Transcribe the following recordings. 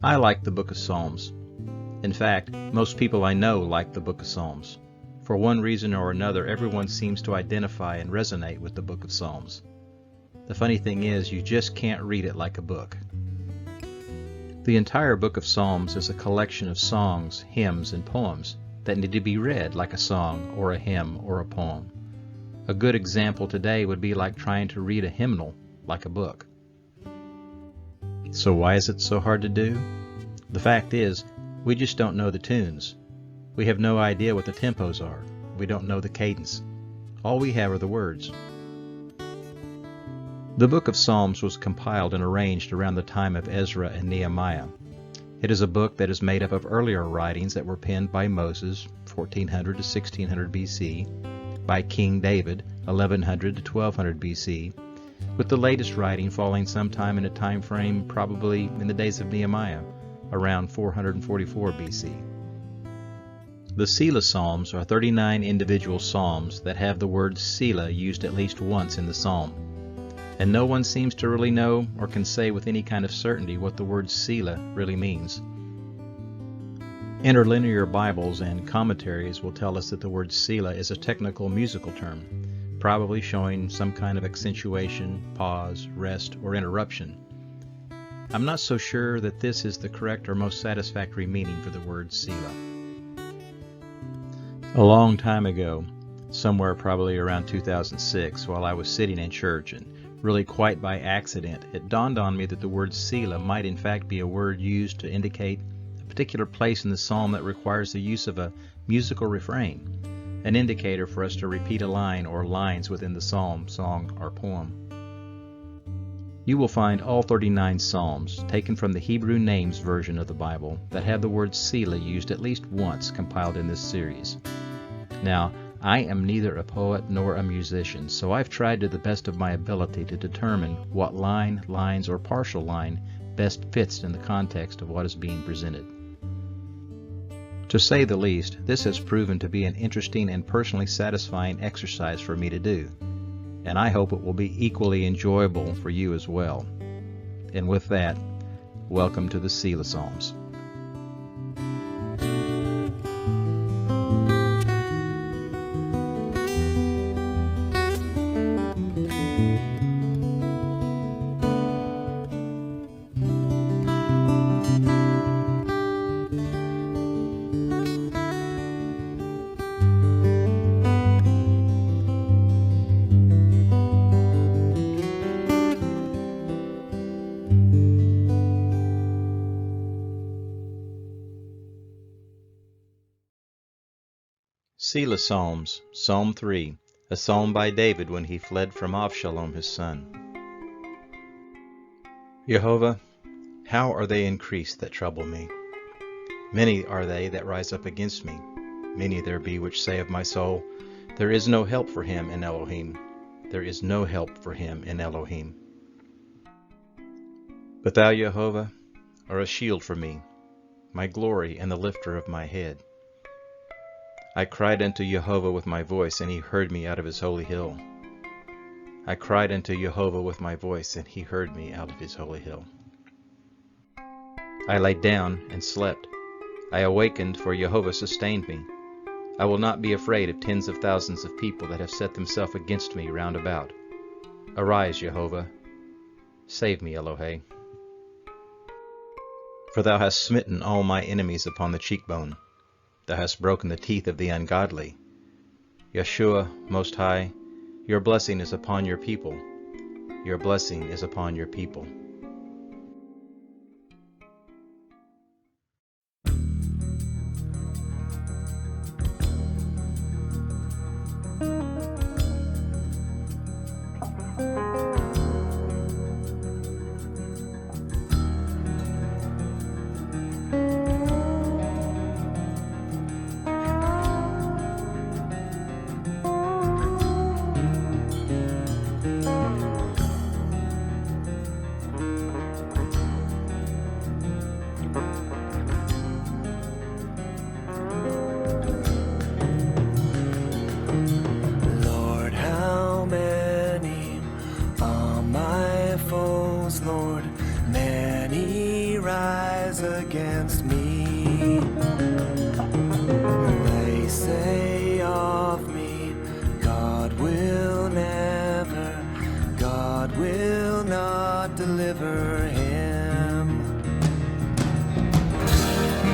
I like the book of Psalms. In fact, most people I know like the book of Psalms. For one reason or another, everyone seems to identify and resonate with the book of Psalms. The funny thing is, you just can't read it like a book. The entire book of Psalms is a collection of songs, hymns, and poems that need to be read like a song or a hymn or a poem. A good example today would be like trying to read a hymnal like a book. So why is it so hard to do? The fact is, we just don't know the tunes. We have no idea what the tempos are. We don't know the cadence. All we have are the words. The book of Psalms was compiled and arranged around the time of Ezra and Nehemiah. It is a book that is made up of earlier writings that were penned by Moses, 1400 to 1600 BC, by King David, 1100 to 1200 BC, with the latest writing falling sometime in a time frame probably in the days of Nehemiah, around 444 BC. The Selah Psalms are 39 individual psalms that have the word Selah used at least once in the psalm. And no one seems to really know or can say with any kind of certainty what the word Selah really means. Interlinear Bibles and commentaries will tell us that the word Selah is a technical musical term, probably showing some kind of accentuation, pause, rest, or interruption. I'm not so sure that this is the correct or most satisfactory meaning for the word Selah. A long time ago, somewhere probably around 2006, while I was sitting in church and really quite by accident, it dawned on me that the word Selah might in fact be a word used to indicate a particular place in the psalm that requires the use of a musical refrain, an indicator for us to repeat a line or lines within the psalm, song, or poem. You will find all 39 psalms, taken from the Hebrew Names version of the Bible, that have the word Selah used at least once compiled in this series. Now, I am neither a poet nor a musician, so I've tried to the best of my ability to determine what line, lines, or partial line best fits in the context of what is being presented. To say the least, this has proven to be an interesting and personally satisfying exercise for me to do, and I hope it will be equally enjoyable for you as well. And with that, welcome to the Selah Psalms. Selah Psalms, Psalm 3, a psalm by David when he fled from Avshalom his son. Jehovah, how are they increased that trouble me? Many are they that rise up against me. Many there be which say of my soul, there is no help for him in Elohim. There is no help for him in Elohim. But thou, Jehovah, are a shield for me, my glory and the lifter of my head. I cried unto Jehovah with my voice, and he heard me out of his holy hill. I cried unto Jehovah with my voice, and he heard me out of his holy hill. I lay down and slept. I awakened, for Jehovah sustained me. I will not be afraid of tens of thousands of people that have set themselves against me round about. Arise, Jehovah. Save me, Elohe. For thou hast smitten all my enemies upon the cheekbone. Thou hast broken the teeth of the ungodly. Yeshua, Most High, your blessing is upon your people. Your blessing is upon your people. against me. They say of me, God will not deliver him.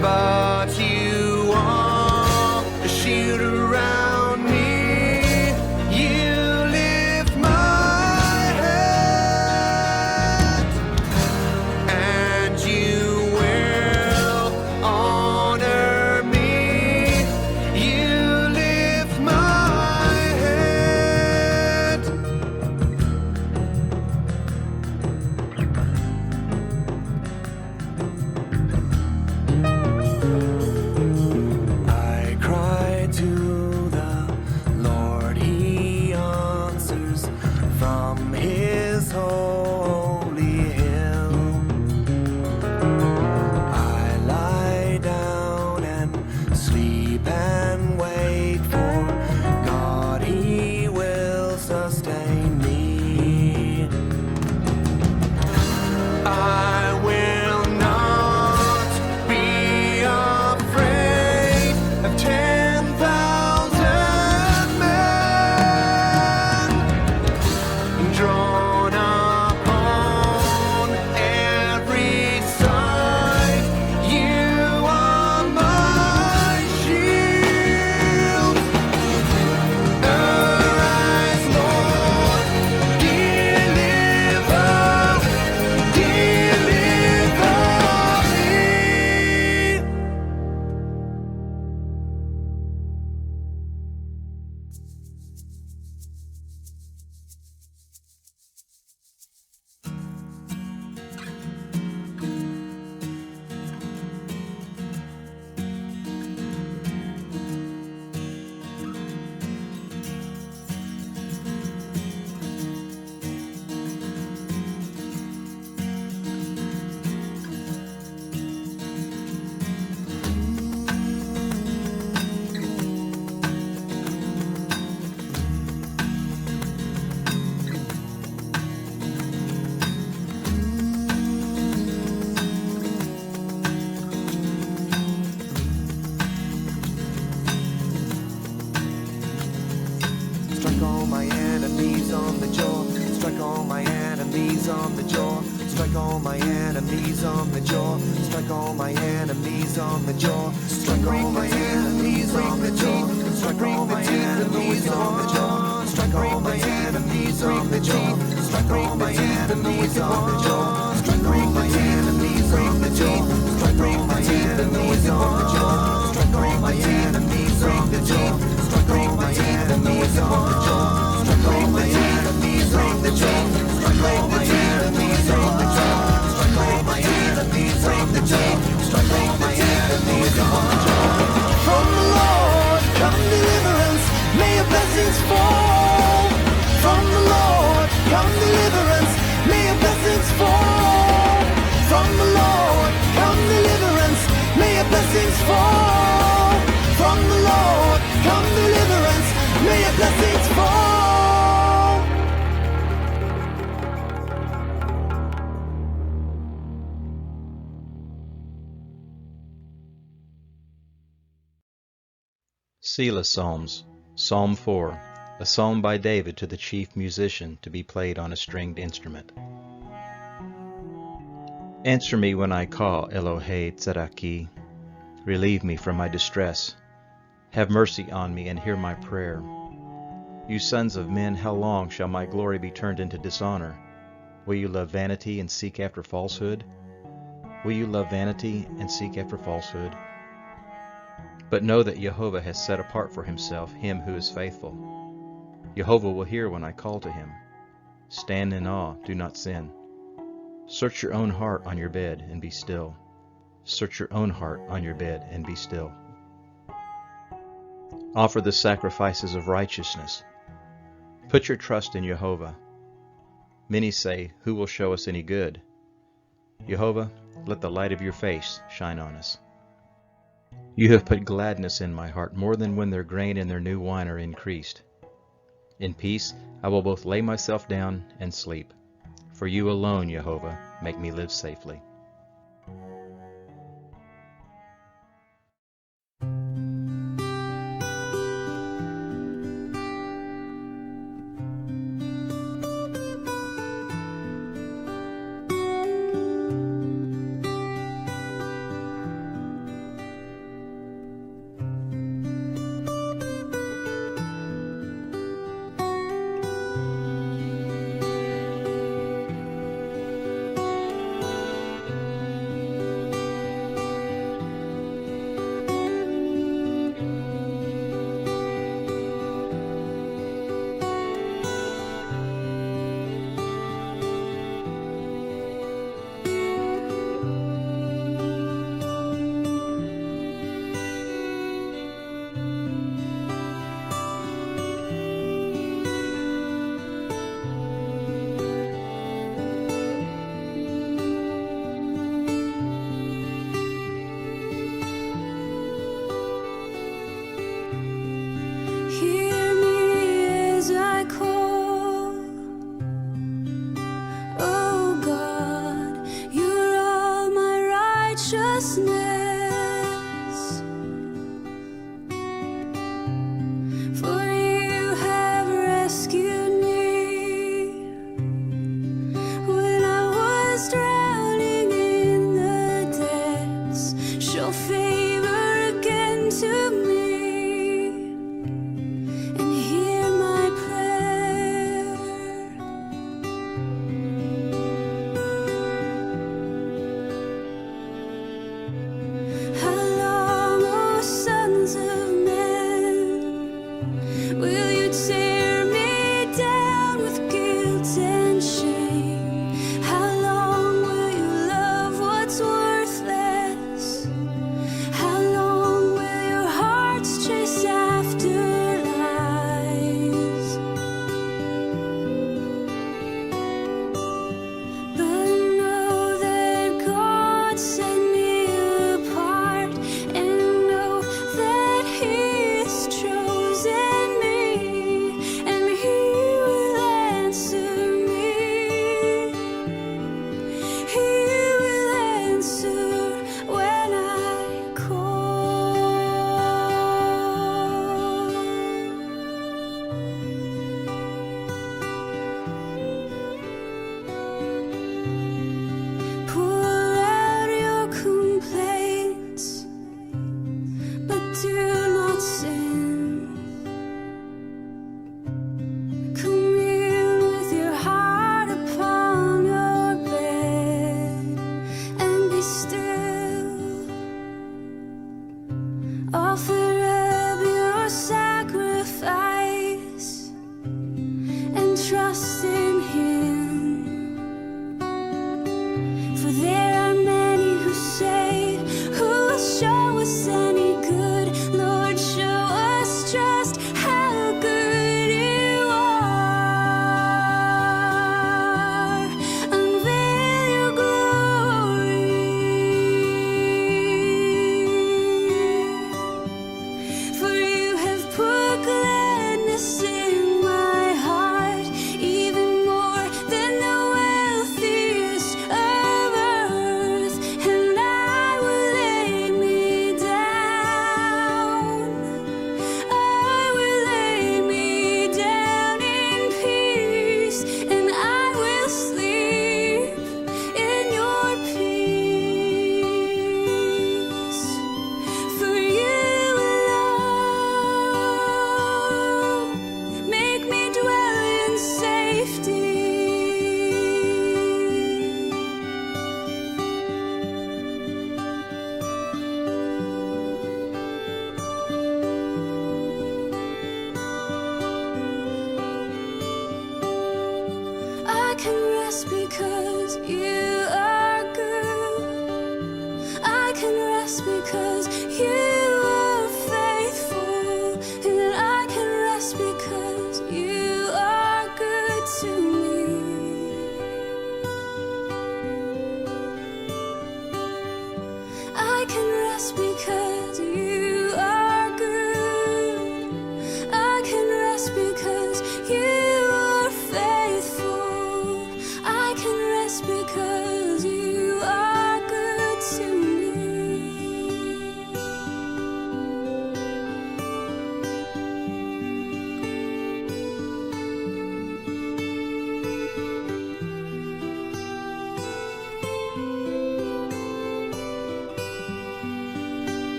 But you are a shield around me. You lift my head, and you will honor me. You lift my head. I cry to the Lord, he answers from his holy hill. I lie down and sleep and wait for God, he will sustain me. I will not be afraid of 10,000 men drawn upon every side. You are my shield. Arise, Lord, deliver me. Strike all my enemies on the jaw. Strike all my enemies on the jaw. Strike all my enemies on the jaw. Strike all my enemies on the jaw. Strike all my enemies on the jaw. Strike all my enemies on the jaw. Strike all my enemies on the jaw. Strike all my enemies on the jaw. Strike all my enemies on the jaw. Strike all my enemies on the jaw. Strike all my enemies on the jaw. Strike all my enemies on the jaw. Strike all my enemies on the jaw. Strike all my enemies on the jaw. Strike all my enemies on the jaw. Strike all my enemies on the jaw. From the Lord come deliverance, may your blessings fall. From the Lord come deliverance, may your blessings fall. From the Lord come deliverance, may your blessings fall. From the Lord come deliverance, may your blessings fall. Selah Psalms, Psalm 4, a psalm by David to the chief musician to be played on a stringed instrument. Answer me when I call, Elohei Tzedaki. Relieve me from my distress. Have mercy on me and hear my prayer. You sons of men, how long shall my glory be turned into dishonor? Will you love vanity and seek after falsehood? Will you love vanity and seek after falsehood? But know that Jehovah has set apart for himself him who is faithful. Jehovah will hear when I call to him. Stand in awe, do not sin. Search your own heart on your bed and be still. Search your own heart on your bed and be still. Offer the sacrifices of righteousness. Put your trust in Jehovah. Many say, who will show us any good? Jehovah, let the light of your face shine on us. You have put gladness in my heart more than when their grain and their new wine are increased. In peace I will both lay myself down and sleep. For you alone, Jehovah, make me live safely. righteousness. For you have rescued me when I was drowning in the depths. Show favor again to me and hear my prayer. How long, O sons of men, will you tear me down with guilt and shame? How long will you love what's worthless? How long will your hearts chase after lies? But know that God set me apart, and know that He has chosen me, and He will answer me. He will answer when I call. Pour out your complaints, but do not sin. Commune with your heart upon your bed and be still. Offer up your sacrifice and trust in Him. For there are many who say, who will show us any good? Lord, show us just how good you are. Unveil your glory. For you have put gladness in my heart, even more than the wealthiest of earth. And I will lay me down. I will lay me down in peace, and I will sleep in your peace. For you alone make me dwell in safety. I can rest because you are good. I can rest because you are faithful. And I can rest because you are good to me. I can rest because you are good. I can rest because you are faithful. I can rest because you are good to me.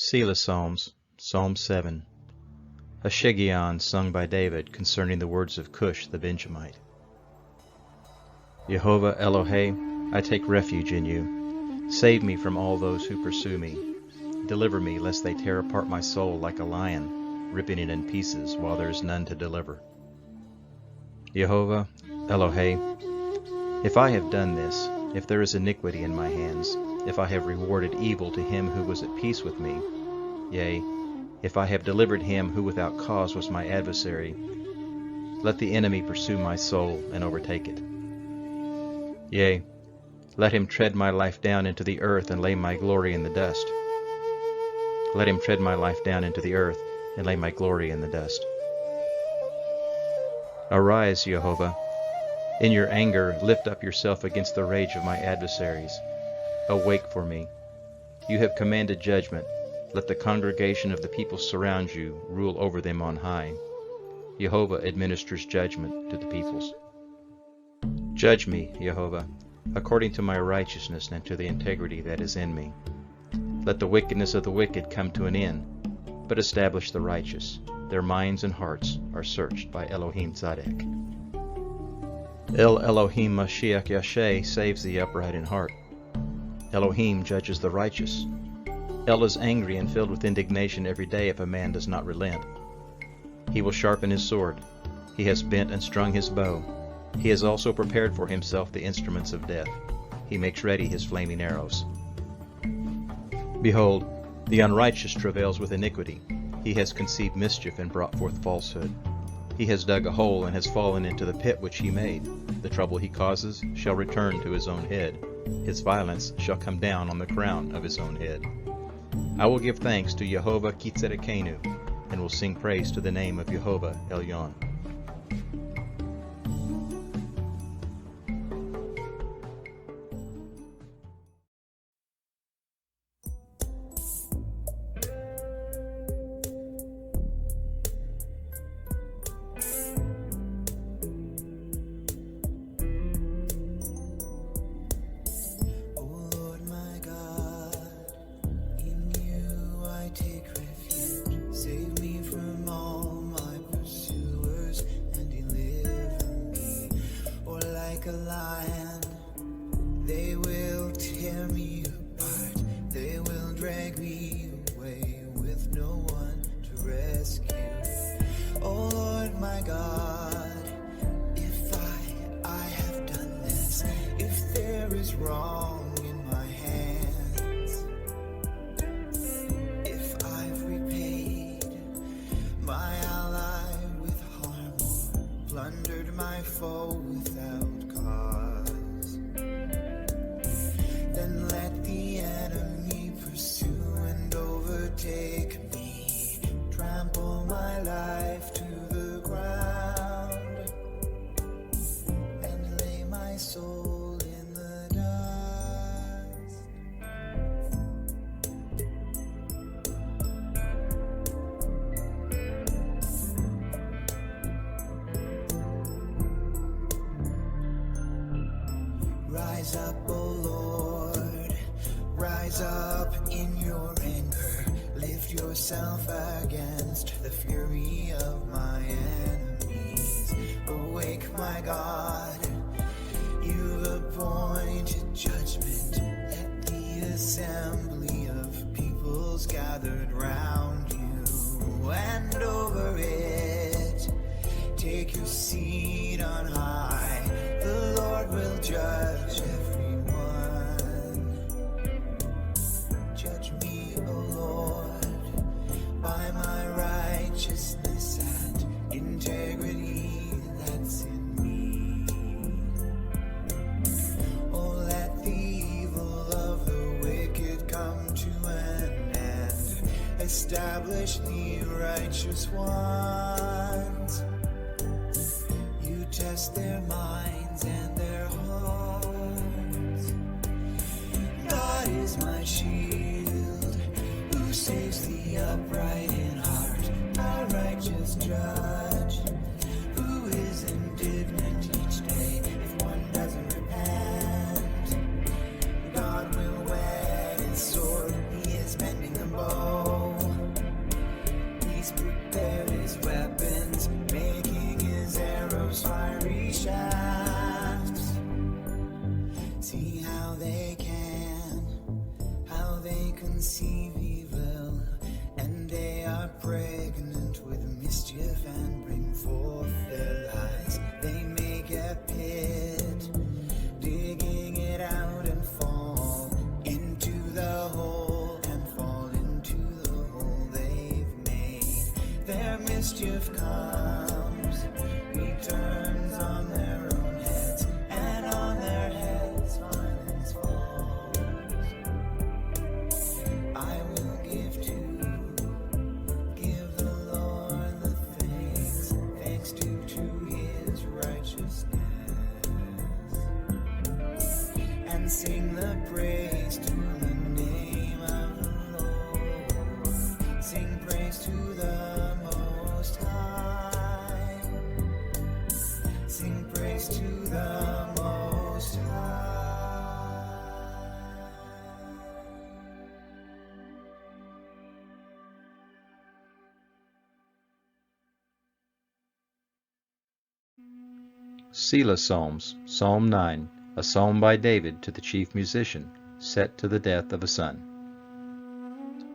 Selah Psalms, Psalm 7. A Shiggaion sung by David concerning the words of Cush the Benjamite. Jehovah Elohei, I take refuge in you. Save me from all those who pursue me. Deliver me, lest they tear apart my soul like a lion, ripping it in pieces while there is none to deliver. Jehovah Elohei, if I have done this, if there is iniquity in my hands, if I have rewarded evil to him who was at peace with me, yea, if I have delivered him who without cause was my adversary, let the enemy pursue my soul and overtake it. Yea, Let him tread my life down into the earth and lay my glory in the dust. Let him tread my life down into the earth and lay my glory in the dust. Arise, Jehovah. In your anger, lift up yourself against the rage of my adversaries. Awake for me. You have commanded judgment. Let the congregation of the people surround you, rule over them on high. Jehovah administers judgment to the peoples. Judge me, Jehovah, according to my righteousness and to the integrity that is in me. Let the wickedness of the wicked come to an end, but establish the righteous. Their minds and hearts are searched by Elohim Tzaddik. El Elohim Mashiach Yasheh saves the upright in heart. Elohim judges the righteous. El is angry and filled with indignation every day if a man does not relent. He will sharpen his sword. He has bent and strung his bow. He has also prepared for himself the instruments of death. He makes ready his flaming arrows. Behold, the unrighteous travails with iniquity. He has conceived mischief and brought forth falsehood. He has dug a hole and has fallen into the pit which he made. The trouble he causes shall return to his own head. His violence shall come down on the crown of his own head. I will give thanks to Jehovah Kitzedekenu, and will sing praise to the name of Jehovah Elyon. A lion, they will tear me apart, they will drag me away with no one to rescue. Oh Lord my God, if I have done this, if there is wrong in my hands, if I've repaid my ally with harm or plundered my foe without cause, then let the enemy pursue and overtake me, trample my life to the ground, and lay my soul in the dust. Rise up, O Lord, rise up in your anger, lift yourself against the fury of my enemies. Awake, my God, you've appointed judgment. Let the assembly of peoples gathered round you, and over it take your seat on high. The Lord will judge everyone. Judge me, O Lord, by my righteousness and integrity that's in me. Oh, let the evil of the wicked come to an end. Establish the righteous ones. You test their minds and their hearts. God is my shield, who saves the upright in heart, our righteous judge, who is indignant each day if one doesn't repent. God will whet his sword, he is bending the bow. He's prepared his weapons, making his arrows fiery shafts. See how they conceive evil, and they are pregnant with mischief and bring forth their lies. They make a pit, digging it out and fall into the hole, and fall into the hole they've made. Their mischief comes, returns on their own heads, and on their heads violence Selah Psalms, Psalm 9, a psalm by David to the chief musician, set to the death of a son.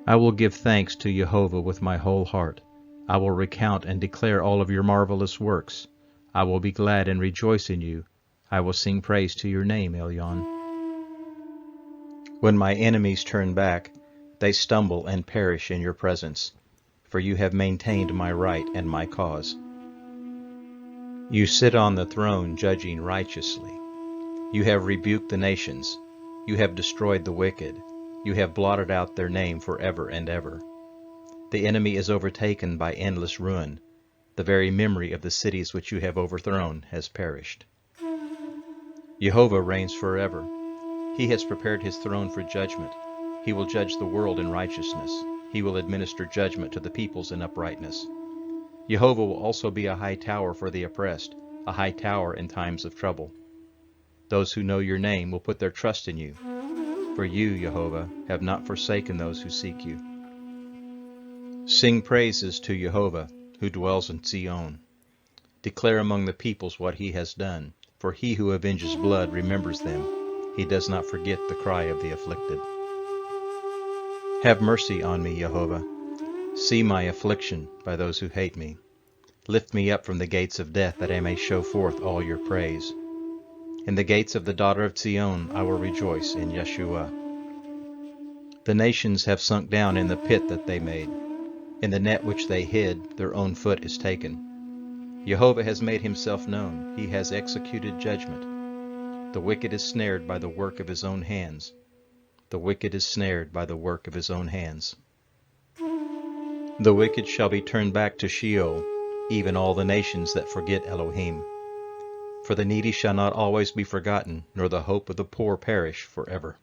I will give thanks to Jehovah with my whole heart. I will recount and declare all of your marvelous works. I will be glad and rejoice in you. I will sing praise to your name, Elyon. When my enemies turn back, they stumble and perish in your presence, for you have maintained my right and my cause. You sit on the throne judging righteously. You have rebuked the nations. You have destroyed the wicked. You have blotted out their name forever and ever. The enemy is overtaken by endless ruin. The very memory of the cities which you have overthrown has perished. Jehovah reigns forever. He has prepared his throne for judgment. He will judge the world in righteousness. He will administer judgment to the peoples in uprightness. Jehovah will also be a high tower for the oppressed, a high tower in times of trouble. Those who know your name will put their trust in you. For you, Jehovah, have not forsaken those who seek you. Sing praises to Jehovah, who dwells in Zion. Declare among the peoples what he has done, for he who avenges blood remembers them. He does not forget the cry of the afflicted. Have mercy on me, Jehovah. See my affliction by those who hate me. Lift me up from the gates of death, that I may show forth all your praise. In the gates of the daughter of Zion I will rejoice in Yeshua. The nations have sunk down in the pit that they made. In the net which they hid, their own foot is taken. Jehovah has made himself known. He has executed judgment. The wicked is snared by the work of his own hands. The wicked is snared by the work of his own hands. The wicked shall be turned back to Sheol, even all the nations that forget Elohim. For the needy shall not always be forgotten, nor the hope of the poor perish forever.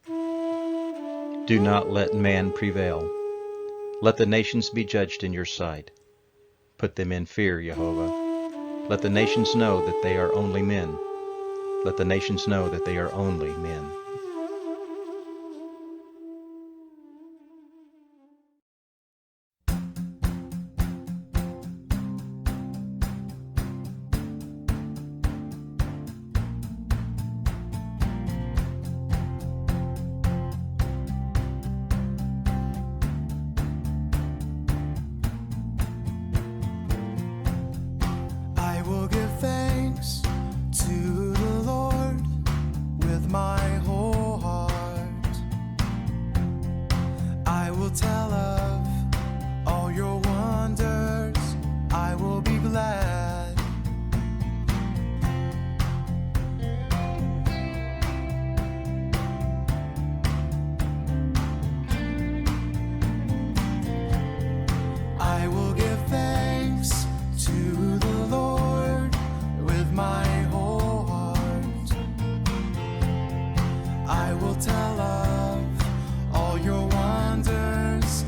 Do not let man prevail. Let the nations be judged in your sight. Put them in fear, Jehovah. Let the nations know that they are only men. Let the nations know that they are only men. I will give thanks to the Lord with my whole heart. I will tell of all your wonders. I will be glad. I will give thanks to the Lord with my whole heart. I will tell of all your wonders.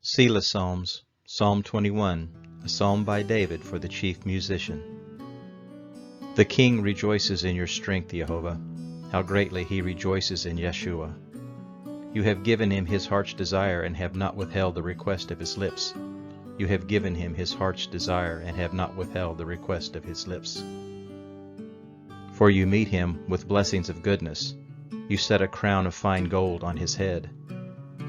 Selah Psalms, Psalm 21, a psalm by David for the chief musician. The king rejoices in your strength, Jehovah. How greatly he rejoices in Yeshua. You have given him his heart's desire and have not withheld the request of his lips. You have given him his heart's desire and have not withheld the request of his lips. For you meet him with blessings of goodness. You set a crown of fine gold on his head.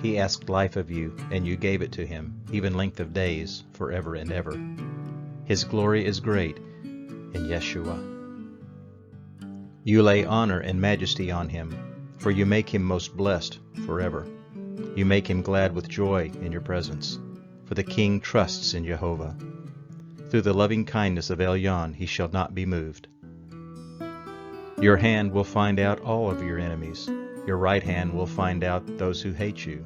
He asked life of you, and you gave it to him, even length of days, forever and ever. His glory is great in Yeshua. You lay honor and majesty on him, for you make him most blessed forever. You make him glad with joy in your presence, for the king trusts in Jehovah. Through the loving kindness of Elyon he shall not be moved. Your hand will find out all of your enemies. Your right hand will find out those who hate you.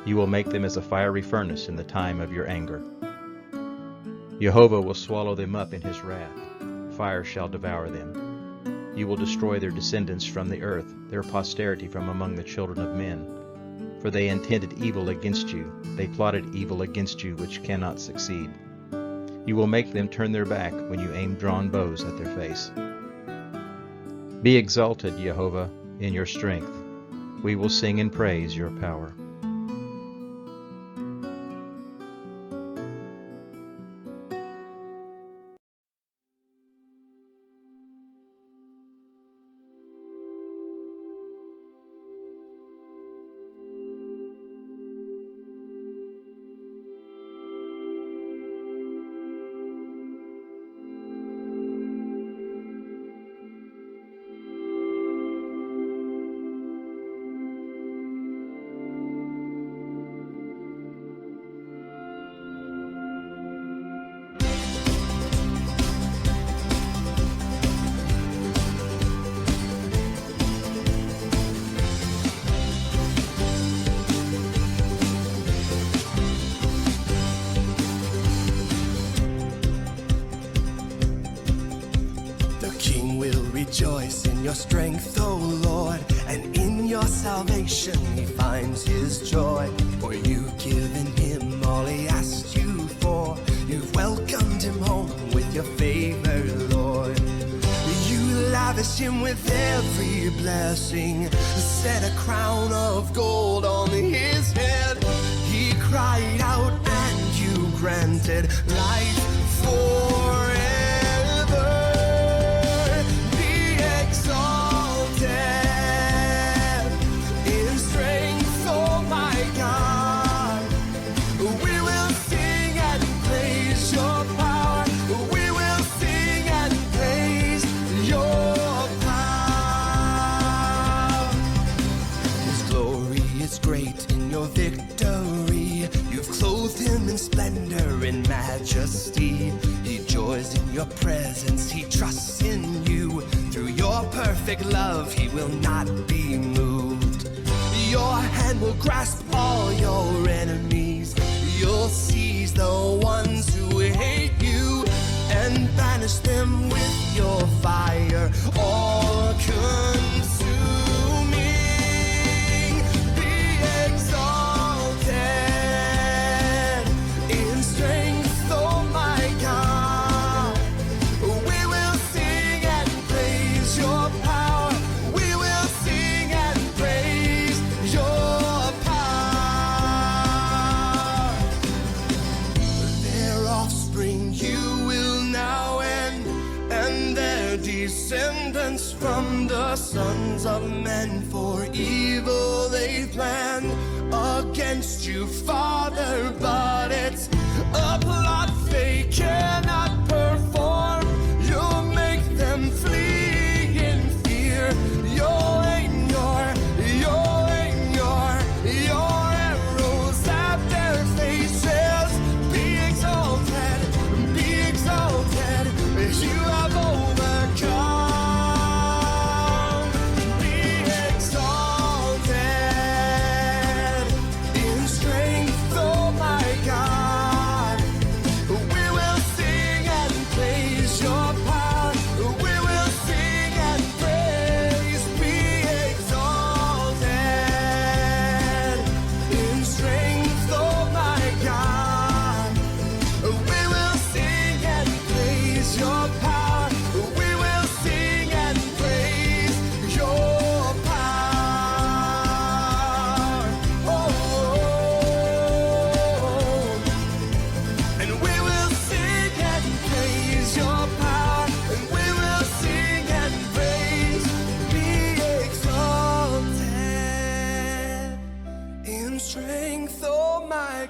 You will make them as a fiery furnace in the time of your anger. Jehovah will swallow them up in his wrath. Fire shall devour them. You will destroy their descendants from the earth, their posterity from among the children of men. For they intended evil against you. They plotted evil against you, which cannot succeed. You will make them turn their back when you aim drawn bows at their face. Be exalted, Jehovah, in your strength. We will sing and praise your power. Rejoice in your strength, O Lord, and in your salvation he finds his joy. For you've given him all he asked you for. You've welcomed him home with your favor, Lord. You lavish him with every blessing, set a crown of gold on his head. He cried out and you granted life forever. Splendor and majesty. He joys in your presence, he trusts in you. Through your perfect love, he will not be moved. Your hand will grasp all your enemies. You'll seize the ones who hate you and banish them with your fire, all consuming. Be exalted. Descendants from the sons of men, for evil they plan against you, Father, but it's a plot they cannot perform. You'll make them flee in fear. Your arrows at their faces. Be exalted, you have overcome. God.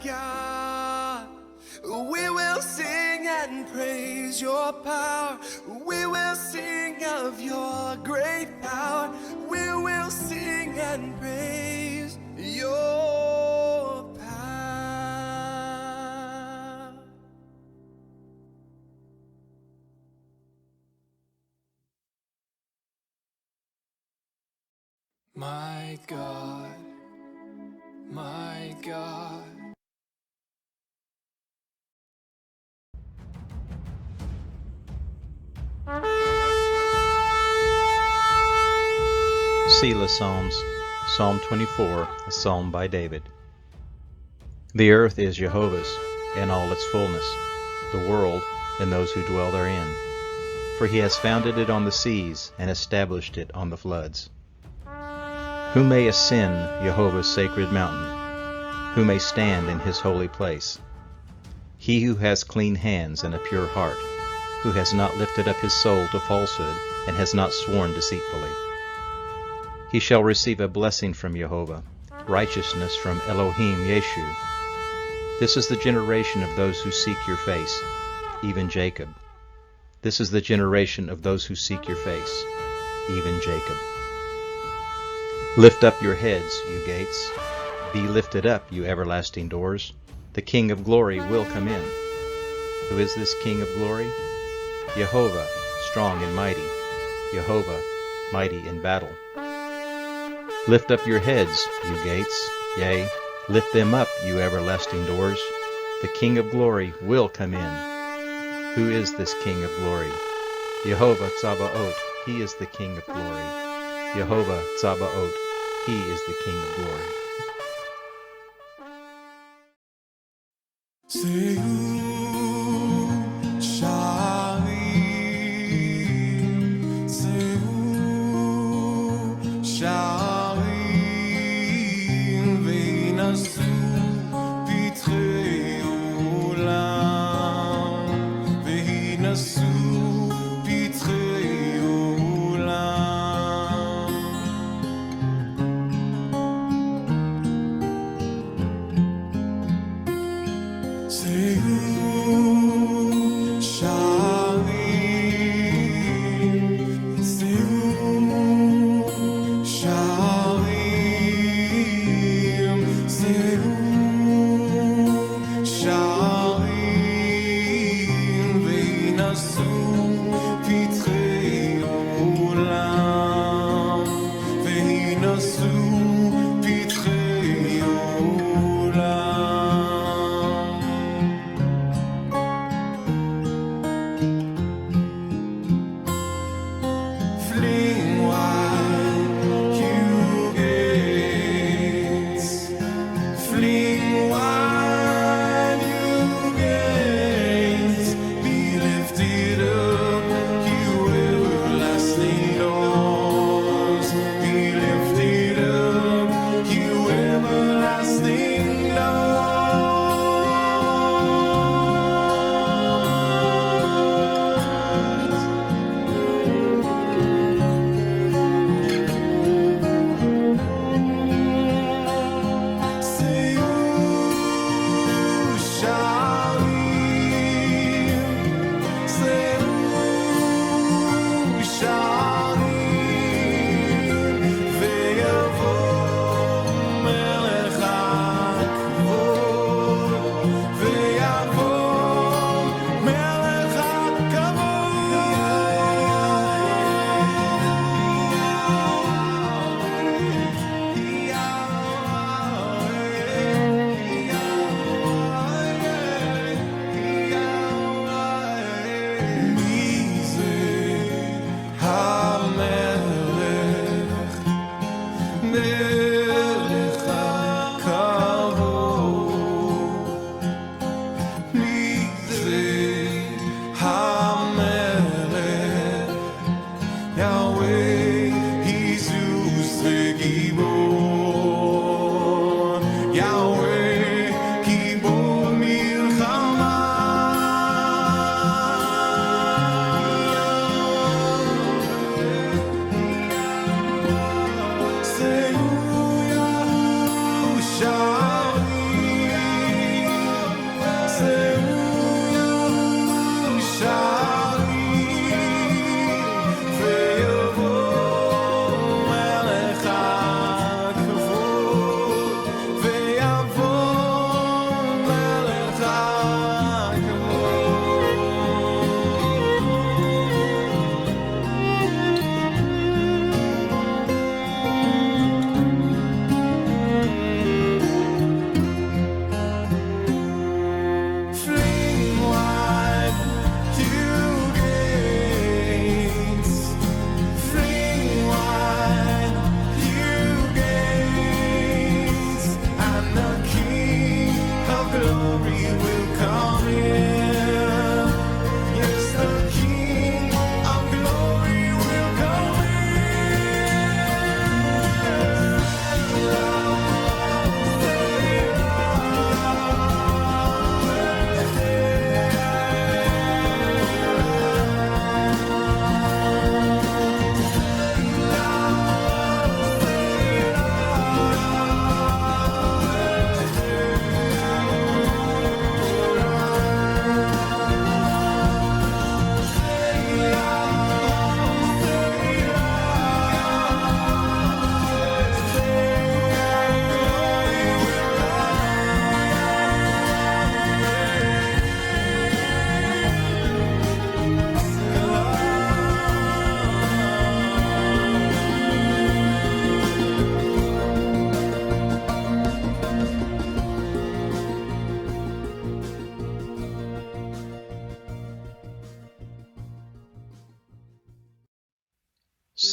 God. We will sing and praise your power. We will sing of your great power. We will sing and praise your power. My God, my God. Selah Psalms, Psalm 24, a psalm by David. The earth is Jehovah's, and all its fullness, the world and those who dwell therein. For he has founded it on the seas, and established it on the floods. Who may ascend Jehovah's sacred mountain? Who may stand in his holy place? He who has clean hands and a pure heart, who has not lifted up his soul to falsehood, and has not sworn deceitfully. He shall receive a blessing from Jehovah, righteousness from Elohim Yeshu. This is the generation of those who seek your face, even Jacob. This is the generation of those who seek your face, even Jacob. Lift up your heads, you gates. Be lifted up, you everlasting doors. The King of glory will come in. Who is this King of glory? Jehovah, strong and mighty. Jehovah, mighty in battle. Lift up your heads, you gates. Yea, lift them up, you everlasting doors. The King of glory will come in. Who is this King of glory? Jehovah Tzabaoth, he is the King of glory. Jehovah Tzabaoth, he is the King of glory. Say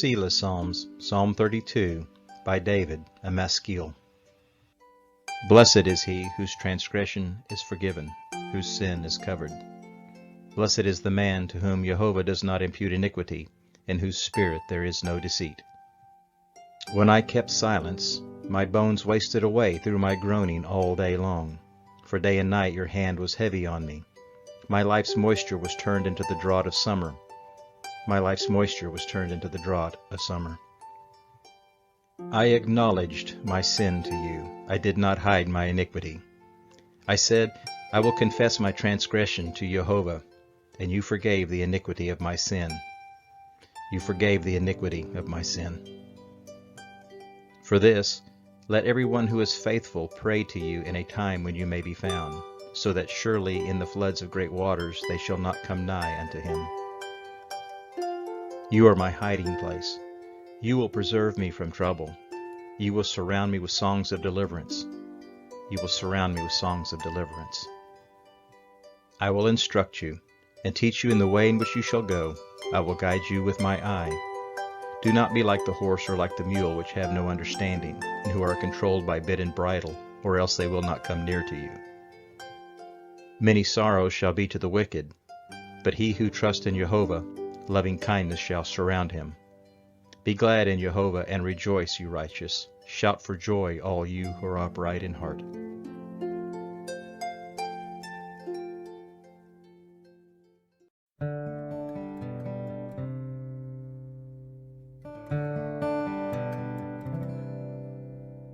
Selah Psalms, Psalm 32, by David, a maskil. Blessed is he whose transgression is forgiven, whose sin is covered. Blessed is the man to whom Jehovah does not impute iniquity, in whose spirit there is no deceit. When I kept silence, my bones wasted away through my groaning all day long. For day and night your hand was heavy on me. My life's moisture was turned into the drought of summer. My life's moisture was turned into the drought of summer. I acknowledged my sin to you. I did not hide my iniquity. I said, I will confess my transgression to Jehovah, and you forgave the iniquity of my sin. You forgave the iniquity of my sin. For this, let everyone who is faithful pray to you in a time when you may be found, so that surely in the floods of great waters they shall not come nigh unto him. You are my hiding place. You will preserve me from trouble. You will surround me with songs of deliverance. You will surround me with songs of deliverance. I will instruct you, and teach you in the way in which you shall go. I will guide you with my eye. Do not be like the horse or like the mule, which have no understanding, and who are controlled by bit and bridle, or else they will not come near to you. Many sorrows shall be to the wicked, but he who trusts in Jehovah, loving kindness shall surround him. Be glad in Jehovah and rejoice, you righteous. Shout for joy, all you who are upright in heart.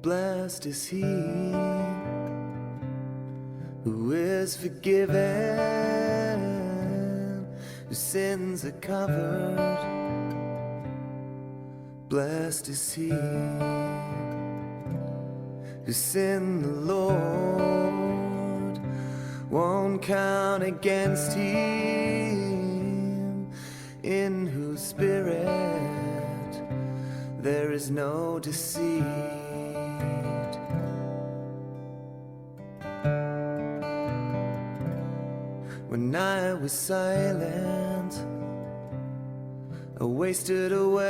Blessed is he who is forgiven, whose sins are covered. Blessed is he whose sin the Lord won't count against him, in whose spirit there is no deceit. When I was silent, I wasted away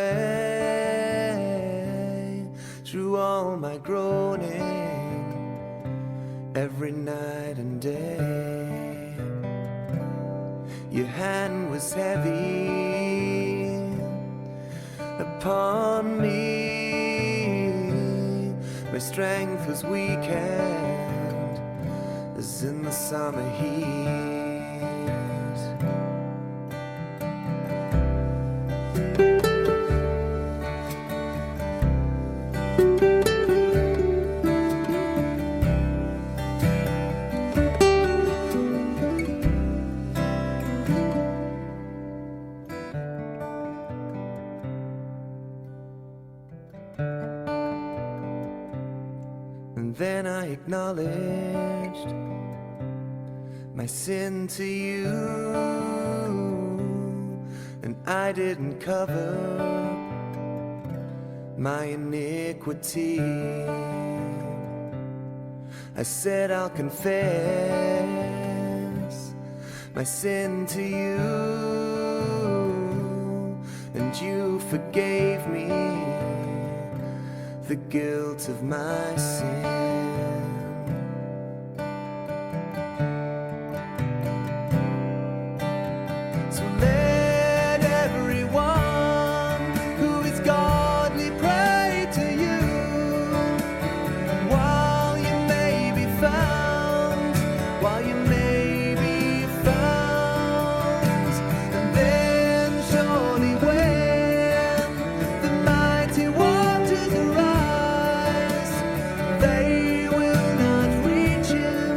through all my groaning every night and day. Your hand was heavy upon me, my strength was weakened as in the summer heat. And then I acknowledged my sin to you, and I didn't cover my iniquity. I said I'll confess my sin to you, and you forgave me the guilt of my sin. So let everyone who is godly pray to you, while you may be found, while you may be found. And then surely when the mighty waters arise, they will not reach him,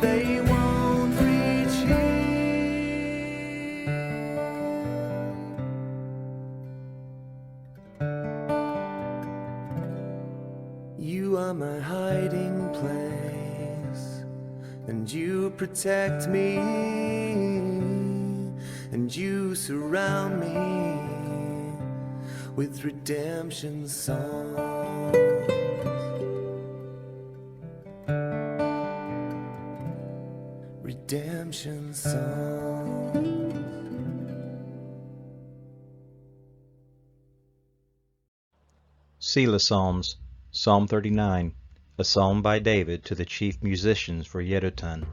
they won't reach him. You are my hiding place, and you protect me, and you surround me with redemption songs. Redemption songs. Selah Psalms, Psalm 39, a psalm by David to the chief musicians for Yedutun.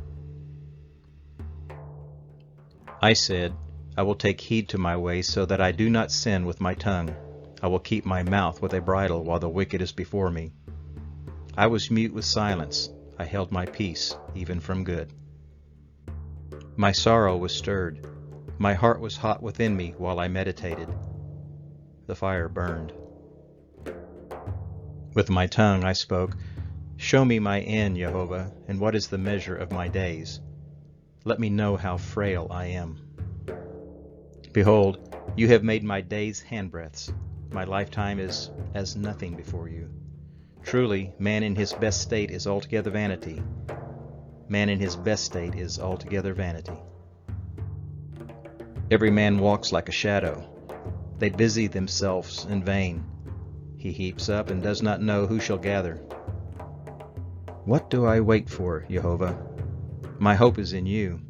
I said, I will take heed to my ways so that I do not sin with my tongue. I will keep my mouth with a bridle while the wicked is before me. I was mute with silence. I held my peace, even from good. My sorrow was stirred. My heart was hot within me while I meditated. The fire burned. With my tongue I spoke, Show me my end, Jehovah, and what is the measure of my days. Let me know how frail I am. Behold, you have made my days handbreadths. My lifetime is as nothing before you. Truly, man in his best state is altogether vanity. Man in his best state is altogether vanity. Every man walks like a shadow. They busy themselves in vain. He heaps up and does not know who shall gather. What do I wait for, Jehovah? My hope is in you.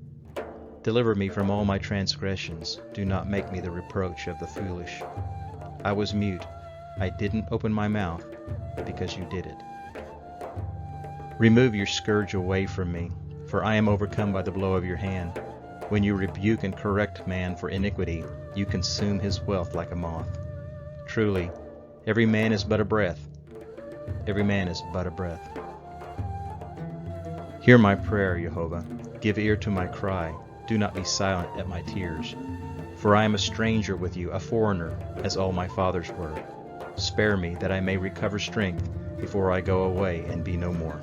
Deliver me from all my transgressions. Do not make me the reproach of the foolish. I was mute. I didn't open my mouth because you did it. Remove your scourge away from me, for I am overcome by the blow of your hand. When you rebuke and correct man for iniquity, you consume his wealth like a moth. Truly, every man is but a breath. Every man is but a breath. Hear my prayer, Jehovah. Give ear to my cry. Do not be silent at my tears. For I am a stranger with you, a foreigner, as all my fathers were. Spare me, that I may recover strength before I go away and be no more.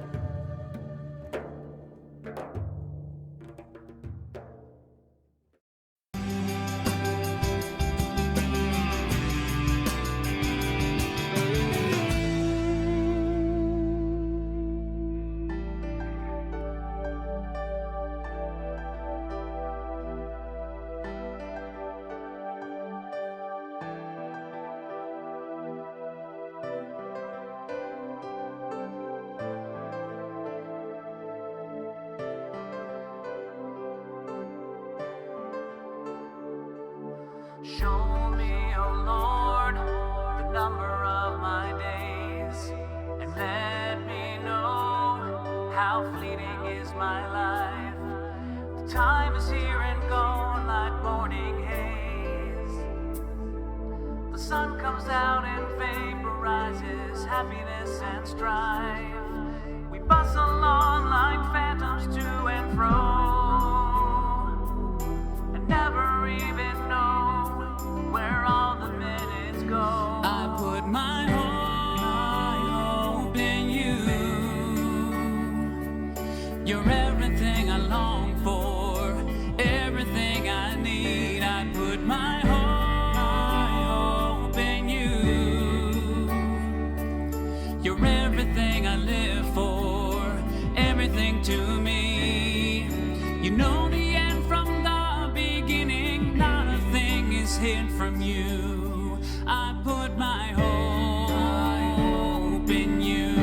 Show me, O Lord, the number of my days, and let me know how fleeting is my life. The time is here and gone like morning haze. The sun comes out and vaporizes happiness and strife. We bustle on like phantoms to and fro, and never even know where all the minutes go. I put my hope in you. You're everything I long for, everything I need. I put my hope in you. You're everything I live for, everything to me. You know the end from the beginning, not a thing is hid from you. I put my hope in you.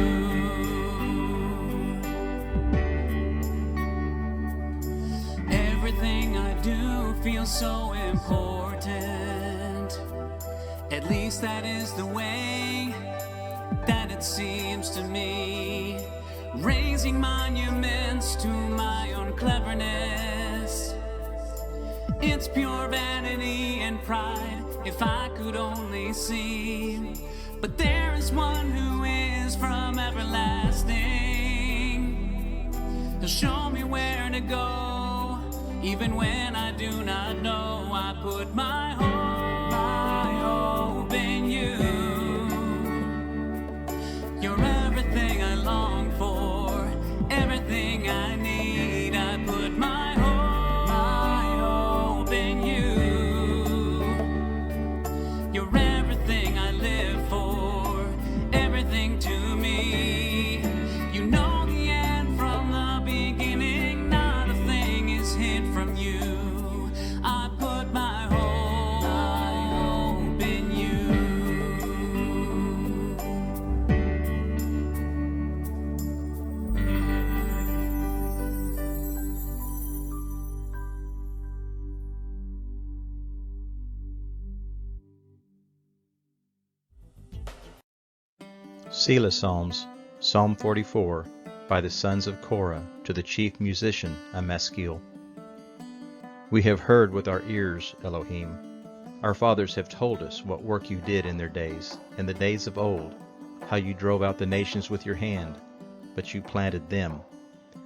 Everything I do feels so important. At least that is the way that it seems to me. Raising monuments to my own cleverness. It's pure vanity and pride, if I could only see. But there is one who is from everlasting. He'll show me where to go, even when I do not know. I put my hope in you. You're everything I long for, everything I need. I put my hope in you. You're everything I live for, everything to me. You know the end from the beginning, not a thing is hid from you. I put my hope in you. Selah Psalms, Psalm 44, by the sons of Korah, to the chief musician, a maskil. We have heard with our ears, Elohim. Our fathers have told us what work you did in their days, in the days of old, how you drove out the nations with your hand, but you planted them.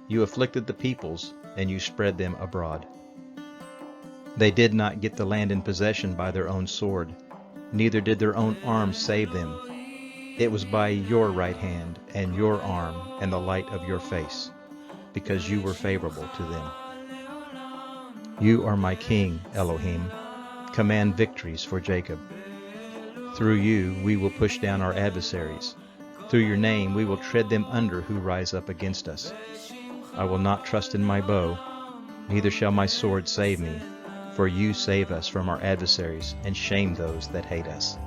You afflicted the peoples, and you spread them abroad. They did not get the land in possession by their own sword, neither did their own arm save them. It was by your right hand and your arm and the light of your face, because you were favorable to them. You are my king, Elohim. Command victories for Jacob. Through you we will push down our adversaries. Through your name we will tread them under who rise up against us. I will not trust in my bow, neither shall my sword save me, for you save us from our adversaries and shame those that hate us.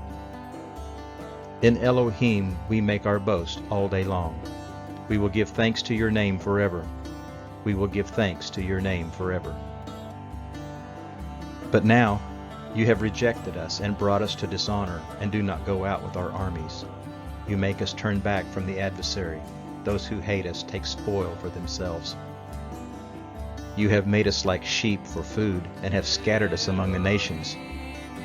In Elohim we make our boast all day long. We will give thanks to your name forever. We will give thanks to your name forever. But now you have rejected us and brought us to dishonor, and do not go out with our armies. You make us turn back from the adversary. Those who hate us take spoil for themselves. You have made us like sheep for food, and have scattered us among the nations.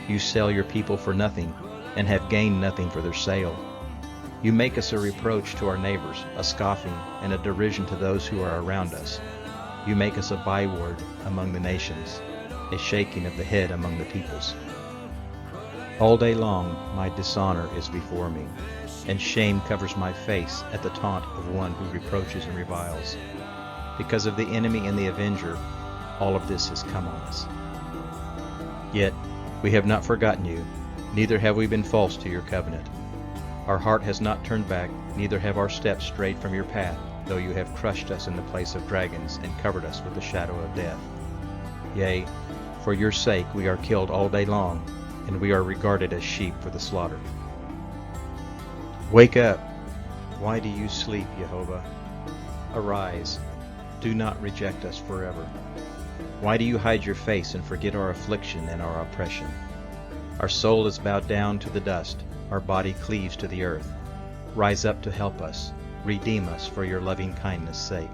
You sell your people for nothing, and have gained nothing for their sale. You make us a reproach to our neighbors, a scoffing and a derision to those who are around us. You make us a byword among the nations, a shaking of the head among the peoples. All day long my dishonor is before me, and shame covers my face at the taunt of one who reproaches and reviles. Because of the enemy and the avenger, all of this has come on us. Yet we have not forgotten you, neither have we been false to your covenant. Our heart has not turned back, neither have our steps strayed from your path, though you have crushed us in the place of dragons and covered us with the shadow of death. Yea, for your sake we are killed all day long, and we are regarded as sheep for the slaughter. Wake up! Why do you sleep, Jehovah? Arise! Do not reject us forever. Why do you hide your face and forget our affliction and our oppression? Our soul is bowed down to the dust, our body cleaves to the earth. Rise up to help us, redeem us for your loving kindness' sake.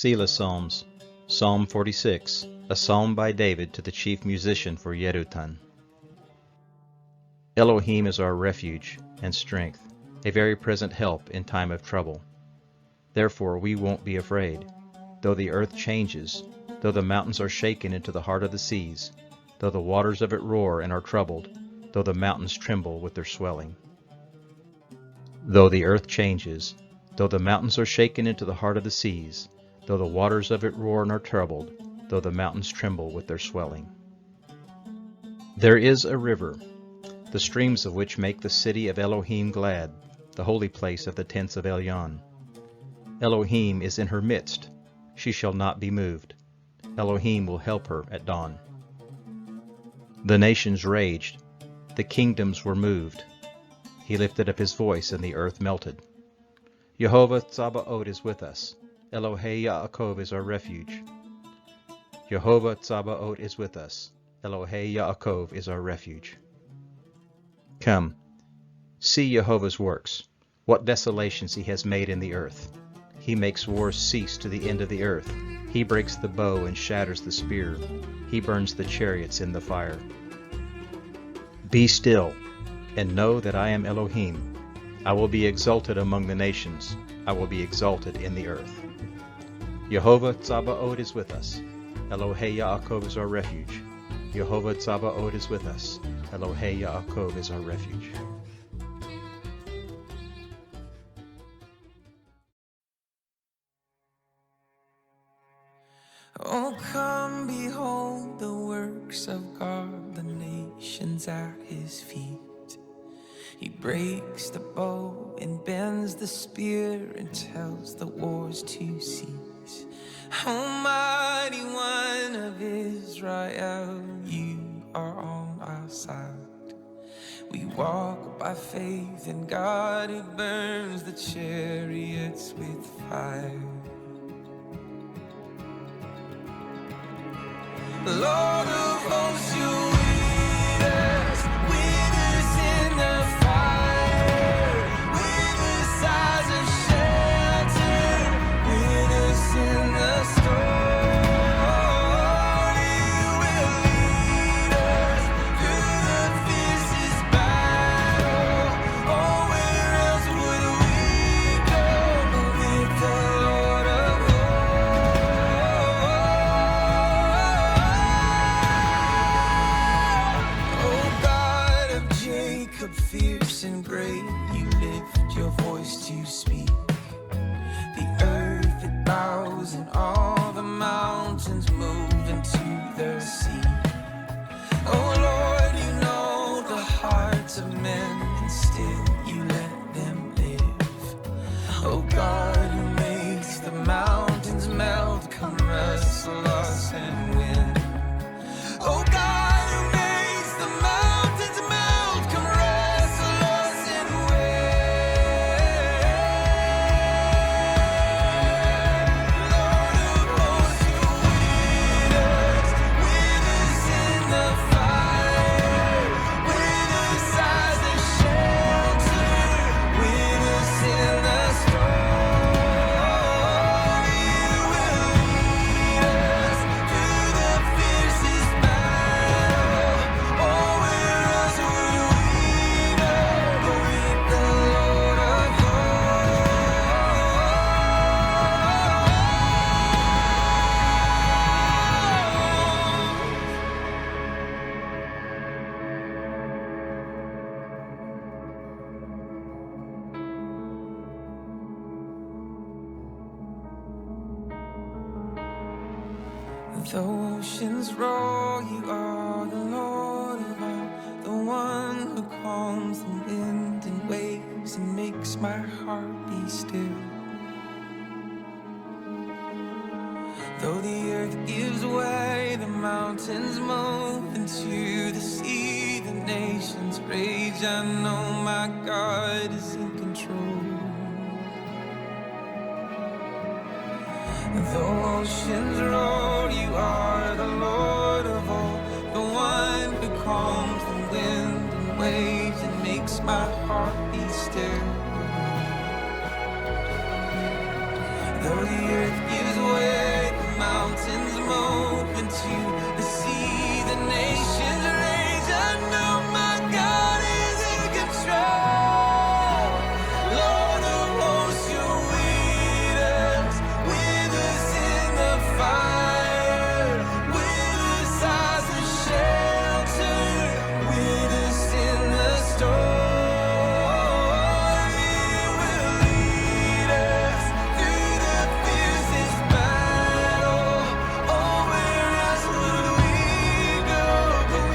Selah Psalms, Psalm 46, a psalm by David to the chief musician for Yedutun. Elohim is our refuge and strength, a very present help in time of trouble. Therefore we won't be afraid, though the earth changes, though the mountains are shaken into the heart of the seas, though the waters of it roar and are troubled, though the mountains tremble with their swelling. Though the earth changes, though the mountains are shaken into the heart of the seas, though the waters of it roar and are troubled, though the mountains tremble with their swelling. There is a river, the streams of which make the city of Elohim glad, the holy place of the tents of Elyon. Elohim is in her midst, she shall not be moved. Elohim will help her at dawn. The nations raged, The kingdoms were moved. He lifted up his voice, and the earth melted. Jehovah Tsabaoth is with us. Elohei Yaakov is our refuge. Jehovah Tsabaoth is with us. Elohei Yaakov is our refuge. Come, see Jehovah's works, what desolations he has made in the earth. He makes wars cease to the end of the earth. He breaks the bow and shatters the spear. He burns the chariots in the fire. Be still, and know that I am Elohim. I will be exalted among the nations. I will be exalted in the earth. Jehovah Tsabaoth is with us. Elohei Yaakov is our refuge. Jehovah Tsabaoth is with us. Elohei Yaakov is our refuge. Oh, come behold the works of God, the nations at his feet. He breaks the bow and bends the spear and tells the wars to cease. Almighty One of Israel, you are on our side. We walk by faith in God who burns the chariots with fire. Lord of hosts, you lead us in the fire, with us as a shelter, with us in the storm. You will lead us through the fiercest battle. Oh, where else would we go but with the Lord of fierce and great, you lift your voice to speak. The earth it bows and all the mountains move into the sea. Oh Lord, you know the hearts of men, and still you let them live. Oh God, who makes the mountains melt, come wrestle us and win. Oh God, the oceans roar, you are the Lord of all, the one who calms the wind and waves and makes my heart be still. Though the earth gives way, the mountains move into the sea, the nations rage, I know my God is in control. The oceans roar, you are the Lord of all, the one who calms the wind and waves and makes my heart be still. Though the earth gives way, the mountains move into the sea, the nations rage, I know my God is in control. Lord of hosts, you lead us, with us in the fire, with us as a shelter, with us in the storm. You will lead us through the fiercest battle. Oh, where else would we go but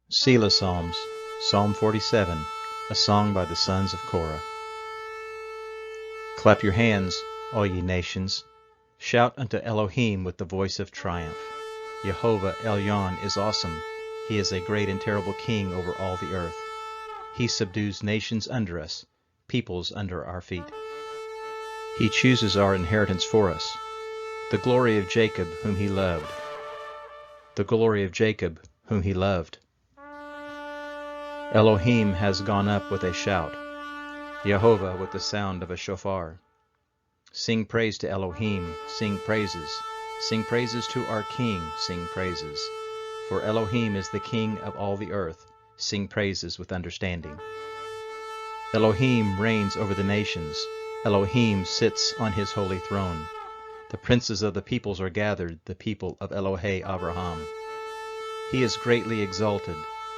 Selah Psalms, Psalm 47, a song by the sons of Korah. Clap your hands, all ye nations. Shout unto Elohim with the voice of triumph. Jehovah Elyon is awesome. He is a great and terrible king over all the earth. He subdues nations under us, peoples under our feet. He chooses our inheritance for us, the glory of Jacob whom he loved. The glory of Jacob whom he loved. Elohim has gone up with a shout, Jehovah with the sound of a shofar. Sing praise to Elohim, sing praises to our King, sing praises. For Elohim is the King of all the earth, sing praises with understanding. Elohim reigns over the nations, Elohim sits on his holy throne. The princes of the peoples are gathered, the people of Elohei Abraham. He is greatly exalted.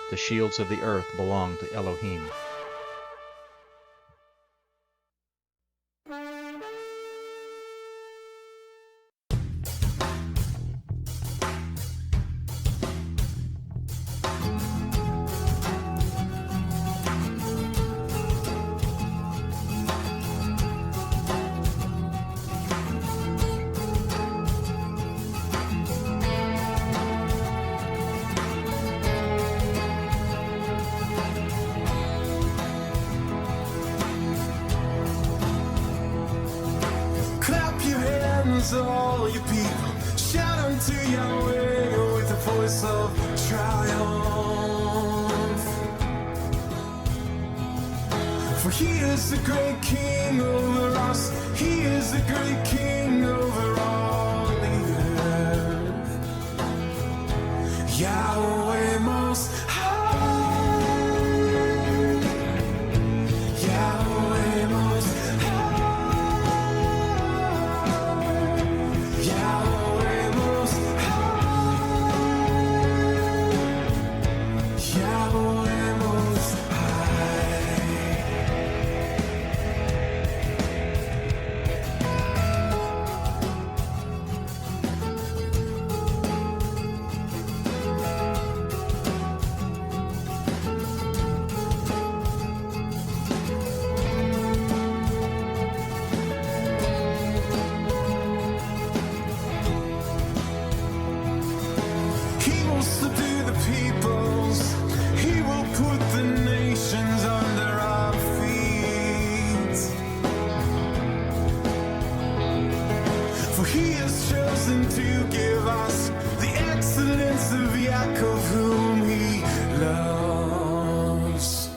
The shields of the earth belong to Elohim. All you people, shout unto Yahweh with a voice of triumph. For he is the great king over us, he is the great king over all the earth. Yahweh most high, Yahweh most high. Yahweh most high, Yahweh most He will subdue the peoples, he will put the nations under our feet. For he has chosen to give us the excellence of Yaakov whom he loves.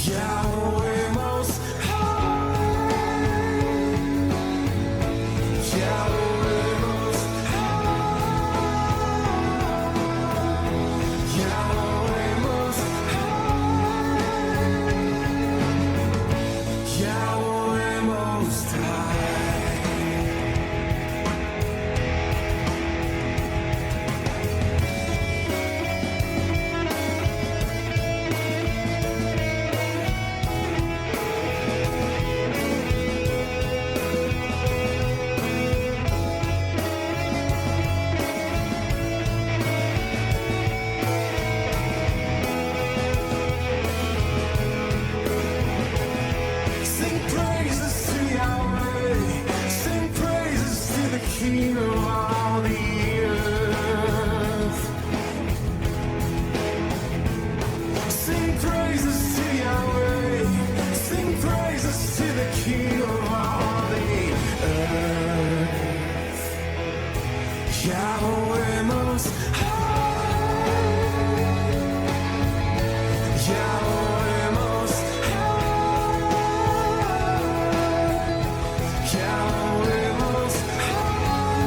Yahweh most high, Yahweh most Yahweh most high, Yahweh most high. Sing praises to Yahweh, sing praises to the King of all the earth. Sing praises to Yahweh, sing praises to the King of all the earth. Yahweh most high, Yahweh most high, Yahweh most high,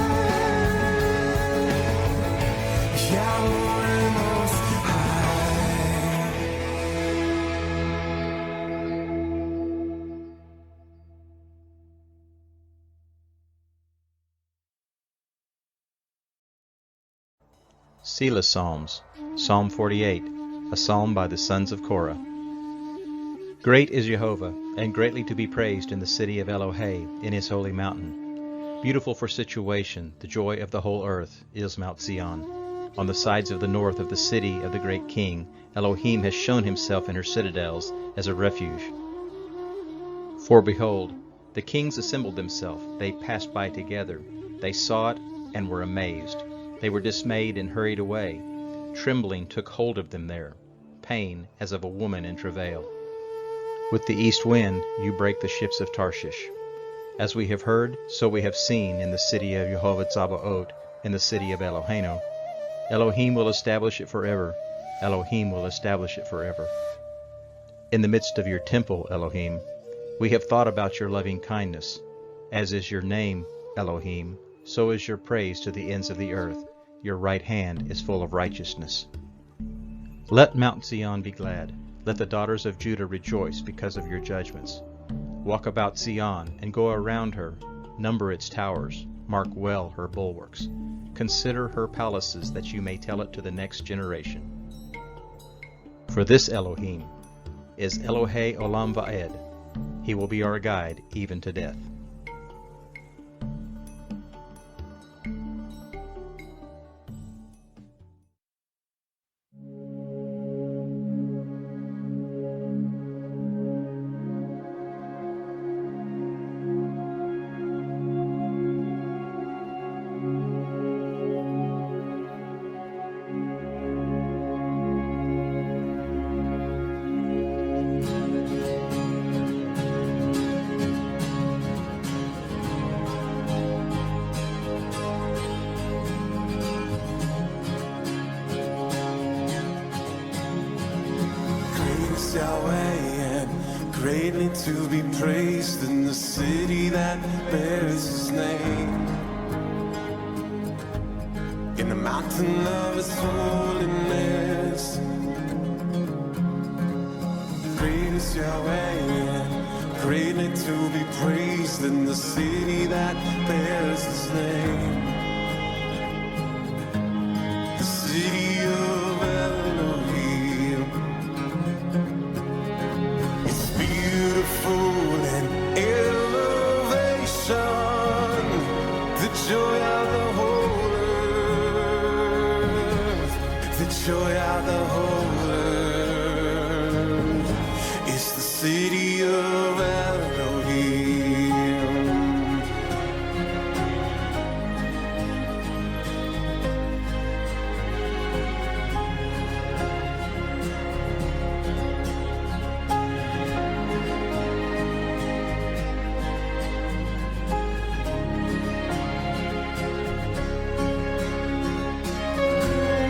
Yahweh most high. Selah Psalms, Psalm 48, a psalm by the sons of Korah. Great is Jehovah, and greatly to be praised in the city of Elohei, in his holy mountain. Beautiful for situation, the joy of the whole earth, is Mount Zion. On the sides of the north of the city of the great king, Elohim has shown himself in her citadels as a refuge. For behold, the kings assembled themselves, they passed by together. They saw it and were amazed. They were dismayed and hurried away. Trembling took hold of them there, pain as of a woman in travail. With the east wind you break the ships of Tarshish. As we have heard, so we have seen in the city of Jehovah Tzabaoth, in the city of Eloheinu. Elohim will establish it forever. Elohim will establish it forever. In the midst of your temple, Elohim, we have thought about your loving kindness. As is your name, Elohim, so is your praise to the ends of the earth. Your right hand is full of righteousness. Let Mount Zion be glad. Let the daughters of Judah rejoice because of your judgments. Walk about Zion and go around her. Number its towers. Mark well her bulwarks. Consider her palaces, that you may tell it to the next generation. For this Elohim is Elohe Olam Va'ed. He will be our guide even to death. Yahweh, and greatly to be praised in the city that bears his name. In the mountain of his holiness, great is Yahweh, and greatly to be praised in the city that bears his name. The city of Elohim, it's beautiful in elevation, the joy of the whole earth, the joy of the whole earth, it's the city of Elohim.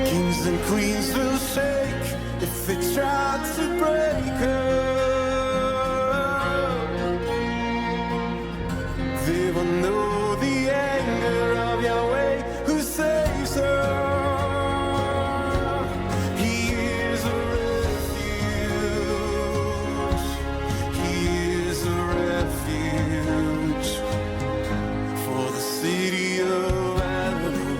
Kings and queens will shake if they try to break her. They will know the anger of Yahweh who saves her. He is a refuge. He is a refuge for the city of Elohim.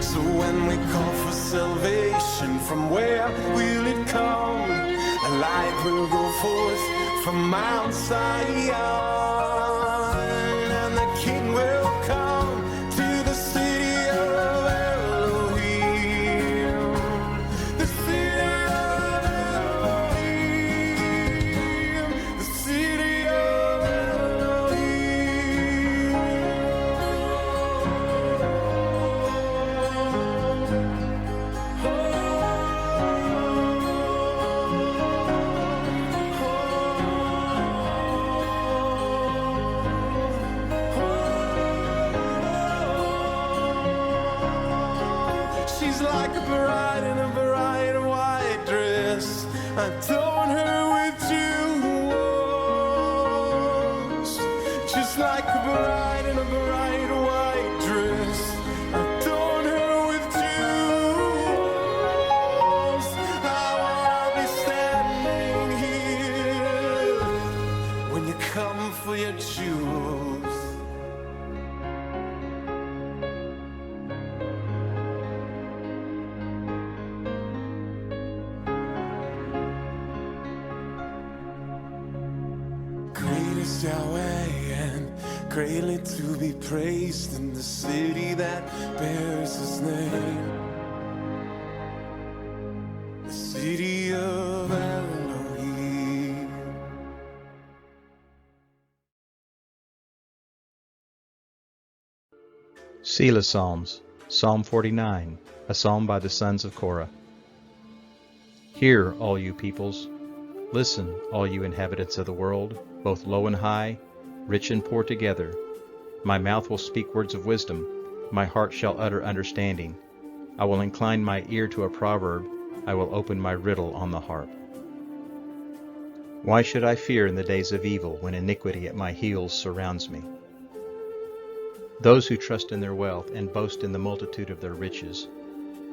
So when we call for salvation, from where will it come? A light will go forth from Mount Zion, and the King will come to the city of Elohim. The city of Elohim. The city of she's like a bride in a bright white dress. Adorn her with jewels. Just like a bride in a bright white dress. Adorn her with jewels. I'll be standing here when you come for your jewels. Great is Yahweh and greatly to be praised in the city that bears his name. The city of Elohim. Selah Psalms, Psalm 49, a psalm by the sons of Korah. Hear, all you peoples. Listen, all you inhabitants of the world, both low and high, rich and poor together. My mouth will speak words of wisdom, my heart shall utter understanding. I will incline my ear to a proverb, I will open my riddle on the harp. Why should I fear in the days of evil, when iniquity at my heels surrounds me? Those who trust in their wealth and boast in the multitude of their riches.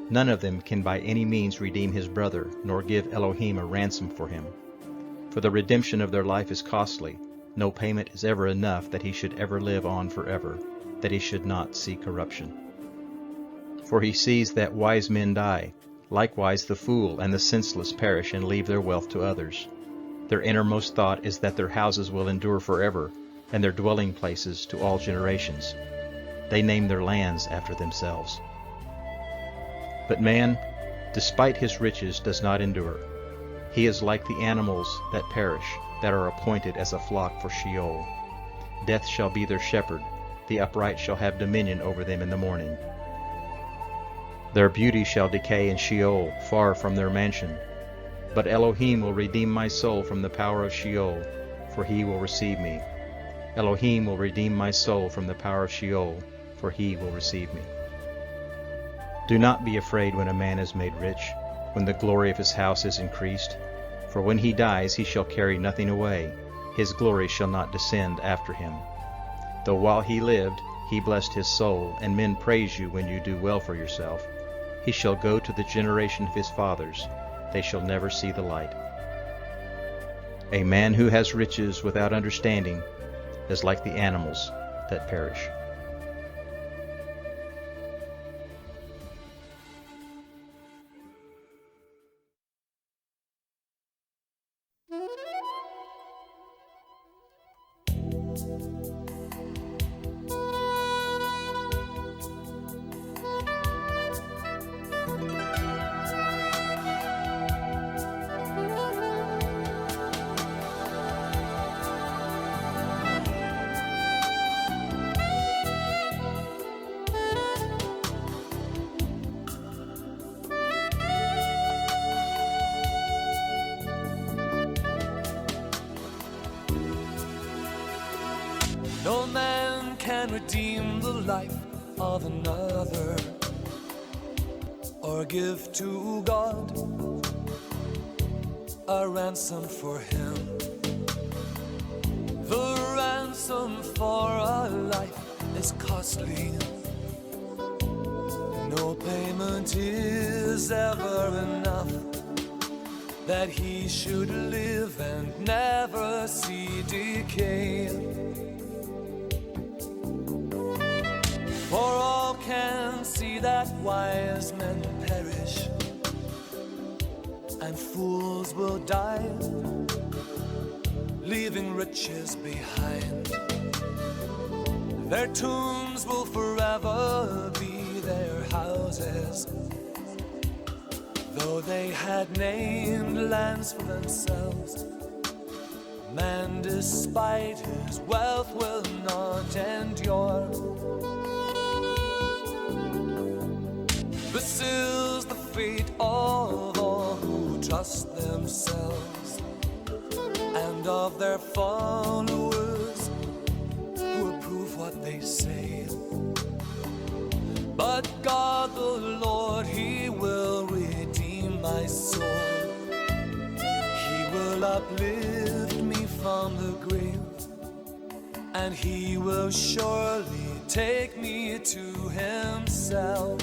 None of them can by any means redeem his brother, nor give Elohim a ransom for him. For the redemption of their life is costly. No payment is ever enough that he should ever live on forever, that he should not see corruption. For he sees that wise men die. Likewise the fool and the senseless perish and leave their wealth to others. Their innermost thought is that their houses will endure forever, and their dwelling places to all generations. They name their lands after themselves. But man, despite his riches, does not endure. He is like the animals that perish, that are appointed as a flock for Sheol. Death shall be their shepherd, the upright shall have dominion over them in the morning. Their beauty shall decay in Sheol, far from their mansion. But Elohim will redeem my soul from the power of Sheol, for he will receive me. Elohim will redeem my soul from the power of Sheol, for he will receive me. Do not be afraid when a man is made rich, when the glory of his house is increased. For when he dies he shall carry nothing away, his glory shall not descend after him. Though while he lived, he blessed his soul, and men praise you when you do well for yourself. He shall go to the generation of his fathers, they shall never see the light. A man who has riches without understanding is like the animals that perish. No man can redeem the life of another, or give to God a ransom for him. The ransom for a life is costly. No payment is ever enough that he should live and never see decay. For all can see that wise men perish, and fools will die, leaving riches behind. Their tombs will forever be their houses, though they had named lands for themselves. Man, despite his wealth, will not endure. This is the fate of all who trust themselves, and of their followers who approve what they say. But God the Lord, he will redeem my soul. He will uplift me from the grave, and he will surely take me to himself.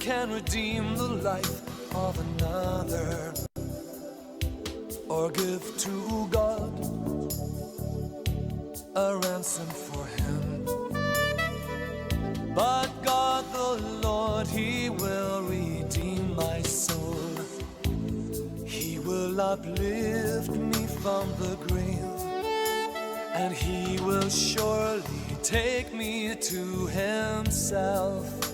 can redeem the life of another, or give to God a ransom for him. But God the Lord, he will redeem my soul. He will uplift me from the grave, and he will surely take me to himself.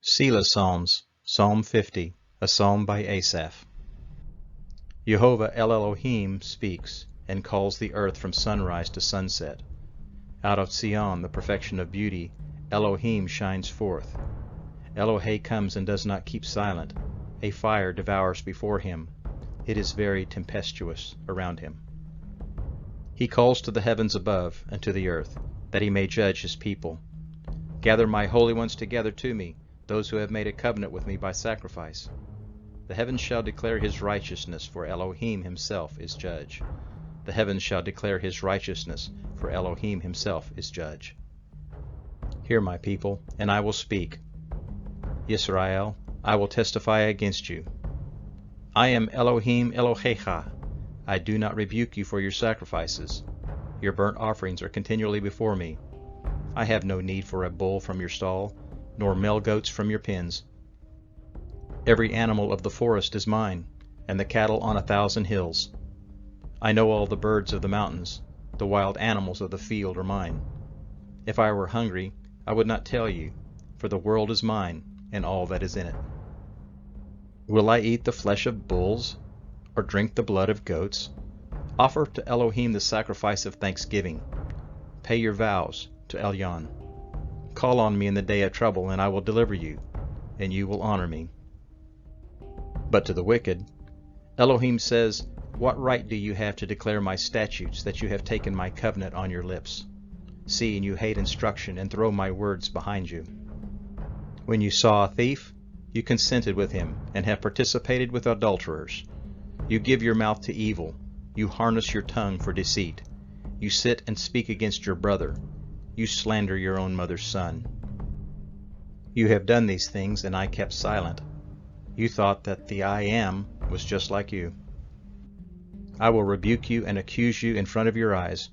Selah Psalms, Psalm 50, a psalm by Asaph. Jehovah El Elohim speaks, and calls the earth from sunrise to sunset. Out of Sion, the perfection of beauty, Elohim shines forth. Elohe comes and does not keep silent. A fire devours before him. It is very tempestuous around him. He calls to the heavens above and to the earth, that he may judge his people. Gather my holy ones together to me, those who have made a covenant with me by sacrifice. The heavens shall declare his righteousness, for Elohim himself is judge. The heavens shall declare his righteousness, for Elohim himself is judge. Hear, my people, and I will speak. Yisrael, I will testify against you. I am Elohim Elohecha. I do not rebuke you for your sacrifices. Your burnt offerings are continually before me. I have no need for a bull from your stall, nor male goats from your pens. Every animal of the forest is mine, and the cattle on 1,000 hills. I know all the birds of the mountains, the wild animals of the field are mine. If I were hungry, I would not tell you, for the world is mine, and all that is in it. Will I eat the flesh of bulls, or drink the blood of goats? Offer to Elohim the sacrifice of thanksgiving. Pay your vows to Elyon. Call on me in the day of trouble, and I will deliver you, and you will honor me. But to the wicked, Elohim says, what right do you have to declare my statutes, that you have taken my covenant on your lips? See, and you hate instruction, and throw my words behind you. When you saw a thief, you consented with him, and have participated with adulterers. You give your mouth to evil, you harness your tongue for deceit. You sit and speak against your brother. You slander your own mother's son. You have done these things, and I kept silent. You thought that the I Am was just like you. I will rebuke you and accuse you in front of your eyes.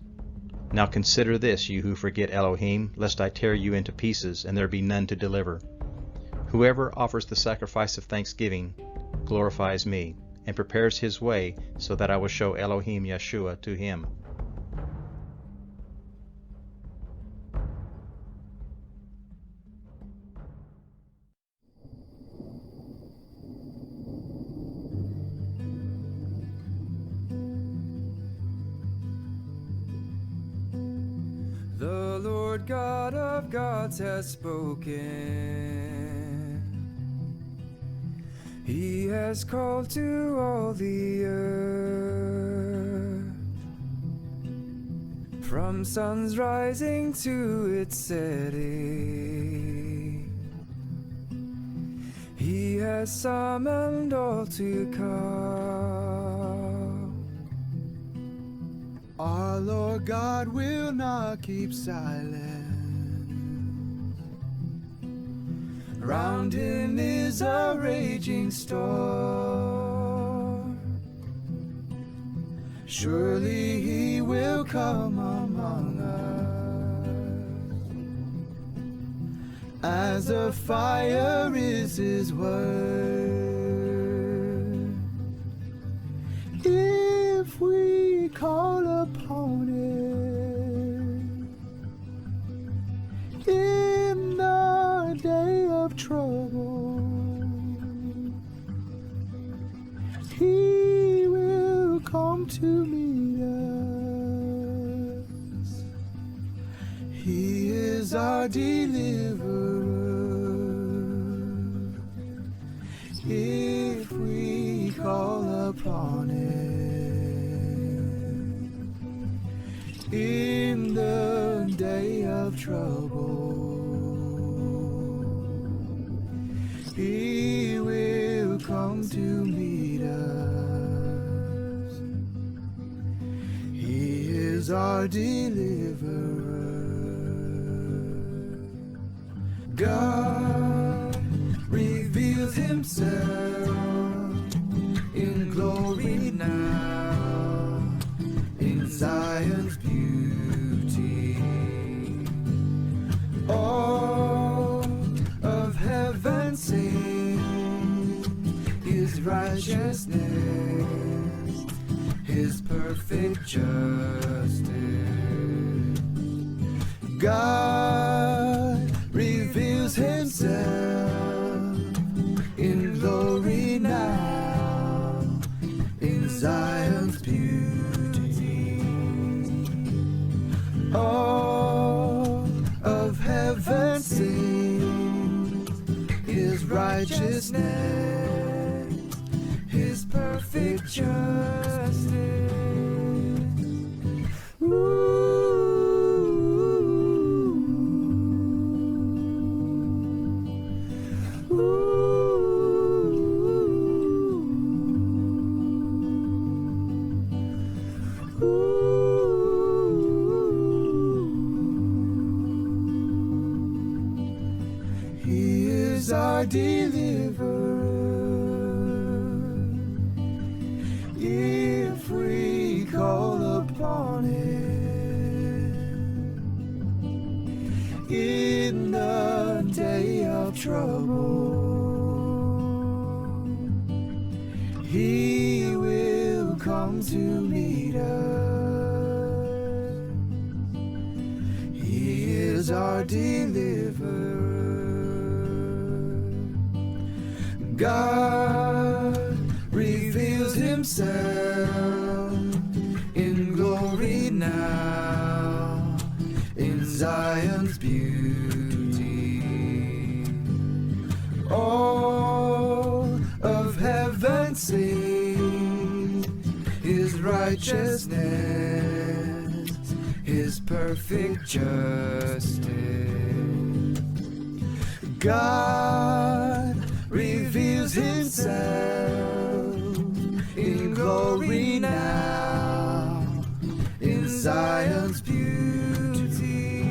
Now consider this, you who forget Elohim, lest I tear you into pieces, and there be none to deliver. Whoever offers the sacrifice of thanksgiving glorifies me, and prepares his way, so that I will show Elohim Yeshua to him. The Lord God of gods has spoken. He has called to all the earth, from sun's rising to its setting. He has summoned all to come. Lord God will not keep silent. Round him is a raging storm. Surely he will come among us. As a fire is his word. If we call upon it in the day of trouble, he will come to meet us. He is our deliverer. If we call upon it in the day of trouble, he will come to meet us. He is our deliverer. God reveals himself in glory now, in Zion's beauty. All of heaven sings his righteousness, his perfect justice. God reveals himself in glory now, in Zion's beauty. All of heaven sings his righteousness, his perfect justice. He is our deliverer. If we call upon him in the day of trouble, he will come to meet us. He is our deliverer. God reveals himself in glory now, in Zion's beauty. All of heaven sings his righteousness, his perfect justice. God reveals himself in glory now, in Zion's beauty.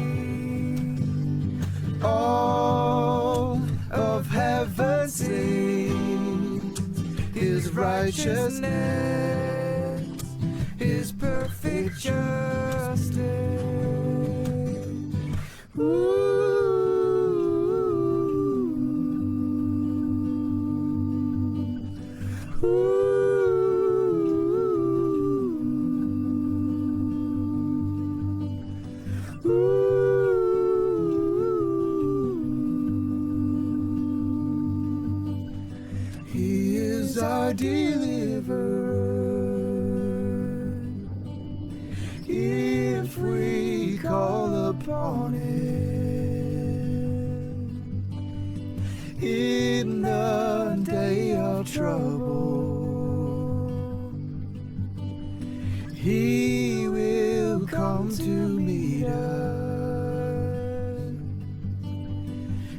All of heaven sings his righteousness, his perfect justice. Ooh. He is our deliverer. If we call upon him in the day of trouble, he will come to meet us.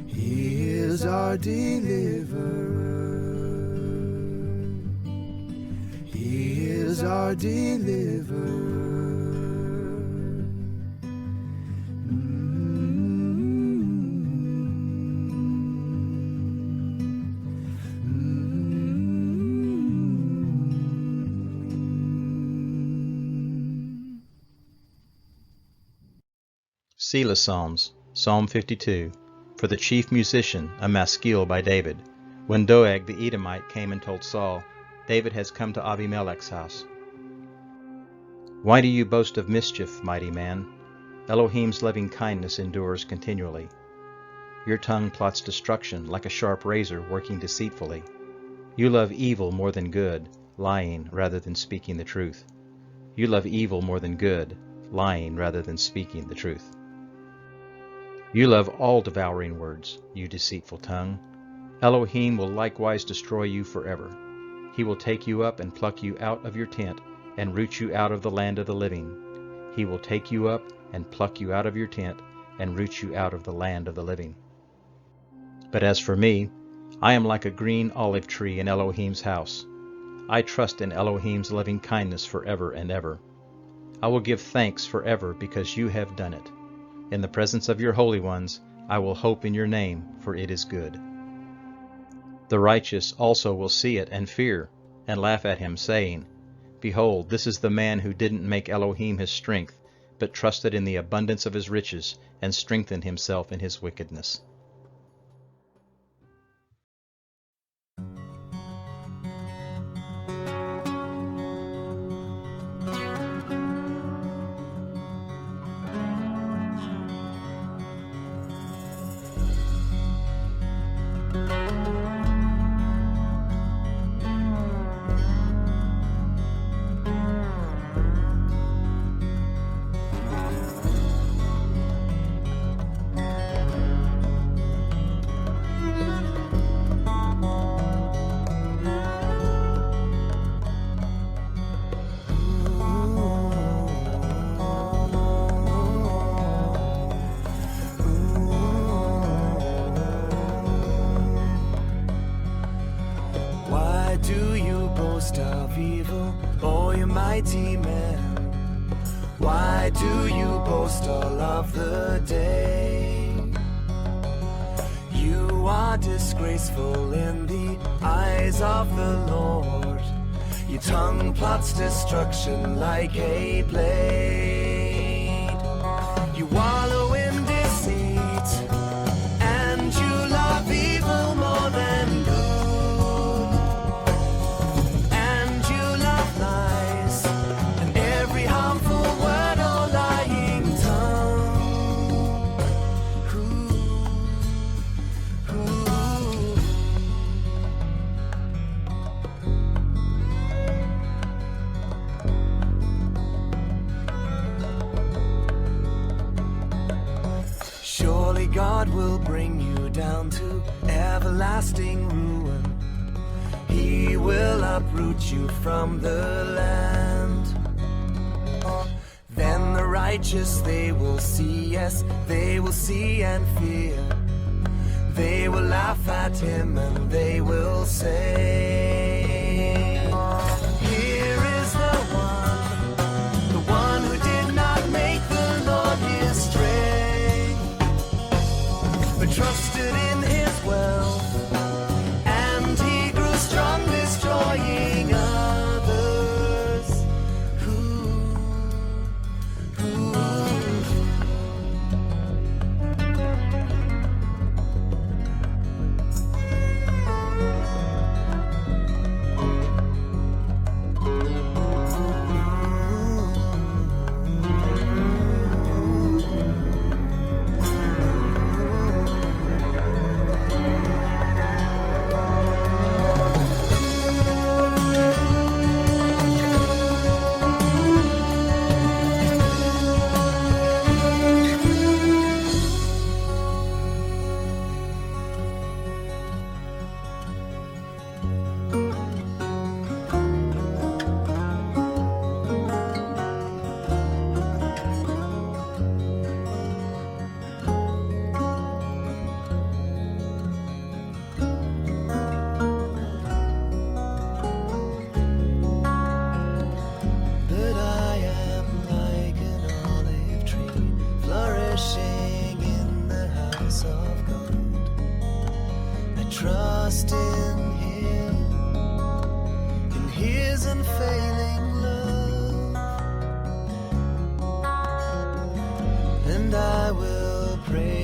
He is our deliverer. He is our deliverer. Selah Psalms, Psalm 52, for the chief musician, a maskil by David. When Doeg the Edomite came and told Saul, David has come to Abimelech's house. Why do you boast of mischief, mighty man? Elohim's loving kindness endures continually. Your tongue plots destruction like a sharp razor working deceitfully. You love evil more than good, lying rather than speaking the truth. You love evil more than good, lying rather than speaking the truth. You love all devouring words, you deceitful tongue. Elohim will likewise destroy you forever. He will take you up and pluck you out of your tent and root you out of the land of the living. He will take you up and pluck you out of your tent and root you out of the land of the living. But as for me, I am like a green olive tree in Elohim's house. I trust in Elohim's loving kindness forever and ever. I will give thanks forever because you have done it. In the presence of your holy ones, I will hope in your name, for it is good. The righteous also will see it and fear, and laugh at him, saying, Behold, this is the man who didn't make Elohim his strength, but trusted in the abundance of his riches, and strengthened himself in his wickedness. Do you boast of evil, O you mighty men? Why do you boast all of the day? You are disgraceful in the eyes of the Lord. Your tongue plots destruction like a blade. You wallow in deceit, and you love evil more than good. Surely God will bring you down to everlasting ruin. He will uproot you from the land. Then the righteous, they will see, yes, they will see and fear. They will laugh at him and they will say, Here is the one who did not make the Lord his strength, but trusted in his wealth, and he grew strong, destroying others.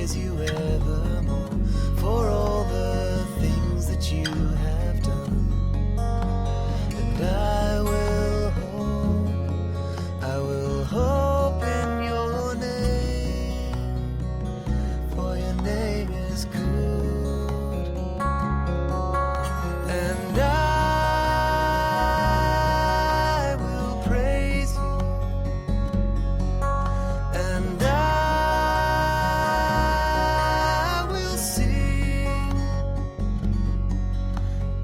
praise you evermore for all the things that you have done. And I will hope in your name, for your name is good. And I will praise you, and I will sing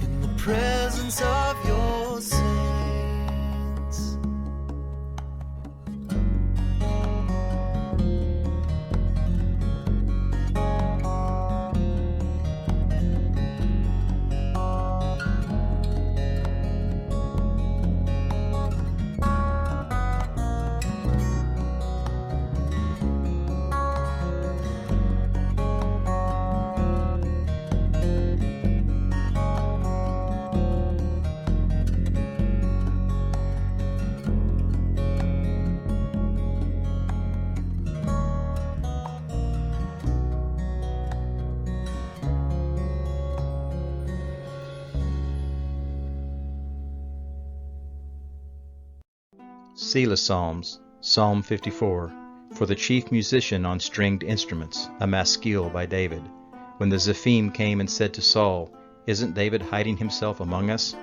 in the presence of your saints. Selah Psalms, Psalm 54, for the chief musician on stringed instruments, a maskil by David. When the Zephim came and said to Saul, "Isn't David hiding himself among us?"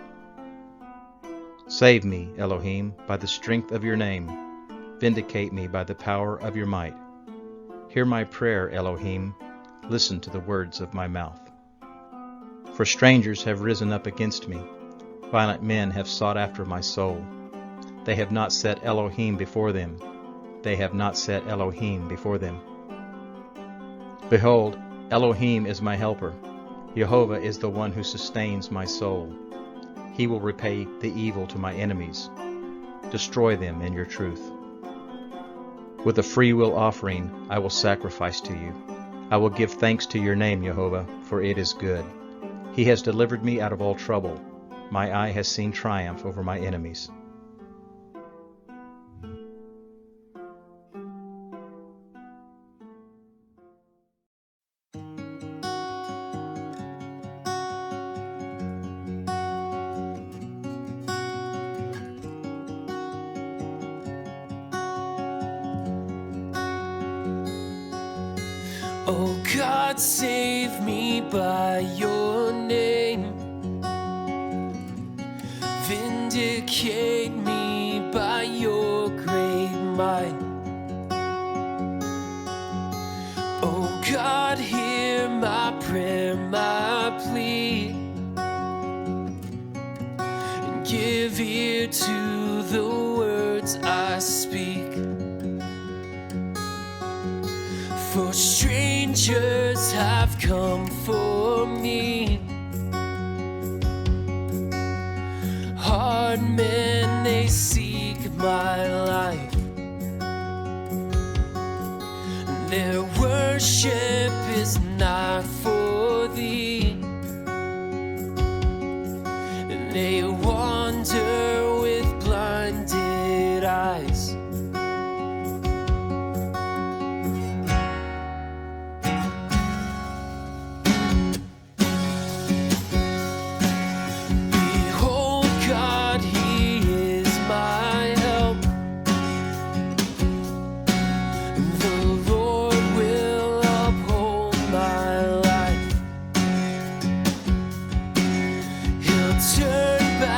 Save me, Elohim, by the strength of your name. Vindicate me by the power of your might. Hear my prayer, Elohim. Listen to the words of my mouth. For strangers have risen up against me. Violent men have sought after my soul. They have not set Elohim before them. They have not set Elohim before them. Behold, Elohim is my helper. Jehovah is the one who sustains my soul. He will repay the evil to my enemies. Destroy them in your truth. With a freewill offering I will sacrifice to you. I will give thanks to your name, Jehovah, for it is good. He has delivered me out of all trouble. My eye has seen triumph over my enemies. Oh God, save me by your name. Vindicate me by your great might. Oh God, hear my prayer, my plea, and give ear to the words I speak. For strangers have come for me, hard men, they seek my life. Their worship is not for thee, and they wander with blinded eyes. Turn back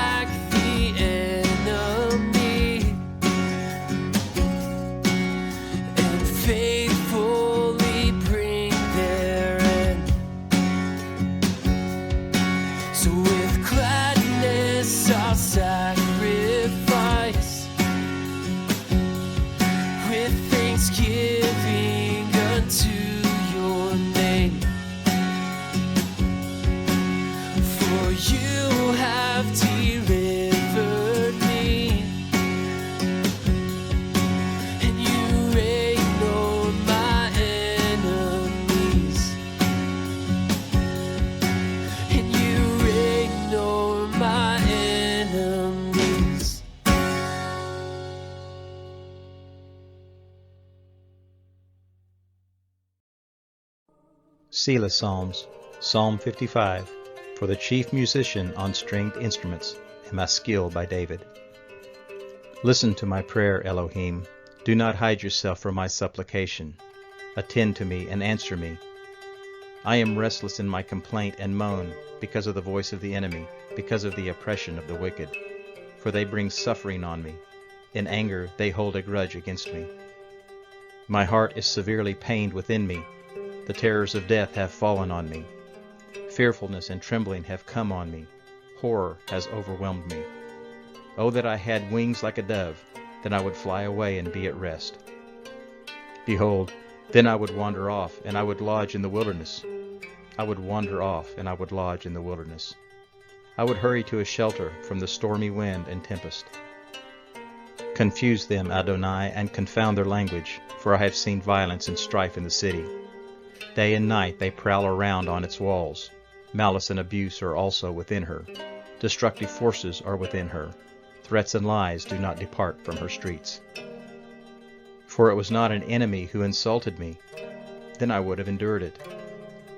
Selah Psalms, Psalm 55, for the chief musician on stringed instruments, and my skill by David. Listen to my prayer, Elohim. Do not hide yourself from my supplication. Attend to me and answer me. I am restless in my complaint and moan because of the voice of the enemy, because of the oppression of the wicked. For they bring suffering on me. In anger they hold a grudge against me. My heart is severely pained within me. The terrors of death have fallen on me. Fearfulness and trembling have come on me. Horror has overwhelmed me. Oh, that I had wings like a dove, then I would fly away and be at rest. Behold, then I would wander off, and I would lodge in the wilderness. I would wander off, and I would lodge in the wilderness. I would hurry to a shelter from the stormy wind and tempest. Confuse them, Adonai, and confound their language, for I have seen violence and strife in the city. Day and night they prowl around on its walls. Malice and abuse are also within her. Destructive forces are within her. Threats and lies do not depart from her streets. For it was not an enemy who insulted me, then I would have endured it.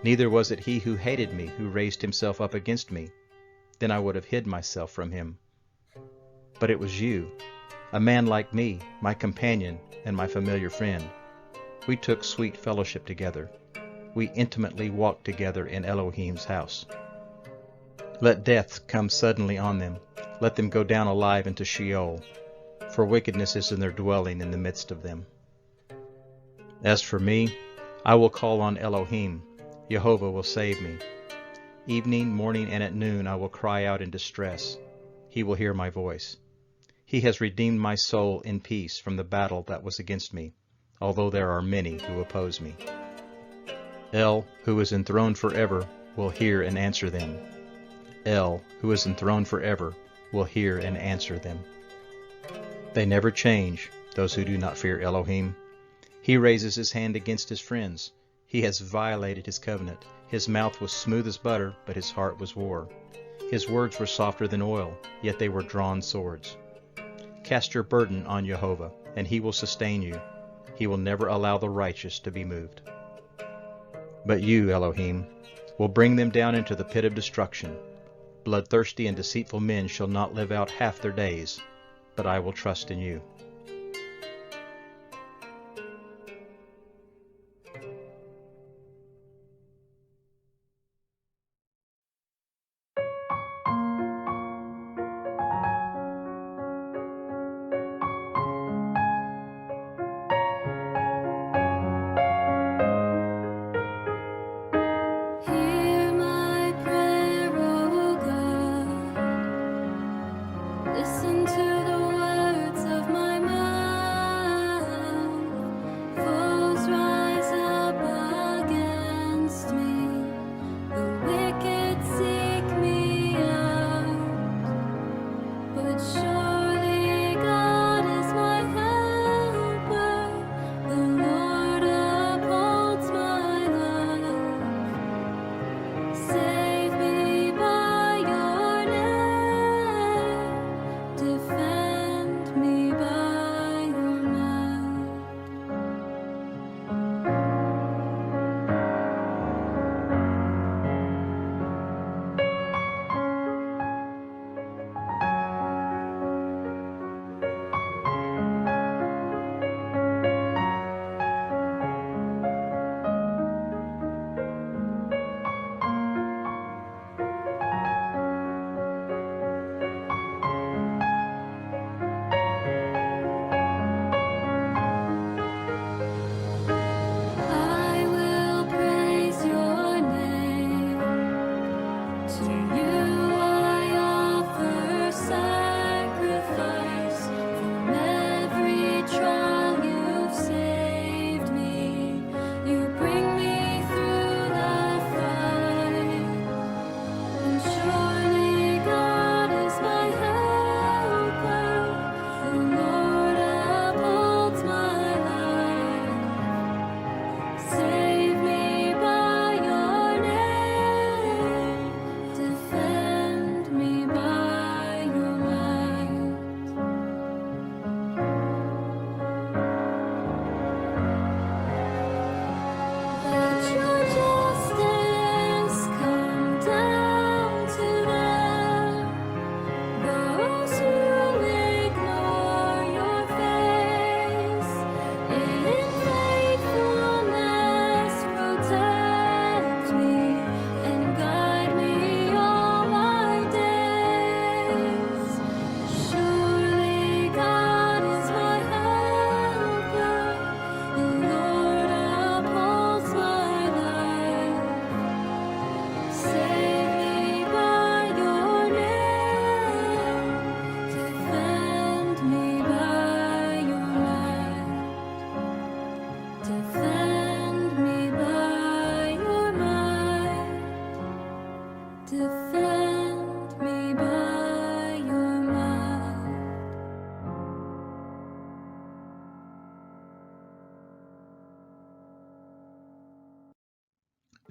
Neither was it he who hated me who raised himself up against me, then I would have hid myself from him. But it was you, a man like me, my companion and my familiar friend. We took sweet fellowship together. We intimately walked together in Elohim's house. Let death come suddenly on them. Let them go down alive into Sheol, for wickedness is in their dwelling in the midst of them. As for me, I will call on Elohim. Jehovah will save me. Evening, morning, and at noon I will cry out in distress. He will hear my voice. He has redeemed my soul in peace from the battle that was against me, although there are many who oppose me. El, who is enthroned forever, will hear and answer them. El, who is enthroned forever, will hear and answer them. They never change, those who do not fear Elohim. He raises his hand against his friends. He has violated his covenant. His mouth was smooth as butter, but his heart was war. His words were softer than oil, yet they were drawn swords. Cast your burden on Jehovah, and he will sustain you. He will never allow the righteous to be moved. But you, Elohim, will bring them down into the pit of destruction. Bloodthirsty and deceitful men shall not live out half their days, but I will trust in you. Hear my prayer, O God. Listen to the words of my mouth.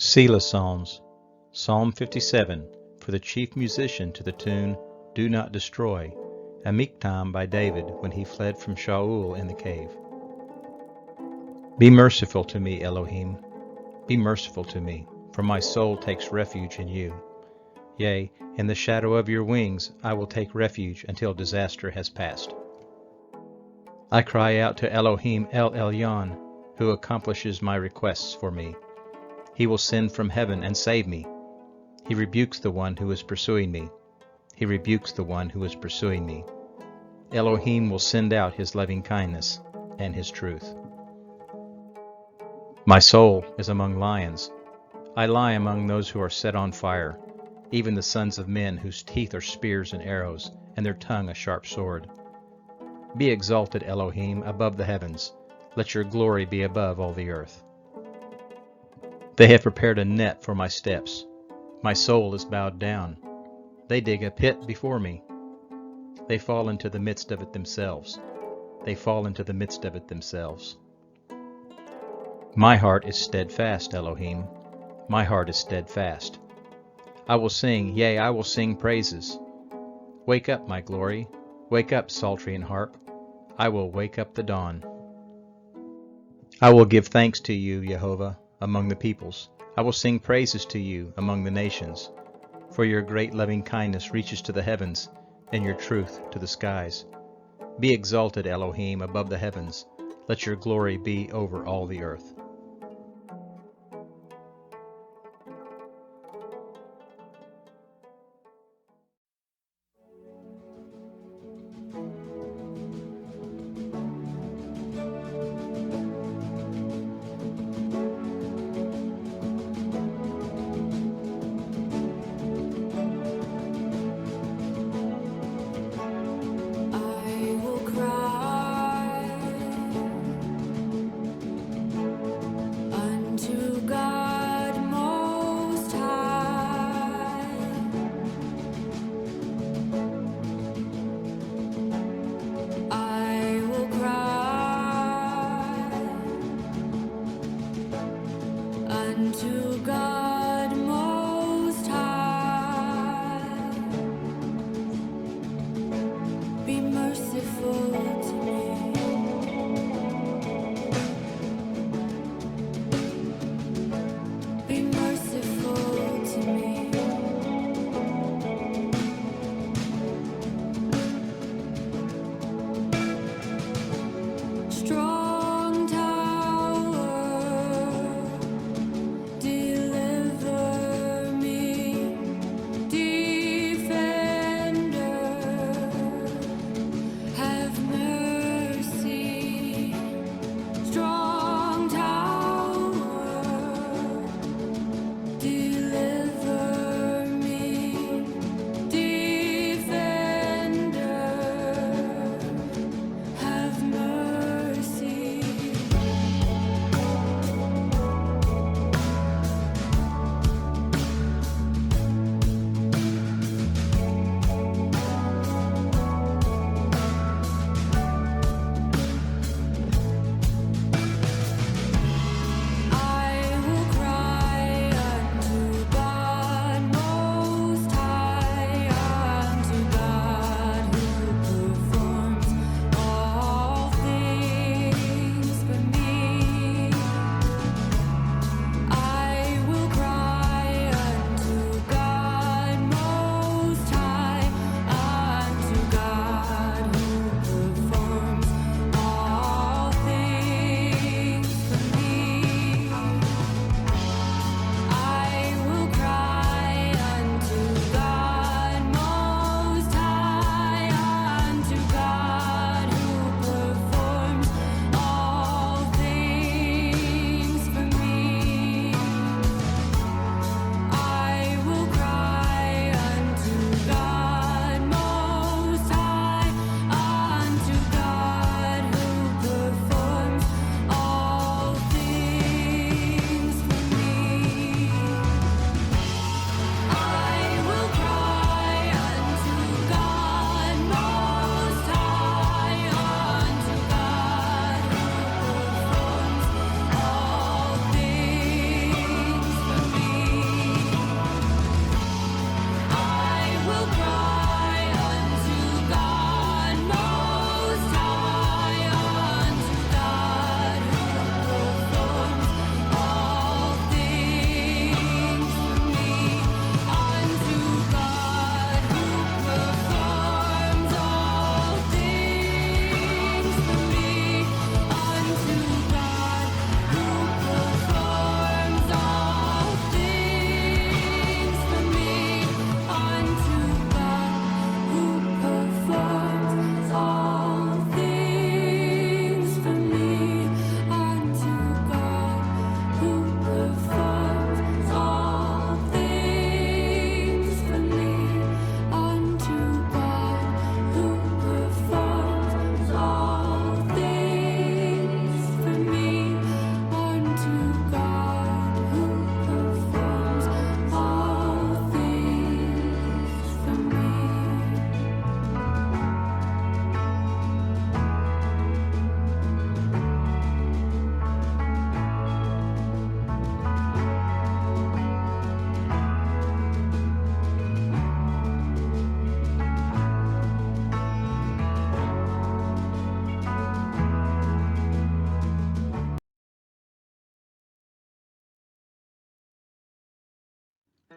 Selah Psalms, Psalm 57, for the chief musician to the tune, Do Not Destroy, a miktam by David when he fled from Shaul in the cave. Be merciful to me, Elohim. Be merciful to me, for my soul takes refuge in you. Yea, in the shadow of your wings I will take refuge until disaster has passed. I cry out to Elohim El Elyon, who accomplishes my requests for me. He will send from heaven and save me. He rebukes the one who is pursuing me. He rebukes the one who is pursuing me. Elohim will send out his loving kindness and his truth. My soul is among lions. I lie among those who are set on fire, even the sons of men whose teeth are spears and arrows, and their tongue a sharp sword. Be exalted, Elohim, above the heavens. Let your glory be above all the earth. They have prepared a net for my steps. My soul is bowed down. They dig a pit before me. They fall into the midst of it themselves. They fall into the midst of it themselves. My heart is steadfast, Elohim. My heart is steadfast. I will sing, yea, I will sing praises. Wake up, my glory. Wake up, psaltery and harp. I will wake up the dawn. I will give thanks to you, Jehovah, among the peoples. I will sing praises to you among the nations. For your great loving kindness reaches to the heavens, and your truth to the skies. Be exalted, Elohim, above the heavens. Let your glory be over all the earth. I will cry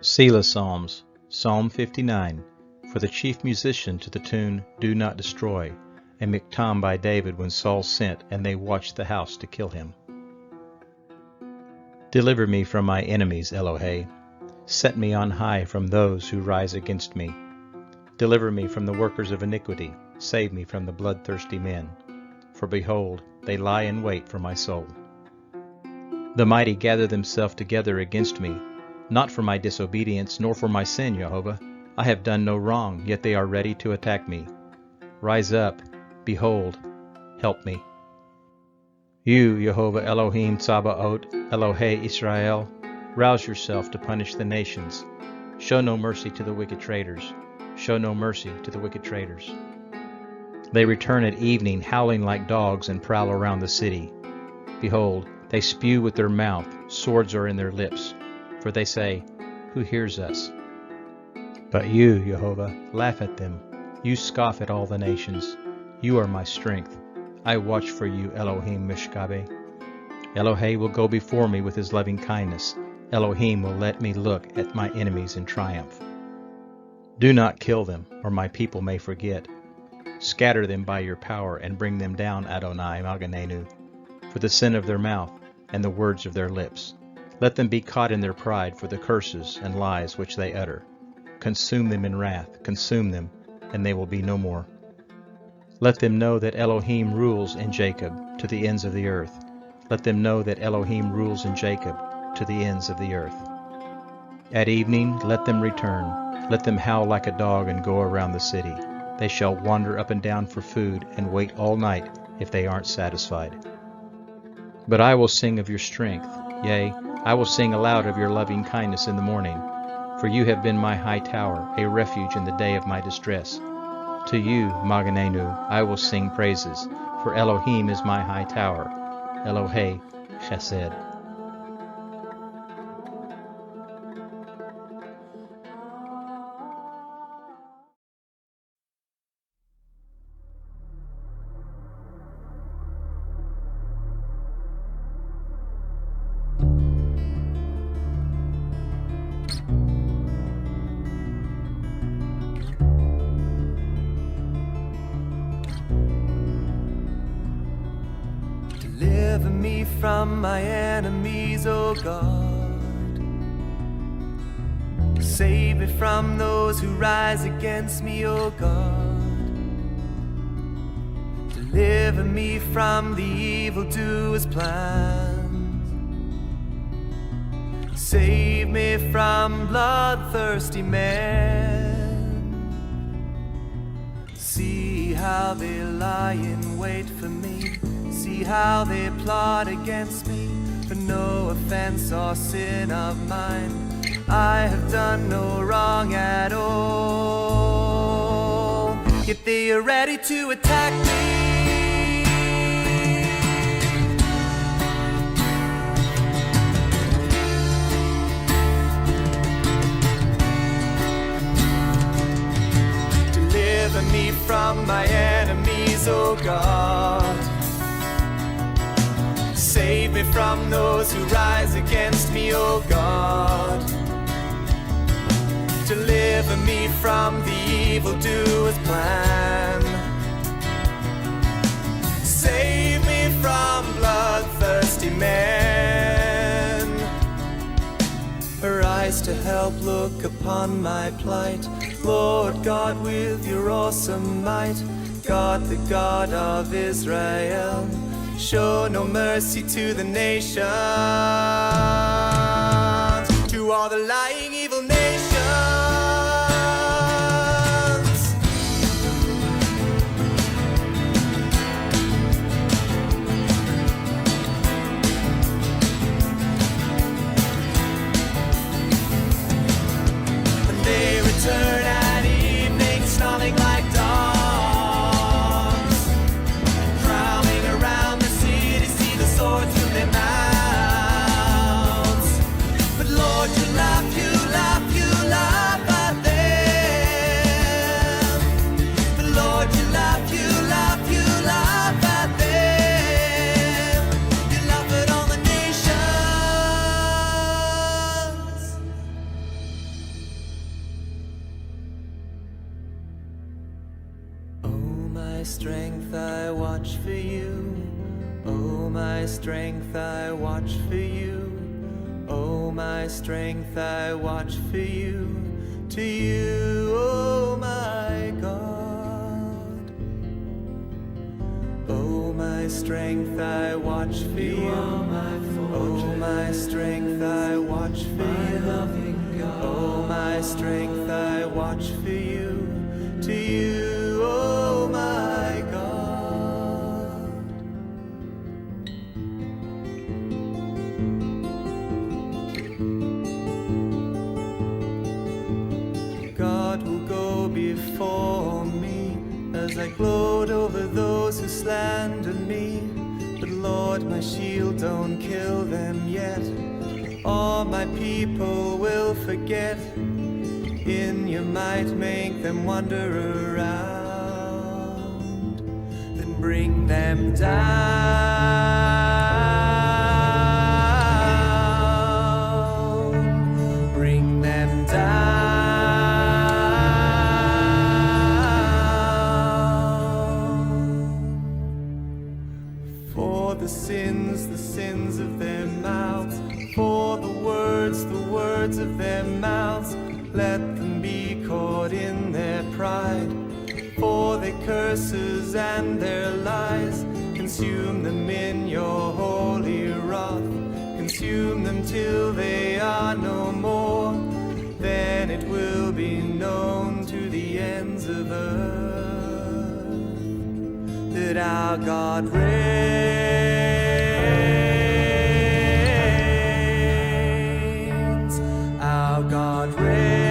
Selah Psalms, Psalm 59, for the chief musician to the tune Do Not Destroy, a miktam by David when Saul sent and they watched the house to kill him. Deliver me from my enemies, Elohe. Set me on high from those who rise against me. Deliver me from the workers of iniquity. Save me from the bloodthirsty men. For behold, they lie in wait for my soul. The mighty gather themselves together against me, not for my disobedience, nor for my sin, Jehovah. I have done no wrong, yet they are ready to attack me. Rise up, behold, help me. You, Jehovah Elohim Tsabaoth, Elohe Israel, rouse yourself to punish the nations. Show no mercy to the wicked traitors. Show no mercy to the wicked traitors. They return at evening, howling like dogs, and prowl around the city. Behold, they spew with their mouth, swords are in their lips. For they say, Who hears us? But you, Jehovah, laugh at them. You scoff at all the nations. You are my strength. I watch for you, Elohim Mishkabe. Elohe will go before me with his loving kindness. Elohim will let me look at my enemies in triumph. Do not kill them, or my people may forget. Scatter them by your power and bring them down, Adonai Maganenu, for the sin of their mouth and the words of their lips. Let them be caught in their pride for the curses and lies which they utter. Consume them in wrath, consume them, and they will be no more. Let them know that Elohim rules in Jacob to the ends of the earth. Let them know that Elohim rules in Jacob to the ends of the earth. At evening let them return. Let them howl like a dog and go around the city. They shall wander up and down for food and wait all night if they aren't satisfied. But I will sing of your strength, yea, I will sing aloud of your loving kindness in the morning. For you have been my high tower, a refuge in the day of my distress. To you, Maganenu, I will sing praises, for Elohim is my high tower. Elohe Chesed. Deliver me from my enemies, O God. Save me from those who rise against me, O God. Deliver me from the evildoers' plans. Save me from bloodthirsty men. See how they lie in wait for me. See how they plot against me. For no offense or sin of mine, I have done no wrong at all. Yet they are ready to attack me. Deliver me from my enemies, O God. Save me from those who rise against me, O God. Deliver me from the evildoers' plan. Save me from bloodthirsty men. Arise to help, look upon my plight. Lord God, with your awesome might. God, the God of Israel, show no mercy to the nations, to all the lying evil nations. And they return at evening, snarling like dogs, prowling around the city, see the swords in their mouths. But Lord, you laugh, you I watch for you. Oh, my strength, I watch for you. Oh, my strength, I watch for you. To you, oh my God. Oh, my strength, I watch for you. Oh, my strength, I watch for you. Oh, my strength, I watch for you. To you, oh my God. God will go before me as I gloat over those who slander me. But Lord, my shield, don't kill them yet. All my people will forget. In your might make them wander around, then bring them down. Bring them down. For the sins of their mouths, for the words of their mouths, let them be caught in their pride. For their curses and their lies, consume them in your holy wrath. Consume them till they are no more. Then it will be known to the ends of earth that our God reigns. Our God reigns.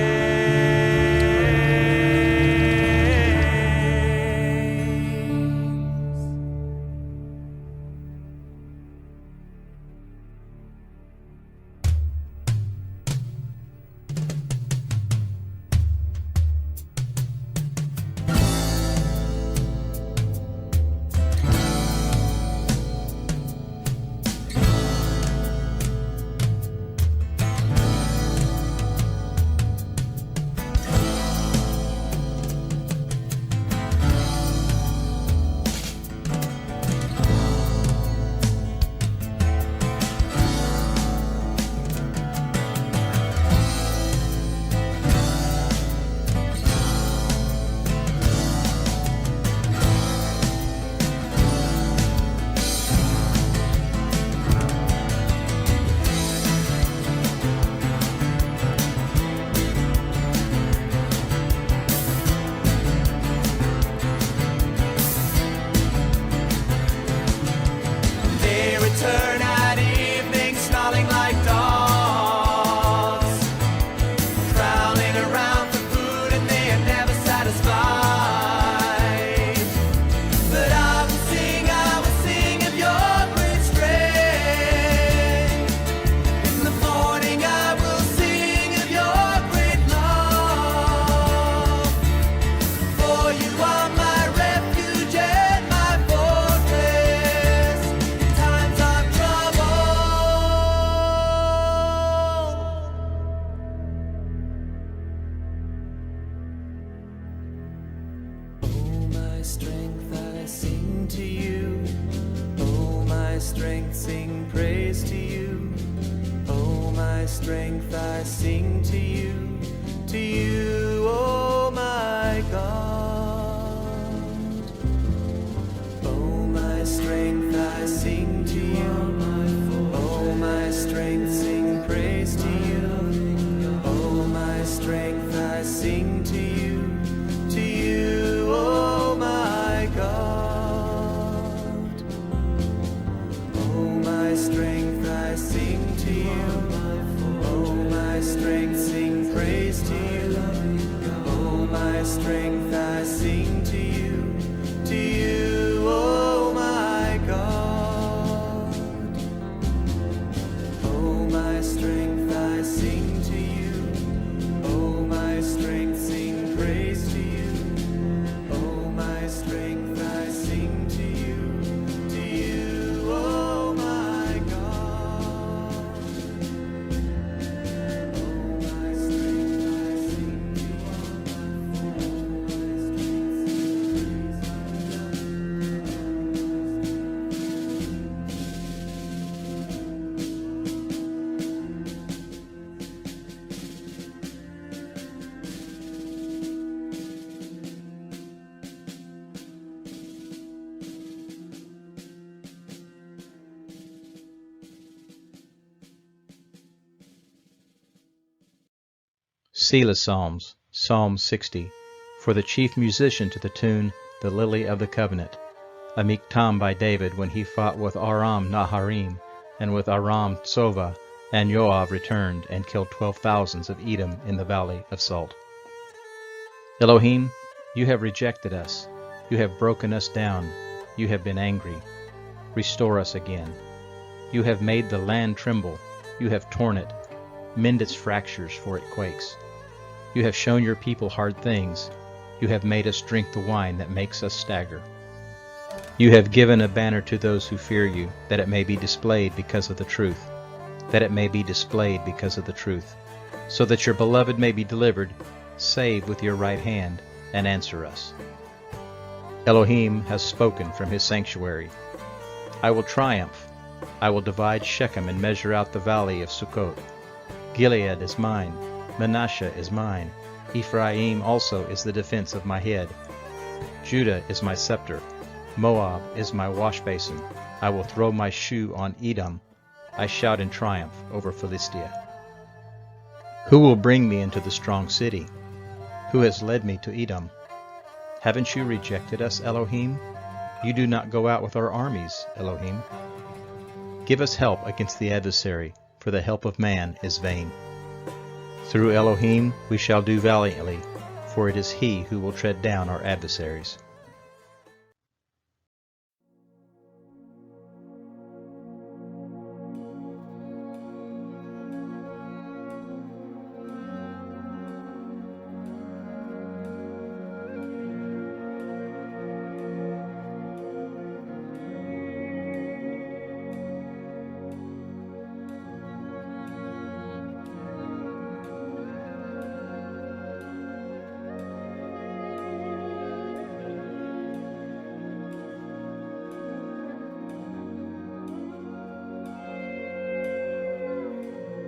Selah Psalms, Psalm 60, for the chief musician to the tune, The Lily of the Covenant, a miktam by David when he fought with Aram Naharim, and with Aram Tsova, and Joab returned and killed 12,000 of Edom in the valley of Salt. Elohim, you have rejected us, you have broken us down, you have been angry. Restore us again. You have made the land tremble, you have torn it, mend its fractures, for it quakes. You have shown your people hard things, you have made us drink the wine that makes us stagger. You have given a banner to those who fear you, that it may be displayed because of the truth, that it may be displayed because of the truth, so that your beloved may be delivered. Save with your right hand, and answer us. Elohim has spoken from his sanctuary. I will triumph. I will divide Shechem and measure out the valley of Sukkot. Gilead is mine, Manasseh is mine, Ephraim also is the defense of my head. Judah is my scepter, Moab is my wash basin. I will throw my shoe on Edom. I shout in triumph over Philistia. Who will bring me into the strong city? Who has led me to Edom? Haven't you rejected us, Elohim? You do not go out with our armies, Elohim. Give us help against the adversary, for the help of man is vain. Through Elohim we shall do valiantly, for it is he who will tread down our adversaries.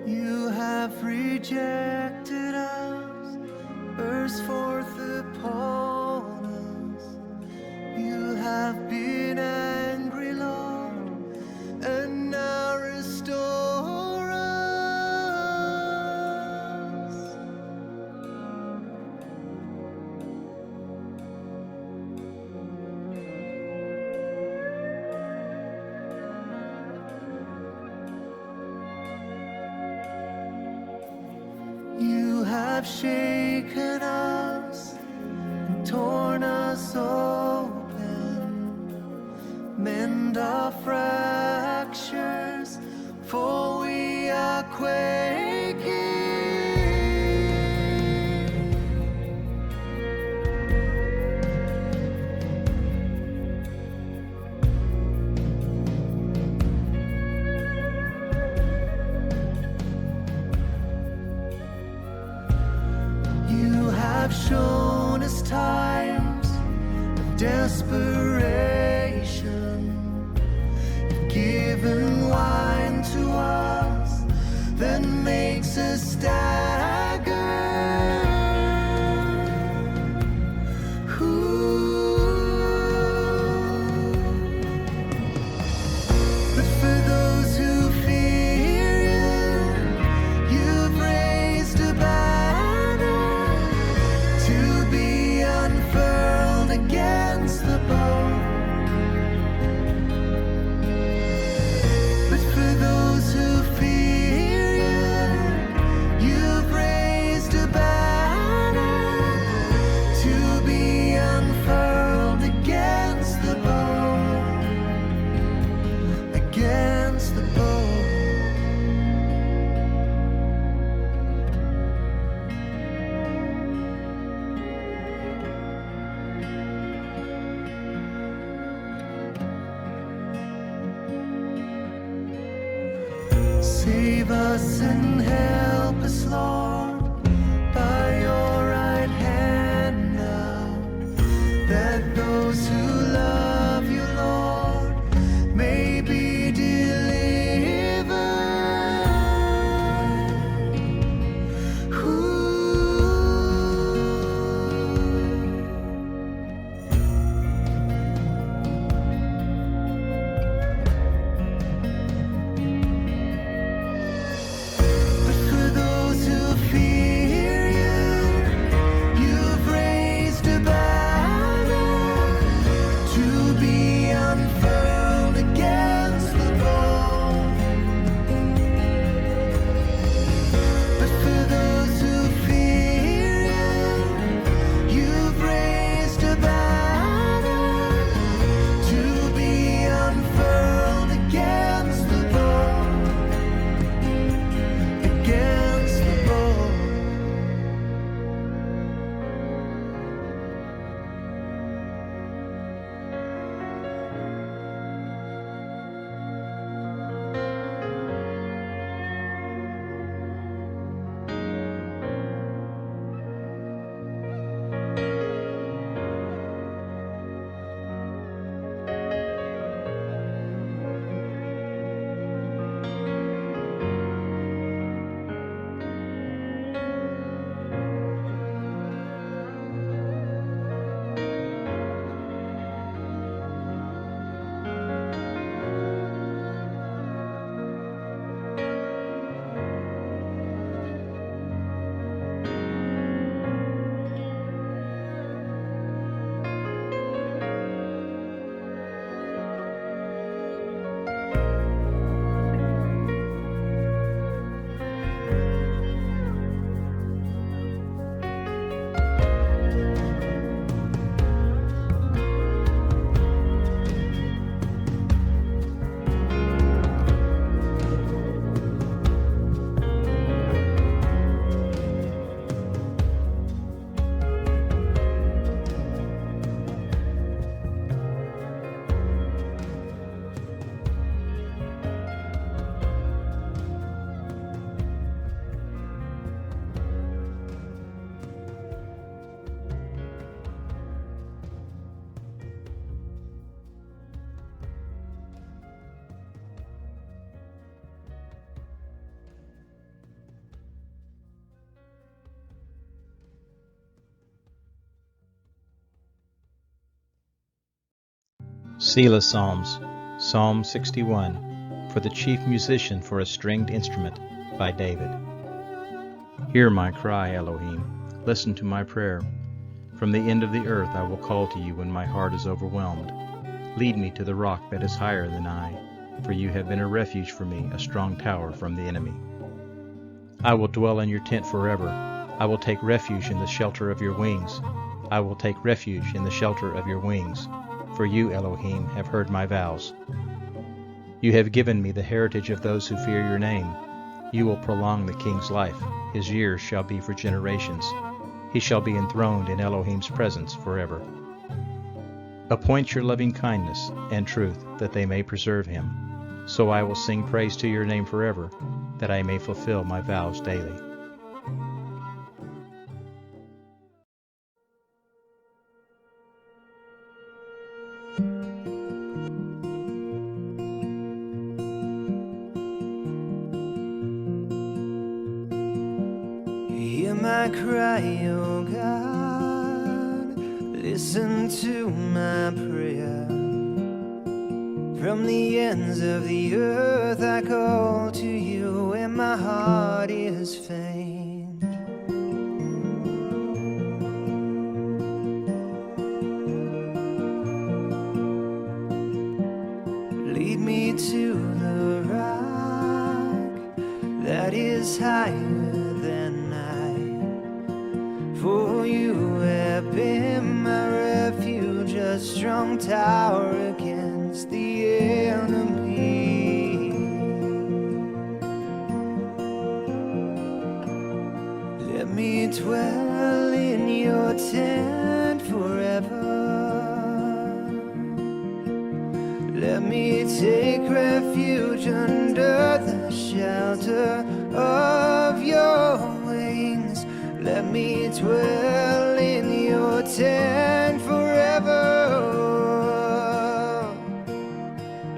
You have rejected us, burst forth upon us. You have been angry, Lord, and now restore us. You have shaken us and torn us open. Mend our fractures, for we are quaking. You have shown us times of desperation. You've given wine to us that makes us stagger. But for those who fear you, you've raised a banner to be unfurled against the bow. But for those who fear you, you've raised a banner to be unfurled against the bow. Against the bow. Save us and help us, Lord, by your right hand now, that those who love you, Lord, may be delivered. But for those who Selah Psalms, Psalm 61, for the chief musician for a stringed instrument, by David. Hear my cry, Elohim. Listen to my prayer. From the end of the earth I will call to you when my heart is overwhelmed. Lead me to the rock that is higher than I, for you have been a refuge for me, a strong tower from the enemy. I will dwell in your tent forever. I will take refuge in the shelter of your wings. I will take refuge in the shelter of your wings. For you, Elohim, have heard my vows. You have given me the heritage of those who fear your name. You will prolong the king's life. His years shall be for generations. He shall be enthroned in Elohim's presence forever. Appoint your loving kindness and truth, that they may preserve him. So I will sing praise to your name forever, that I may fulfill my vows daily. Hear my cry, O God, listen to my prayer. From the ends of the earth I call to you when my heart is faint. Lead me to the rock that is higher than I, for you have been my refuge, a strong tower against the enemy. Let me dwell in your tent forever. Let me take refuge under the shelter of your wings. Let me dwell in your tent forever.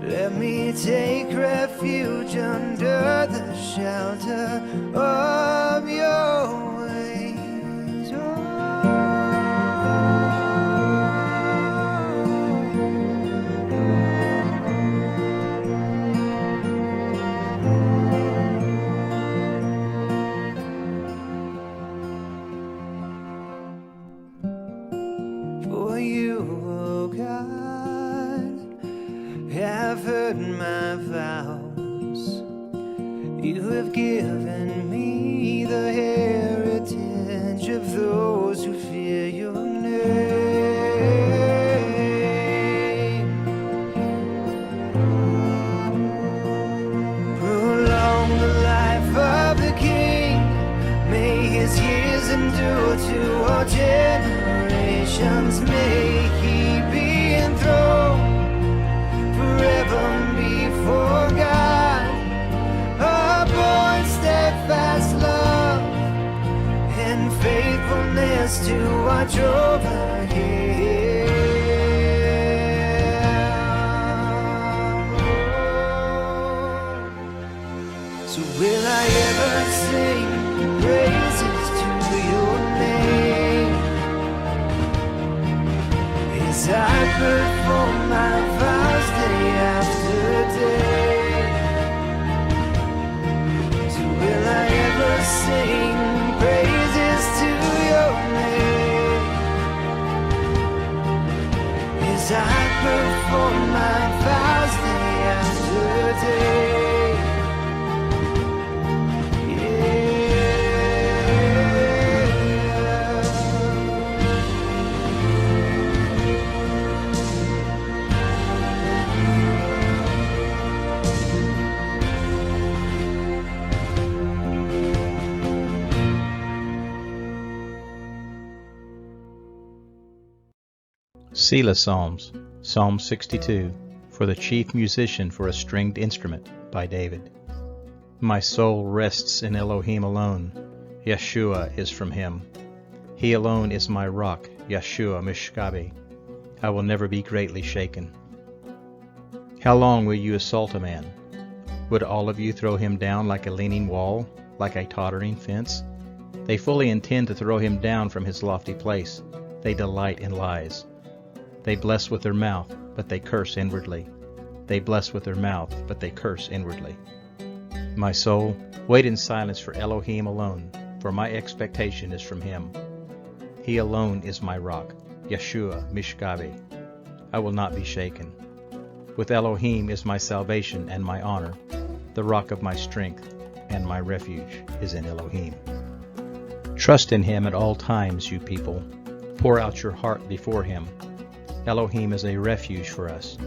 Let me take refuge under the shelter of your wings. For you, O God, have heard my vows. You have given me the heritage of those who fear your name. Prolong the life of the King. May his years endure to all generations. May he be enthroned forever before God. Upon steadfast love and faithfulness to watch over him. So will I ever sing praises to your name as I perform my vows day after day? So will I ever sing praises to your name as I perform my vows day after day? Selah Psalms, Psalm 62, for the chief musician for a stringed instrument, by David. My soul rests in Elohim alone. Yeshua is from him. He alone is my rock, Yeshua Mishkabi. I will never be greatly shaken. How long will you assault a man? Would all of you throw him down like a leaning wall, like a tottering fence? They fully intend to throw him down from his lofty place. They delight in lies. They bless with their mouth, but they curse inwardly. They bless with their mouth, but they curse inwardly. My soul, wait in silence for Elohim alone, for my expectation is from him. He alone is my rock, Yeshua Mishkavi. I will not be shaken. With Elohim is my salvation and my honor. The rock of my strength and my refuge is in Elohim. Trust in him at all times, you people. Pour out your heart before him. Elohim is a refuge for us.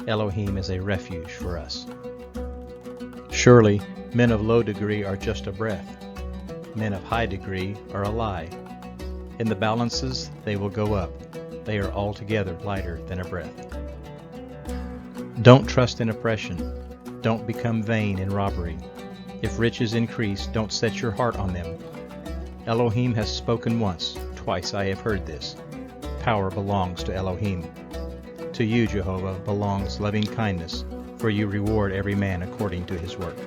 Elohim is a refuge for us. Surely, men of low degree are just a breath. Men of high degree are a lie. In the balances they will go up. They are altogether lighter than a breath. Don't trust in oppression. Don't become vain in robbery. If riches increase, don't set your heart on them. Elohim has spoken once, twice I have heard this. Power belongs to Elohim. To you, Jehovah, belongs loving kindness, for you reward every man according to his work.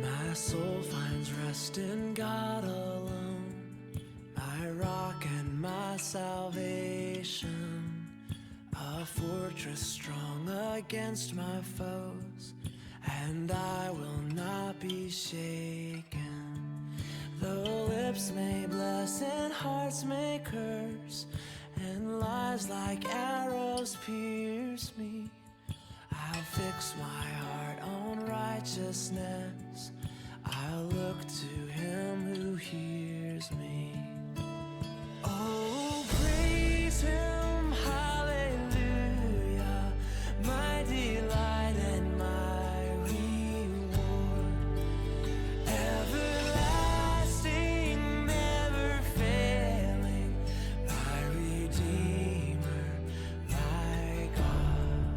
My soul finds rest in God alone, my rock and my salvation, a fortress strong against my foes, and I will not be shaken. Though lips may bless and hearts may curse, and lies like arrows pierce me, I'll fix my heart on righteousness. I'll look to him who hears me. Oh, praise him, hallelujah, my delight and my reward. Everlasting, never failing, my Redeemer, my God.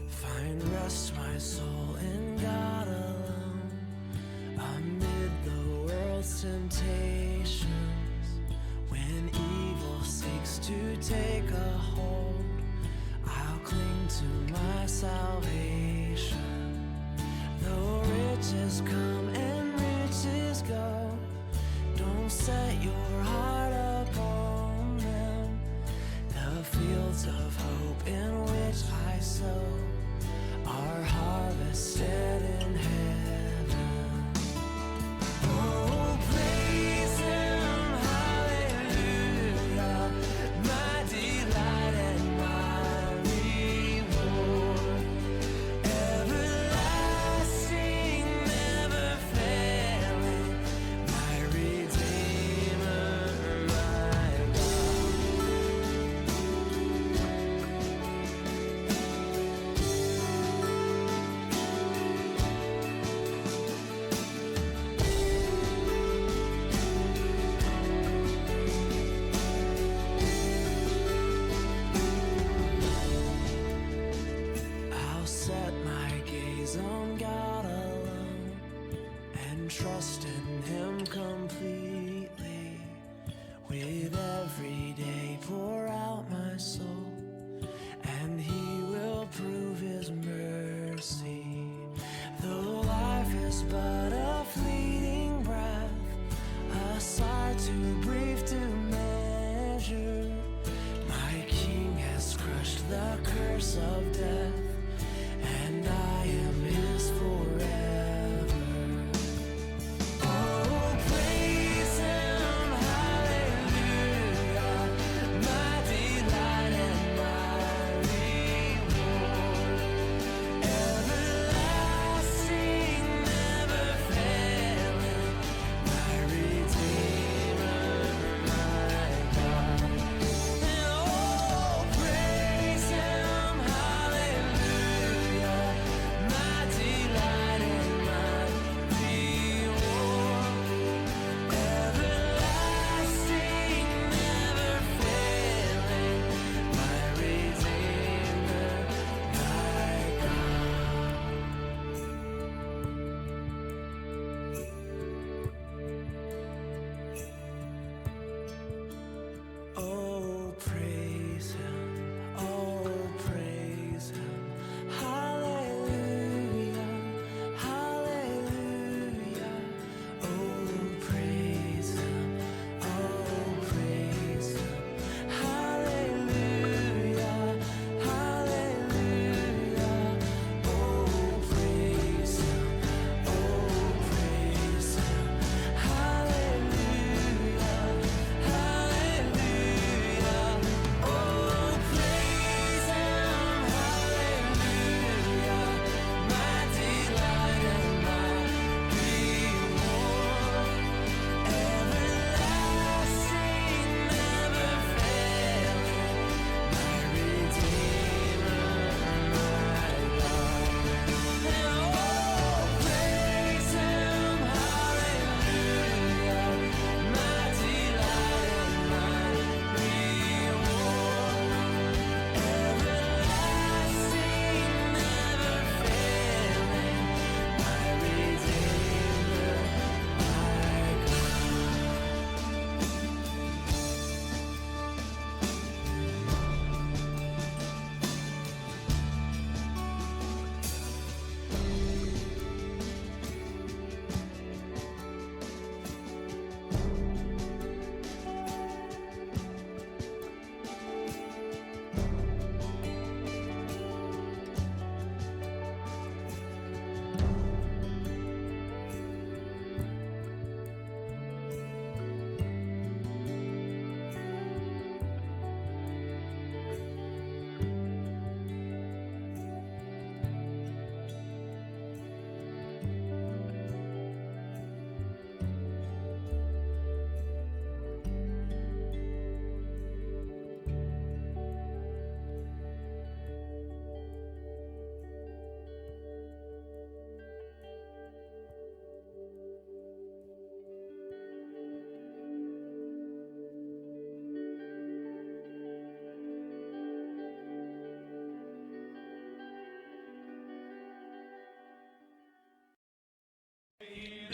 Find rest, my soul, in God alone, amid the world's temptations. When evil seeks to take a hold, I'll cling to my salvation. Though riches come and riches go, don't set your heart upon them. The fields of hope in which I sow are harvested in heaven. Oh, praise him, hallelujah, my delight and my reward. Everlasting, never failing, my Redeemer, my I'll set my gaze on God alone and trust in him completely. With every day pour out my soul, and he will prove his mercy. Though life is but a fleeting breath, a sigh too brief to measure, my King has crushed the curse of death, and I am his forever. Oh, praise him, hallelujah, my delight and my reward. Everlasting, never failing, my Redeemer, my God. And oh, praise him, hallelujah,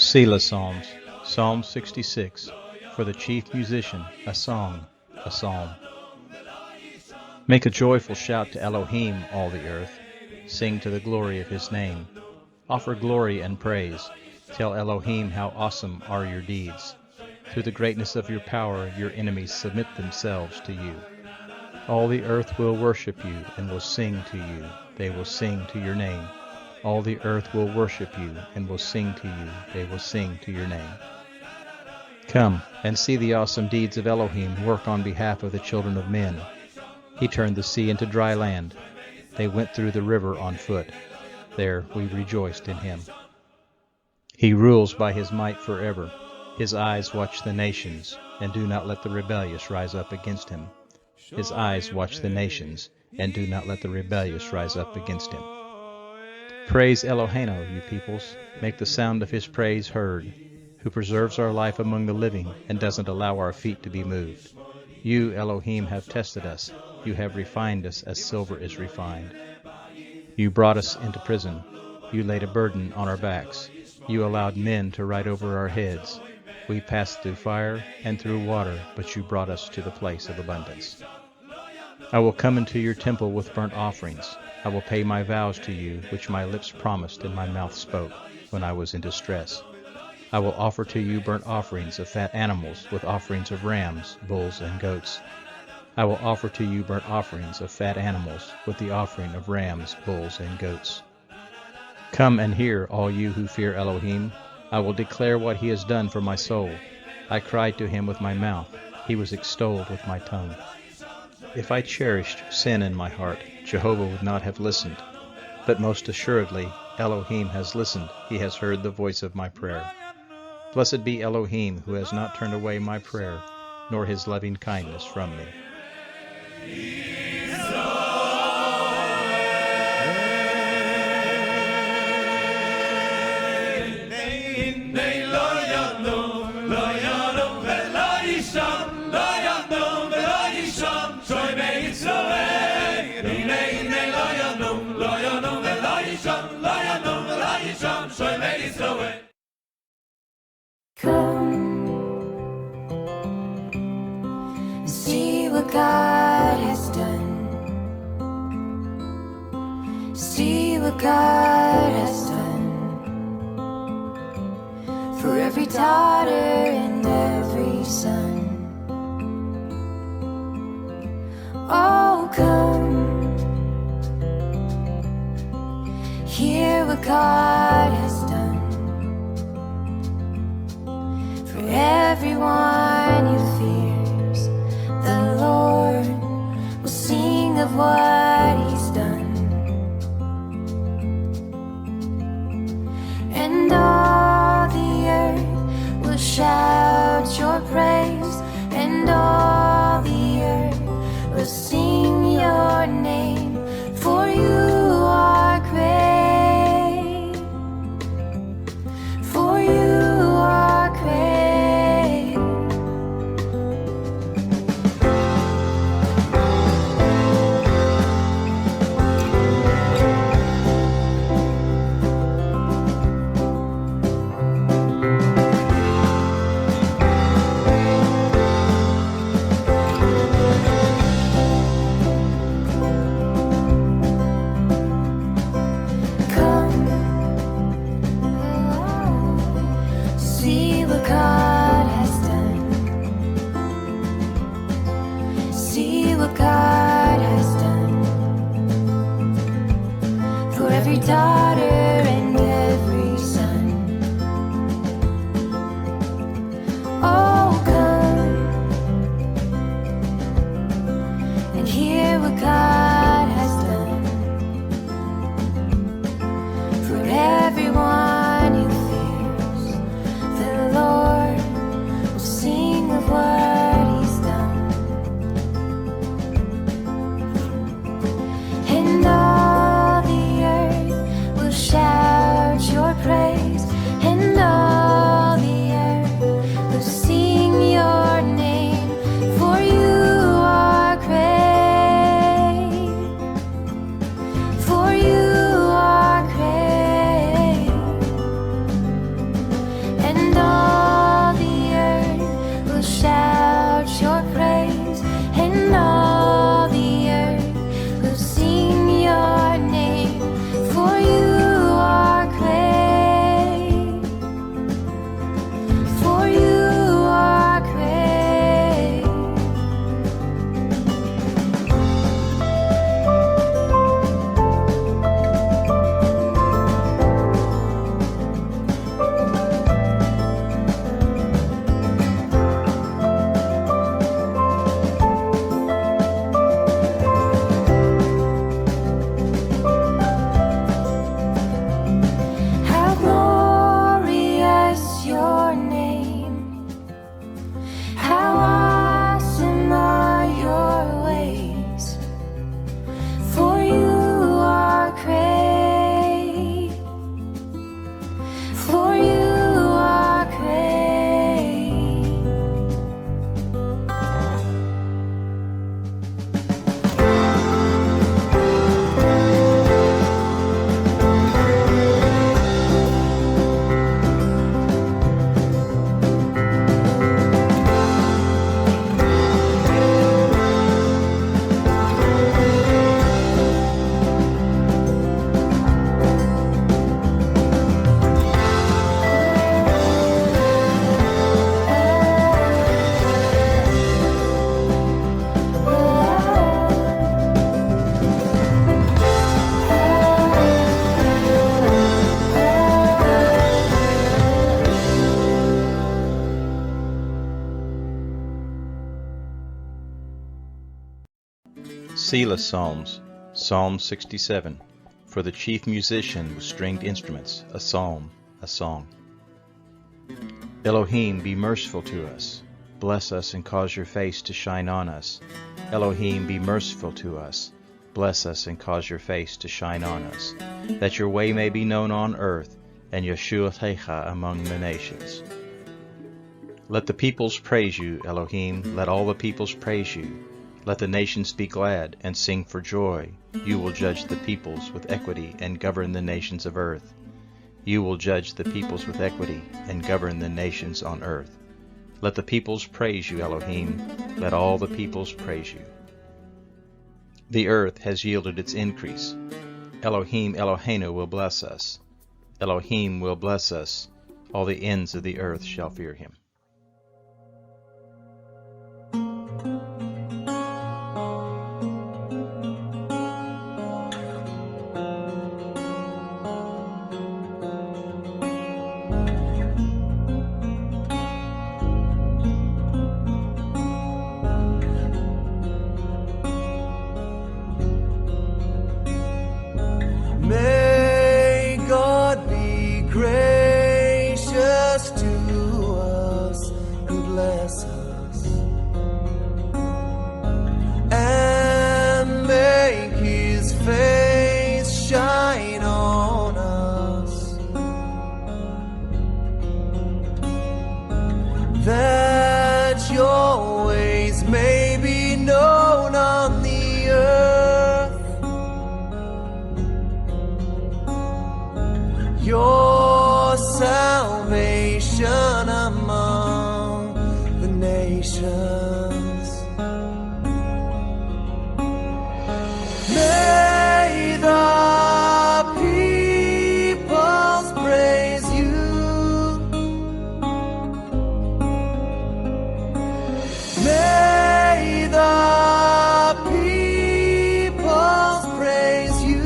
Selah Psalms, Psalm 66, for the chief musician, a song, a psalm. Make a joyful shout to Elohim, all the earth. Sing to the glory of his name. Offer glory and praise. Tell Elohim how awesome are your deeds. Through the greatness of your power, your enemies submit themselves to you. All the earth will worship you and will sing to you. They will sing to your name. All the earth will worship you and will sing to you. They will sing to your name. Come and see the awesome deeds of Elohim work on behalf of the children of men. He turned the sea into dry land. They went through the river on foot. There we rejoiced in him. He rules by his might forever. His eyes watch the nations, and do not let the rebellious rise up against him. His eyes watch the nations, and do not let the rebellious rise up against him. Praise Eloheinu, you peoples. Make the sound of his praise heard, who preserves our life among the living and doesn't allow our feet to be moved. You, Elohim, have tested us. You have refined us as silver is refined. You brought us into prison. You laid a burden on our backs. You allowed men to ride over our heads. We passed through fire and through water, but you brought us to the place of abundance. I will come into your temple with burnt offerings. I will pay my vows to you, which my lips promised and my mouth spoke when I was in distress. I will offer to you burnt offerings of fat animals with offerings of rams, bulls, and goats. I will offer to you burnt offerings of fat animals with the offering of rams, bulls, and goats. Come and hear, all you who fear Elohim. I will declare what he has done for my soul. I cried to him with my mouth. He was extolled with my tongue. If I cherished sin in my heart, Jehovah would not have listened. But most assuredly, Elohim has listened. He has heard the voice of my prayer. Blessed be Elohim, who has not turned away my prayer, nor his loving kindness from me. Come, see what God has done. See what God has done for every daughter and every son. Oh, come, hear what God has done. For everyone who fears the Lord will sing of what he's done. And all the earth will shout your praise, and all the earth will sing your name, for you are great, for you are great. See what God has done. See what God has done for every daughter and every son. Oh, come and hear what God has done for everyone who fears the Lord will sing of what he's done. And all the earth will shout your praise, and all the earth will sing your name, for you are great. Selah Psalms, Psalm 67, for the chief musician with stringed instruments, a psalm, a song. Elohim, be merciful to us. Bless us and cause your face to shine on us. Elohim, be merciful to us. Bless us and cause your face to shine on us, that your way may be known on earth, and Yeshuatecha among the nations. Let the peoples praise you, Elohim. Let all the peoples praise you. Let the nations be glad and sing for joy. You will judge the peoples with equity and govern the nations of earth. You will judge the peoples with equity and govern the nations on earth. Let the peoples praise you, Elohim. Let all the peoples praise you. The earth has yielded its increase. Elohim Eloheinu will bless us. Elohim will bless us. All the ends of the earth shall fear him. May God be gracious to us and bless us, and make his face shine on us, that your ways may be known on the earth, your salvation among the nations. May the peoples praise you. May the peoples praise you.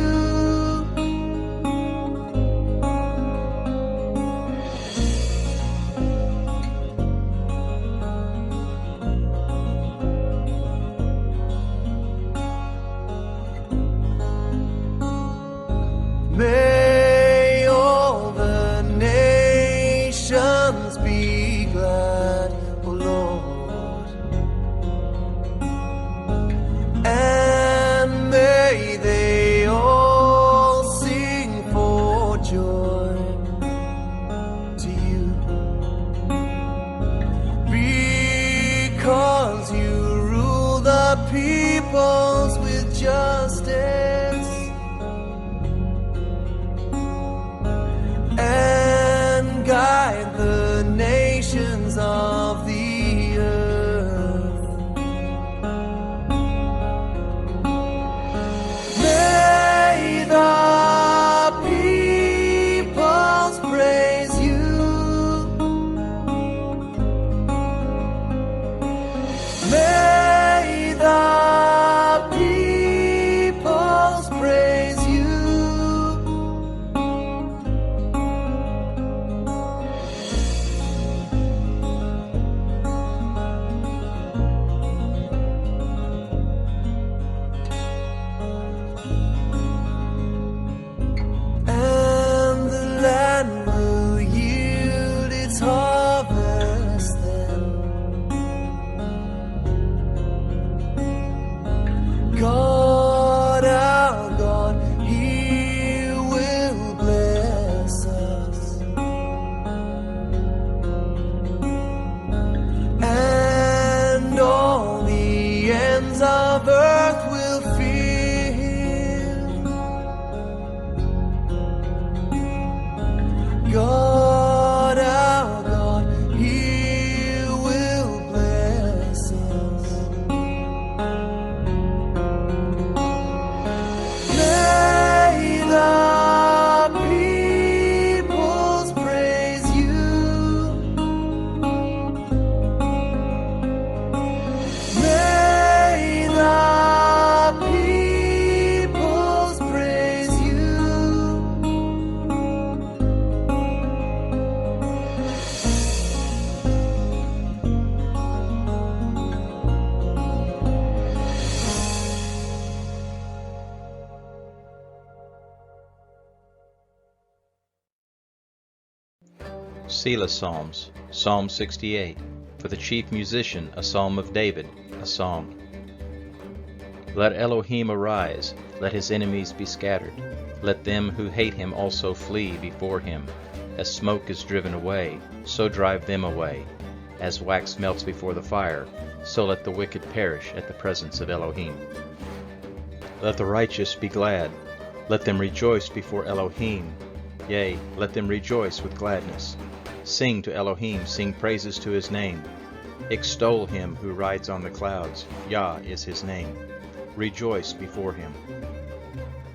May all the nations be glad, O Lord, and may they all sing for joy to you, because you rule the peoples with justice and guide the nations of the earth. May the peoples praise you. May the peoples praise you. And the land will yield its harvest then. God, our God, He will bless us, and all the ends of earth will fear Him. God, our God, He will bless us. May the peoples praise you. May the Selah Psalms, Psalm 68. For the chief musician, a psalm of David, a song. Let Elohim arise, let his enemies be scattered. Let them who hate him also flee before him. As smoke is driven away, so drive them away. As wax melts before the fire, so let the wicked perish at the presence of Elohim. Let the righteous be glad. Let them rejoice before Elohim. Yea, let them rejoice with gladness. Sing to Elohim, sing praises to his name. Extol him who rides on the clouds, Yah is his name. Rejoice before him.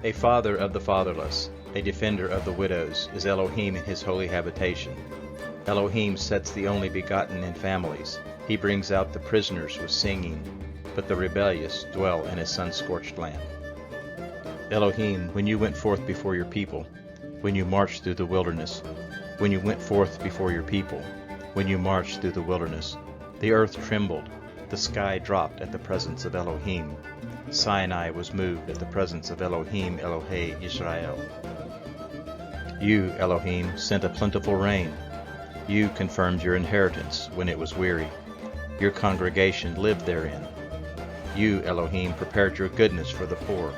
A father of the fatherless, a defender of the widows, is Elohim in his holy habitation. Elohim sets the only begotten in families. He brings out the prisoners with singing, but the rebellious dwell in a sun-scorched land. Elohim, when you went forth before your people, when you marched through the wilderness, when you went forth before your people, when you marched through the wilderness, the earth trembled, the sky dropped at the presence of Elohim. Sinai was moved at the presence of Elohim, Elohei Israel. You, Elohim, sent a plentiful rain. You confirmed your inheritance when it was weary. Your congregation lived therein. You, Elohim, prepared your goodness for the poor.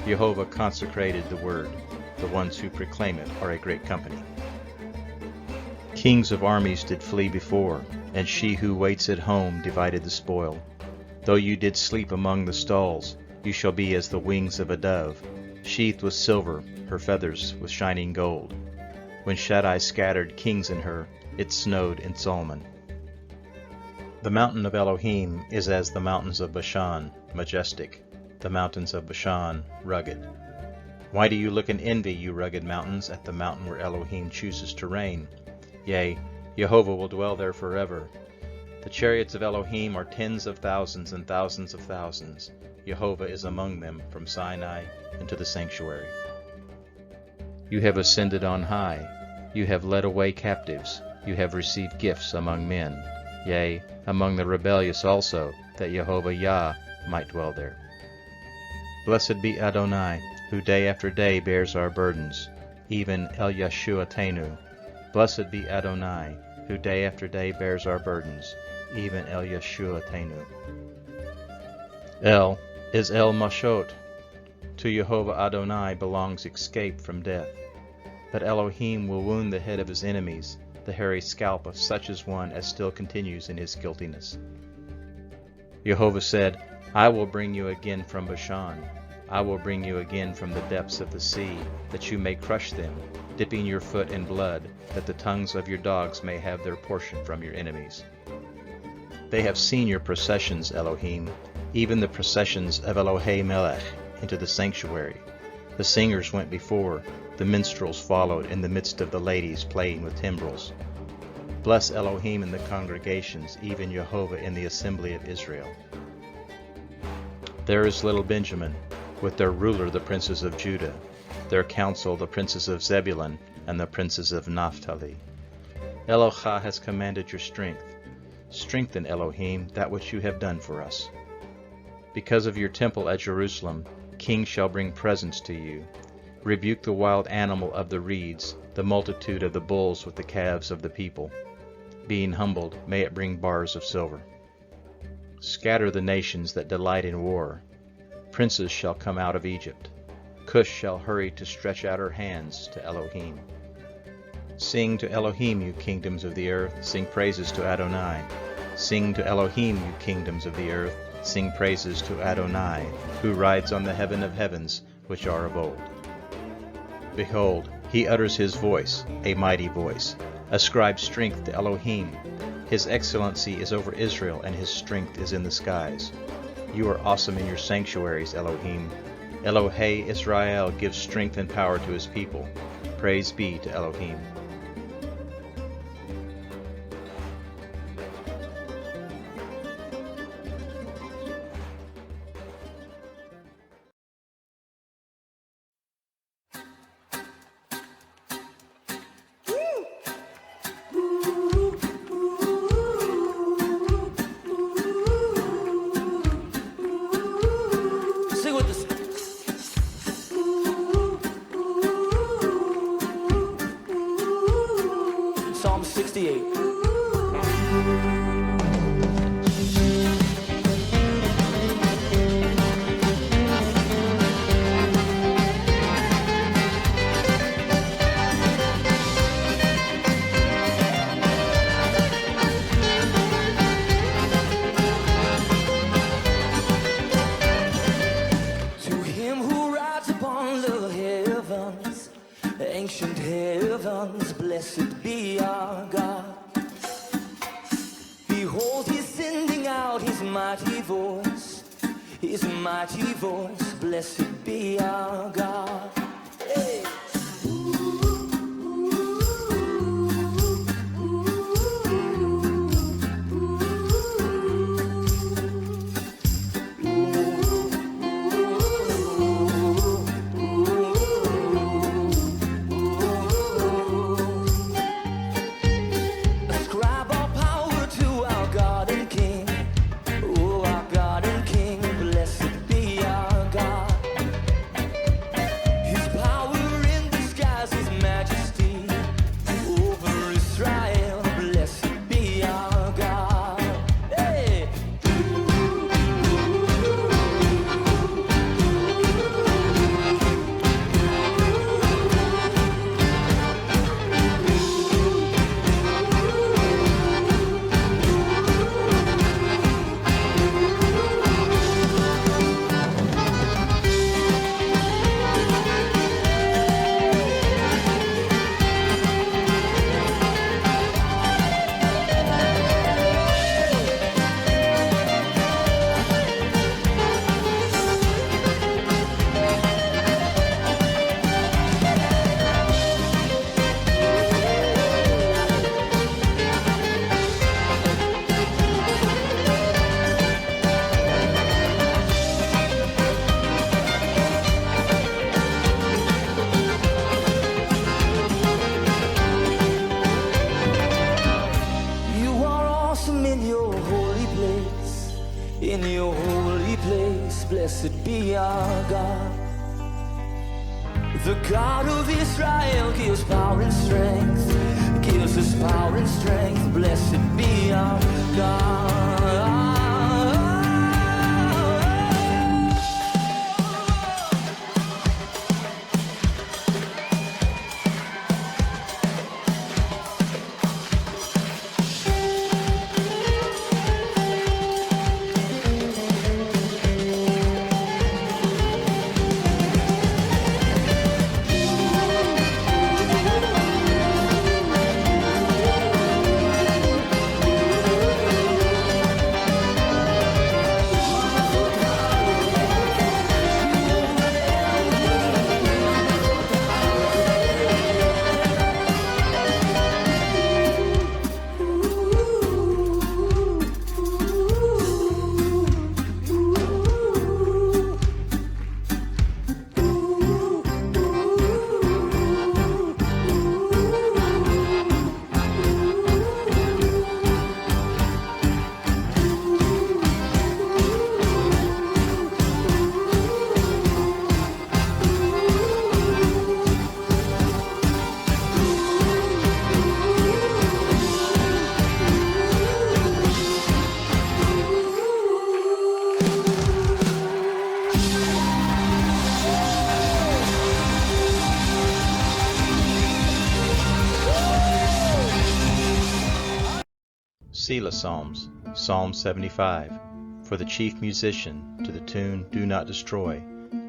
Jehovah consecrated the word. The ones who proclaim it are a great company. Kings of armies did flee before, and she who waits at home divided the spoil. Though you did sleep among the stalls, you shall be as the wings of a dove, sheathed with silver, her feathers with shining gold. When Shaddai scattered kings in her, it snowed in Solomon. The mountain of Elohim is as the mountains of Bashan, majestic, the mountains of Bashan, rugged. Why do you look in envy, you rugged mountains, at the mountain where Elohim chooses to reign? Yea, Jehovah will dwell there forever. The chariots of Elohim are tens of thousands and thousands of thousands. Jehovah is among them from Sinai into the sanctuary. You have ascended on high. You have led away captives. You have received gifts among men. Yea, among the rebellious also, that Jehovah Yah might dwell there. Blessed be Adonai, who day after day bears our burdens, even El Yeshuatenu. Blessed be Adonai, who day after day bears our burdens, even El Yeshuatenu. El is El Mashot. To Jehovah Adonai belongs escape from death. But Elohim will wound the head of his enemies, the hairy scalp of such as one as still continues in his guiltiness. Jehovah said, I will bring you again from Bashan. I will bring you again from the depths of the sea, that you may crush them, dipping your foot in blood, that the tongues of your dogs may have their portion from your enemies. They have seen your processions, Elohim, even the processions of Elohei Melech, into the sanctuary. The singers went before, the minstrels followed in the midst of the ladies playing with timbrels. Bless Elohim in the congregations, even Jehovah in the assembly of Israel. There is little Benjamin, with their ruler the princes of Judah, their council the princes of Zebulun and the princes of Naphtali. Elohah has commanded your strength. Strengthen, Elohim, that which you have done for us. Because of your temple at Jerusalem, kings shall bring presents to you. Rebuke the wild animal of the reeds, the multitude of the bulls with the calves of the people. Being humbled, may it bring bars of silver. Scatter the nations that delight in war. Princes shall come out of Egypt. Cush shall hurry to stretch out her hands to Elohim. Sing to Elohim, you kingdoms of the earth, sing praises to Adonai. Sing to Elohim, you kingdoms of the earth, sing praises to Adonai, who rides on the heaven of heavens, which are of old. Behold, he utters his voice, a mighty voice. Ascribe strength to Elohim. His excellency is over Israel, and his strength is in the skies. You are awesome in your sanctuaries, Elohim. Elohei Israel gives strength and power to his people. Praise be to Elohim. Sing with us. ones, blessed be our God. Behold, he's sending out his mighty voice, blessed be our God. Hey. Blessed be our God. The God of Israel gives power and strength, gives us power and strength. Blessed be our God. Selah Psalms, Psalm 75, for the chief musician, to the tune Do Not Destroy,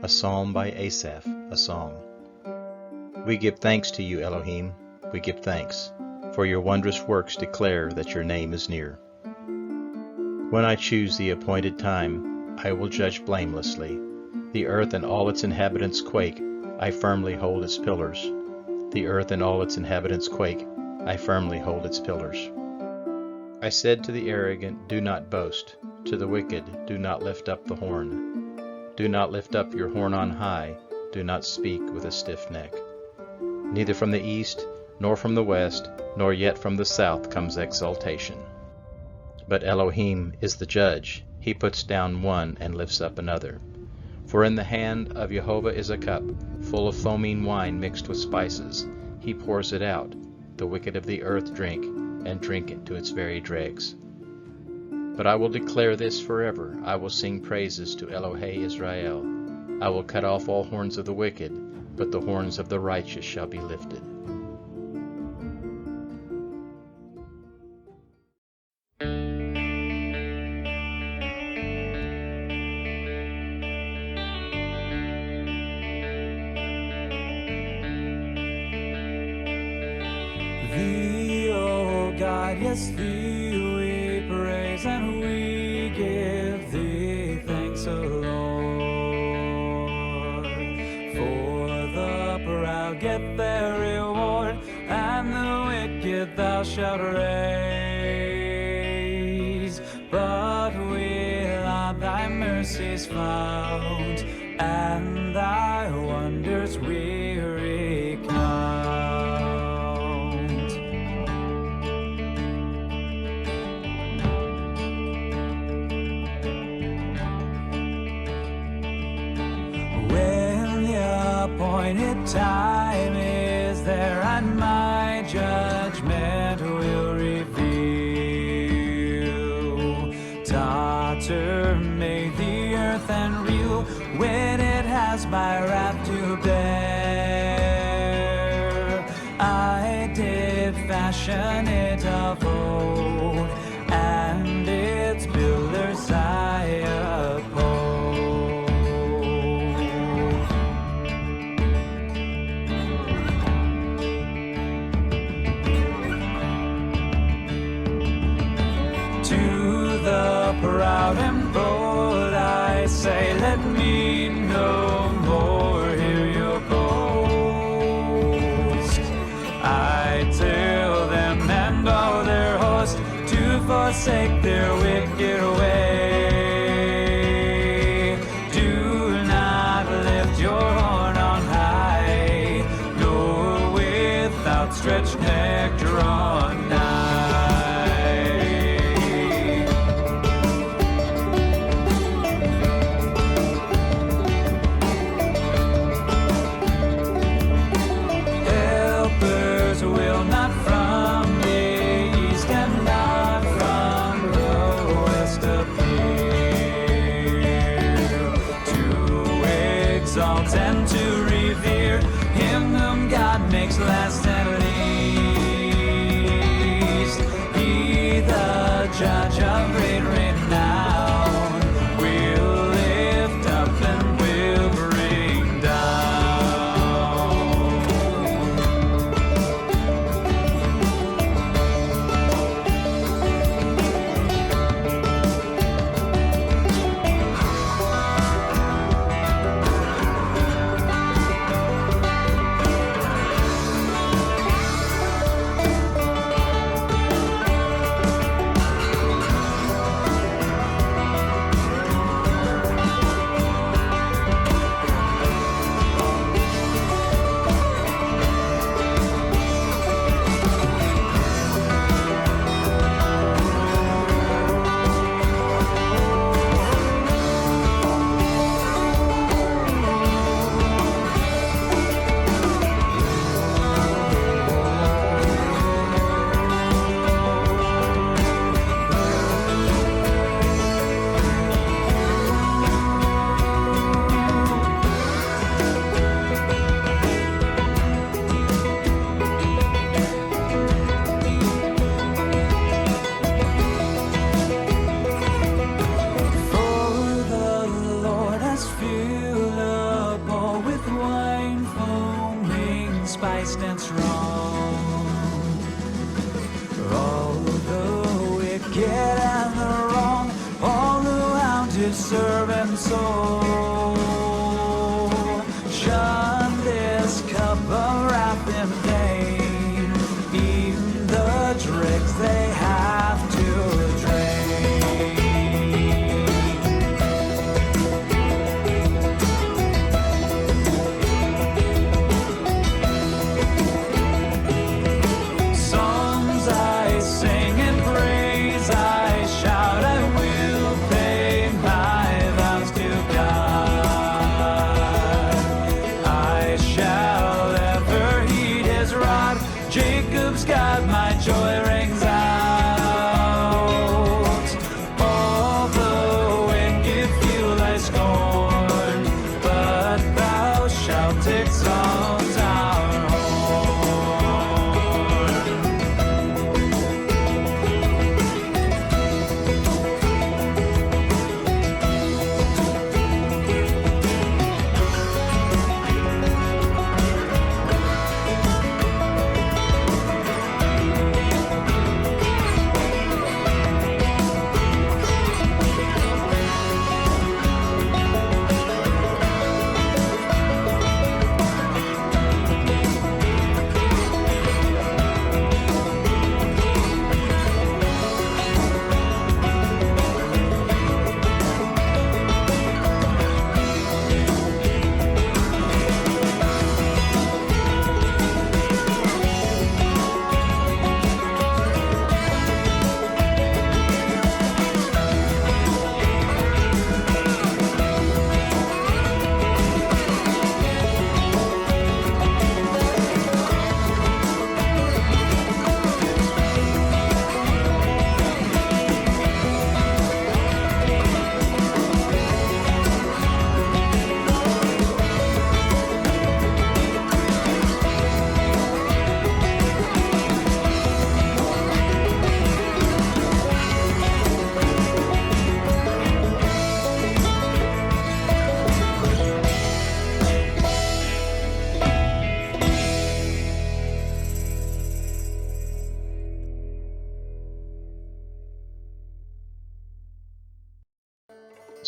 a psalm by Asaph, a song. We give thanks to you, Elohim, we give thanks, for your wondrous works declare that your name is near. When I choose the appointed time, I will judge blamelessly. The earth and all its inhabitants quake, I firmly hold its pillars. The earth and all its inhabitants quake, I firmly hold its pillars. I said to the arrogant, do not boast. To the wicked, do not lift up the horn. Do not lift up your horn on high. Do not speak with a stiff neck. Neither from the east, nor from the west, nor yet from the south comes exaltation. But Elohim is the judge. He puts down one and lifts up another. For in the hand of Jehovah is a cup, full of foaming wine mixed with spices. He pours it out. The wicked of the earth drink, and drink it to its very dregs. But I will declare this forever. I will sing praises to Elohei Israel. I will cut off all horns of the wicked, but the horns of the righteous shall be lifted. Yes, thee we praise and we give thee thanks, O Lord. For the proud get their reward, and the wicked thou shalt raise. But we'll on thy mercies found, and thy wonders we recount. When the appointed time is there, and my judgment will reveal, totter may the earth and reel when it has my wrath to bear. I did fashion it of old, and its builders I uphold. To the proud and bold I say, let me no more hear your boast. I tell them and all their host to forsake their wicked way. Do not lift your horn on high, nor with outstretched neck draw nigh. Will not from the east and not from the west appear, to exalt and to revere him whom God makes last and least. He, the judge of great renown, will lift up and will bring down. Spiced and strong, all the wicked and the wrong, all who hound his servant soul, shun this cup of wrath and pain, even the dregs they have to drain.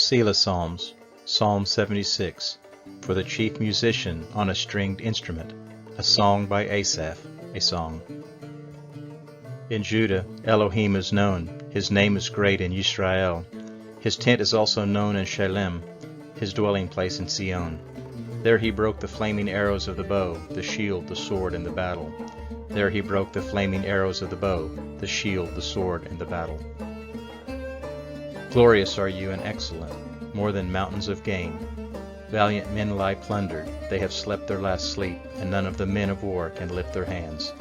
Selah Psalms, Psalm 76, for the chief musician on a stringed instrument, a song by Asaph, a song. In Judah, Elohim is known. His name is great in Yisrael. His tent is also known in Shalem, his dwelling place in Sion. There he broke the flaming arrows of the bow, the shield, the sword, and the battle. There he broke the flaming arrows of the bow, the shield, the sword, and the battle. Glorious are you and excellent, more than mountains of gain. Valiant men lie plundered, they have slept their last sleep, and none of the men of war can lift their hands.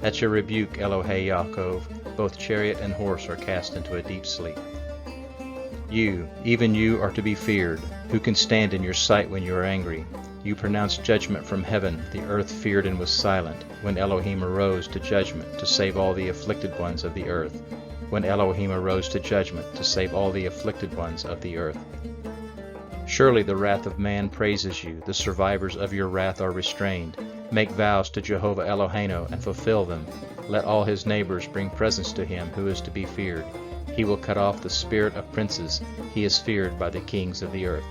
At your rebuke, Elohei Yaakov, both chariot and horse are cast into a deep sleep. You, even you, are to be feared. Who can stand in your sight when you are angry? You pronounced judgment from heaven. The earth feared and was silent, when Elohim arose to judgment to save all the afflicted ones of the earth. When Elohim arose to judgment to save all the afflicted ones of the earth. Surely the wrath of man praises you. The survivors of your wrath are restrained. Make vows to Jehovah Eloheinu and fulfill them. Let all his neighbors bring presents to him who is to be feared. He will cut off the spirit of princes. He is feared by the kings of the earth.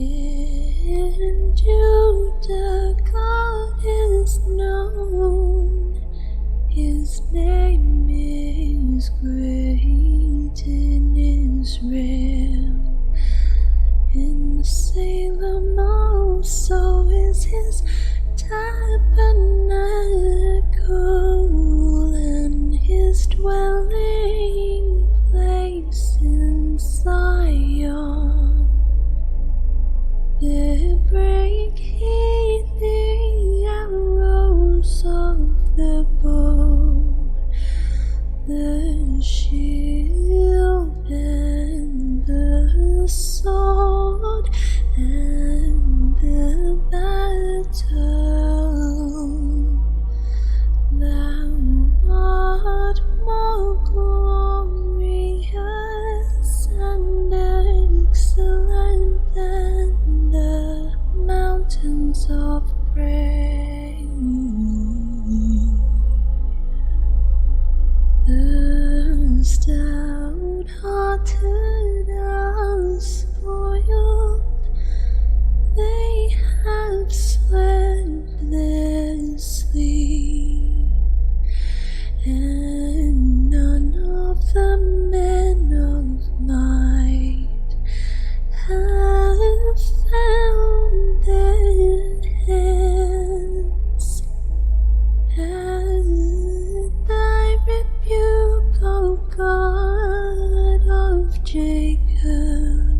In Judah, God is known. His name is great in Israel. In Salem also is his tabernacle and his dwelling place in Zion. There break he the arrows of the bow, the shield and the sword and the battle. Thou art more glorious and excellent than the mountains of praise. The stout-hearted are spoiled, they have slept their sleep, and none of the men of might have found their heads. At thy rebuke, O God of Jacob,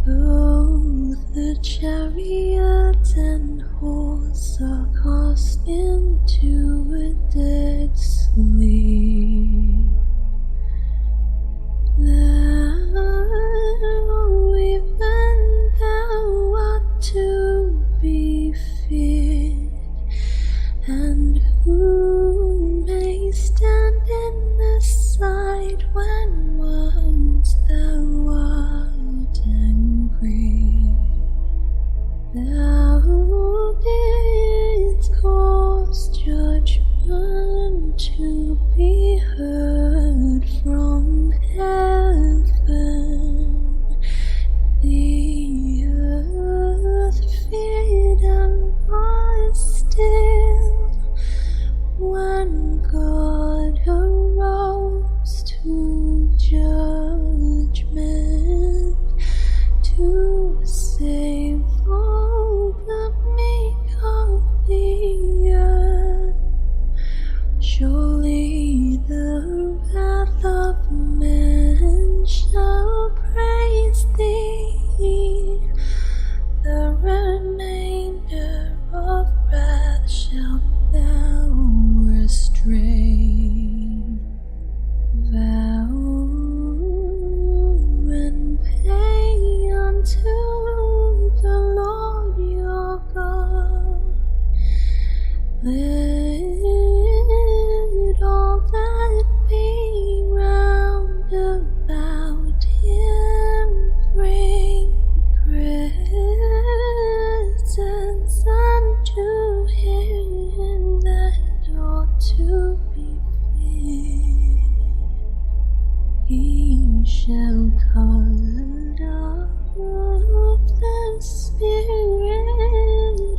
both the chariot and horse are cast into a dead sleep. Thou, even thou art to be feared, and who may stand in the sight when once thou art angry? Thou shall cut off the spirit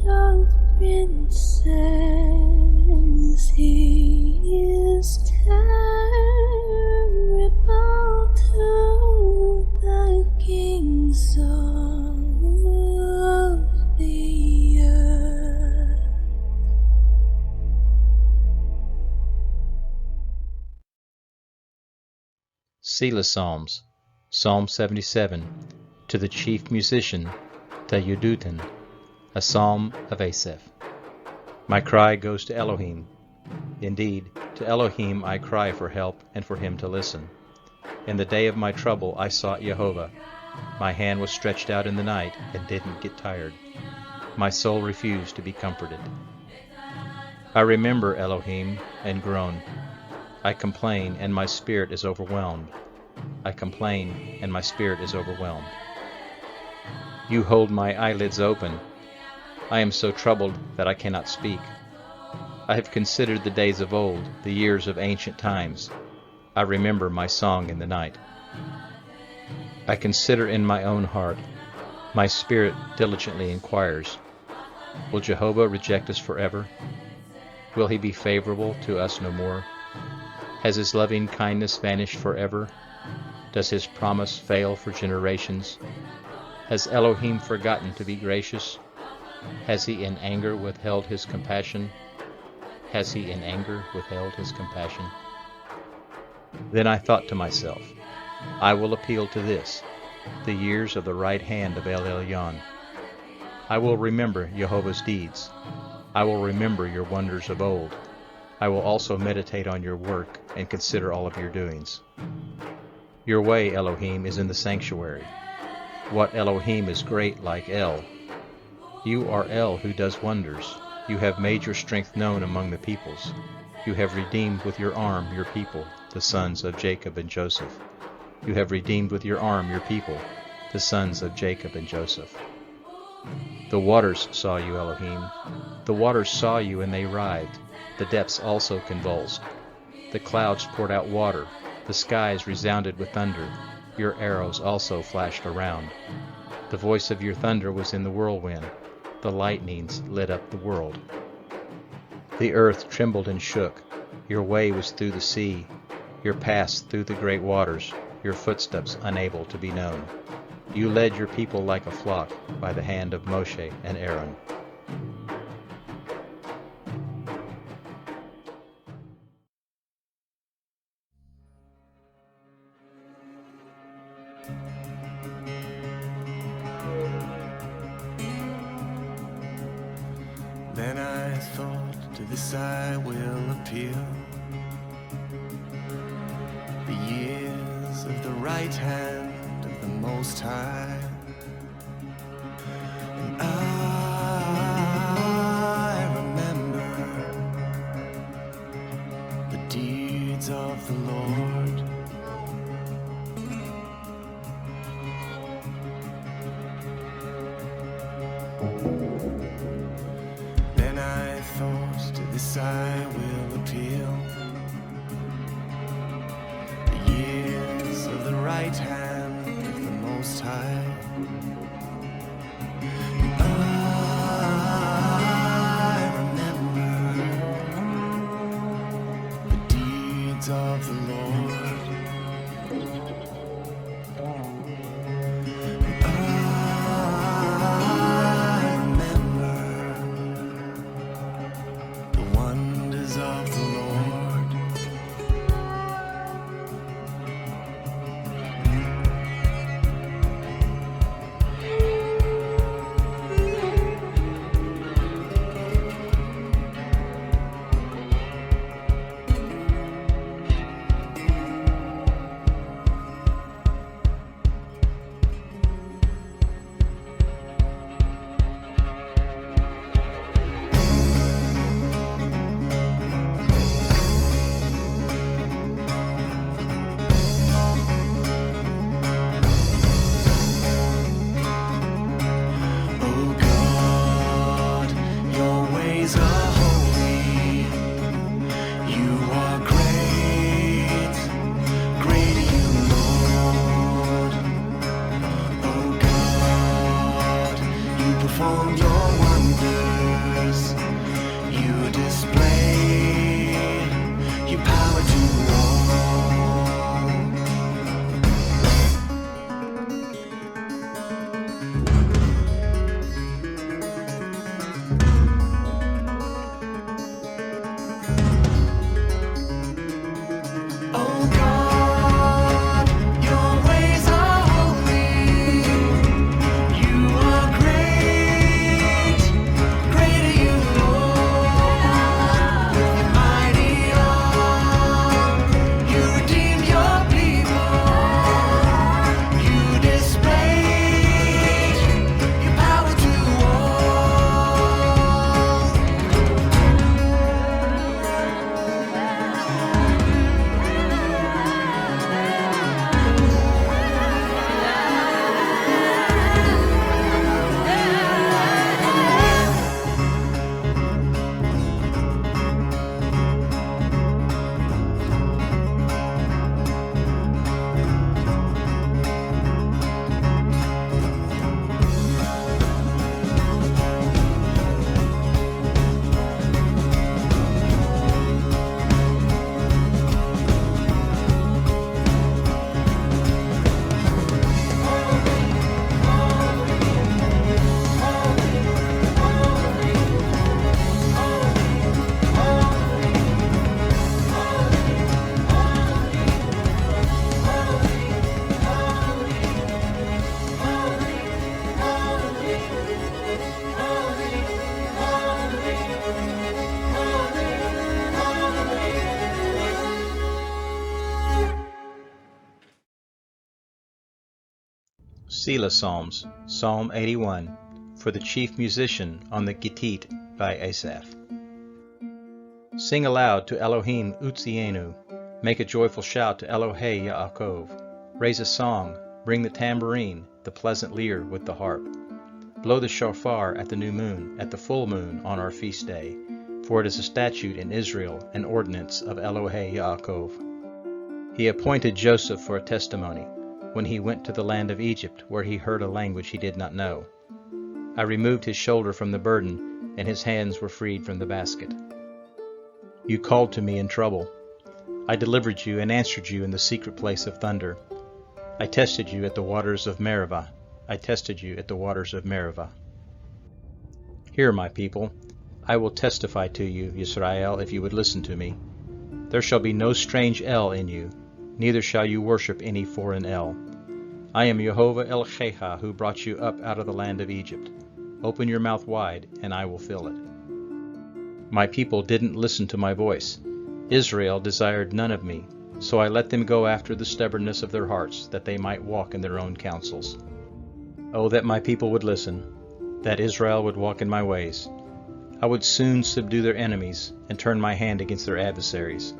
of princes. He is terrible to the kings of the earth. Selah Psalms, Psalm 77, to the chief musician, to Yedutun, a psalm of Asaph. My cry goes to Elohim. Indeed, to Elohim I cry for help and for him to listen. In the day of my trouble I sought Jehovah. My hand was stretched out in the night and didn't get tired. My soul refused to be comforted. I remember Elohim and groan. I complain and my spirit is overwhelmed. I complain and my spirit is overwhelmed. You hold my eyelids open. I am so troubled that I cannot speak. I have considered the days of old, the years of ancient times. I remember my song in the night. I consider in my own heart. My spirit diligently inquires. Will Jehovah reject us forever? Will he be favorable to us no more? Has his loving kindness vanished forever? Does his promise fail for generations? Has Elohim forgotten to be gracious? Has he in anger withheld his compassion? Has he in anger withheld his compassion? Then I thought to myself, I will appeal to this, the years of the right hand of El Elyon. I will remember Jehovah's deeds. I will remember your wonders of old. I will also meditate on your work and consider all of your doings. Your way, Elohim, is in the sanctuary. What Elohim is great like El? You are El who does wonders. You have made your strength known among the peoples. You have redeemed with your arm your people, the sons of Jacob and Joseph. You have redeemed with your arm your people, the sons of Jacob and Joseph. The waters saw you, Elohim. The waters saw you and they writhed. The depths also convulsed. The clouds poured out water. The skies resounded with thunder. Your arrows also flashed around. The voice of your thunder was in the whirlwind. The lightnings lit up the world. The earth trembled and shook. Your way was through the sea. Your paths through the great waters. Your footsteps unable to be known. You led your people like a flock by the hand of Moshe and Aaron. Then I thought, to this I will appeal. The years of the right hand of the Most High. And I remember the deeds of the Lord. Then I thought, to this I will appeal. The years of the right hand of the Most High. And I remember the deeds of the Lord. And I remember the wonders of the Lord. Selah Psalms, Psalm 81, for the chief musician on the Gittit by Asaph. Sing aloud to Elohim Utzienu, make a joyful shout to Elohei Yaakov. Raise a song, bring the tambourine, the pleasant lyre with the harp. Blow the shofar at the new moon, at the full moon on our feast day, for it is a statute in Israel, an ordinance of Elohei Yaakov. He appointed Joseph for a testimony, when he went to the land of Egypt, where he heard a language he did not know. I removed his shoulder from the burden, and his hands were freed from the basket. You called to me in trouble. I delivered you and answered you in the secret place of thunder. I tested you at the waters of Meribah. I tested you at the waters of Meribah. Hear, my people. I will testify to you, Yisrael, if you would listen to me. There shall be no strange El in you, neither shall you worship any foreign El. I am Jehovah El-Shecha, who brought you up out of the land of Egypt. Open your mouth wide, and I will fill it. My people didn't listen to my voice. Israel desired none of me, so I let them go after the stubbornness of their hearts, that they might walk in their own counsels. Oh, that my people would listen, that Israel would walk in my ways. I would soon subdue their enemies and turn my hand against their adversaries.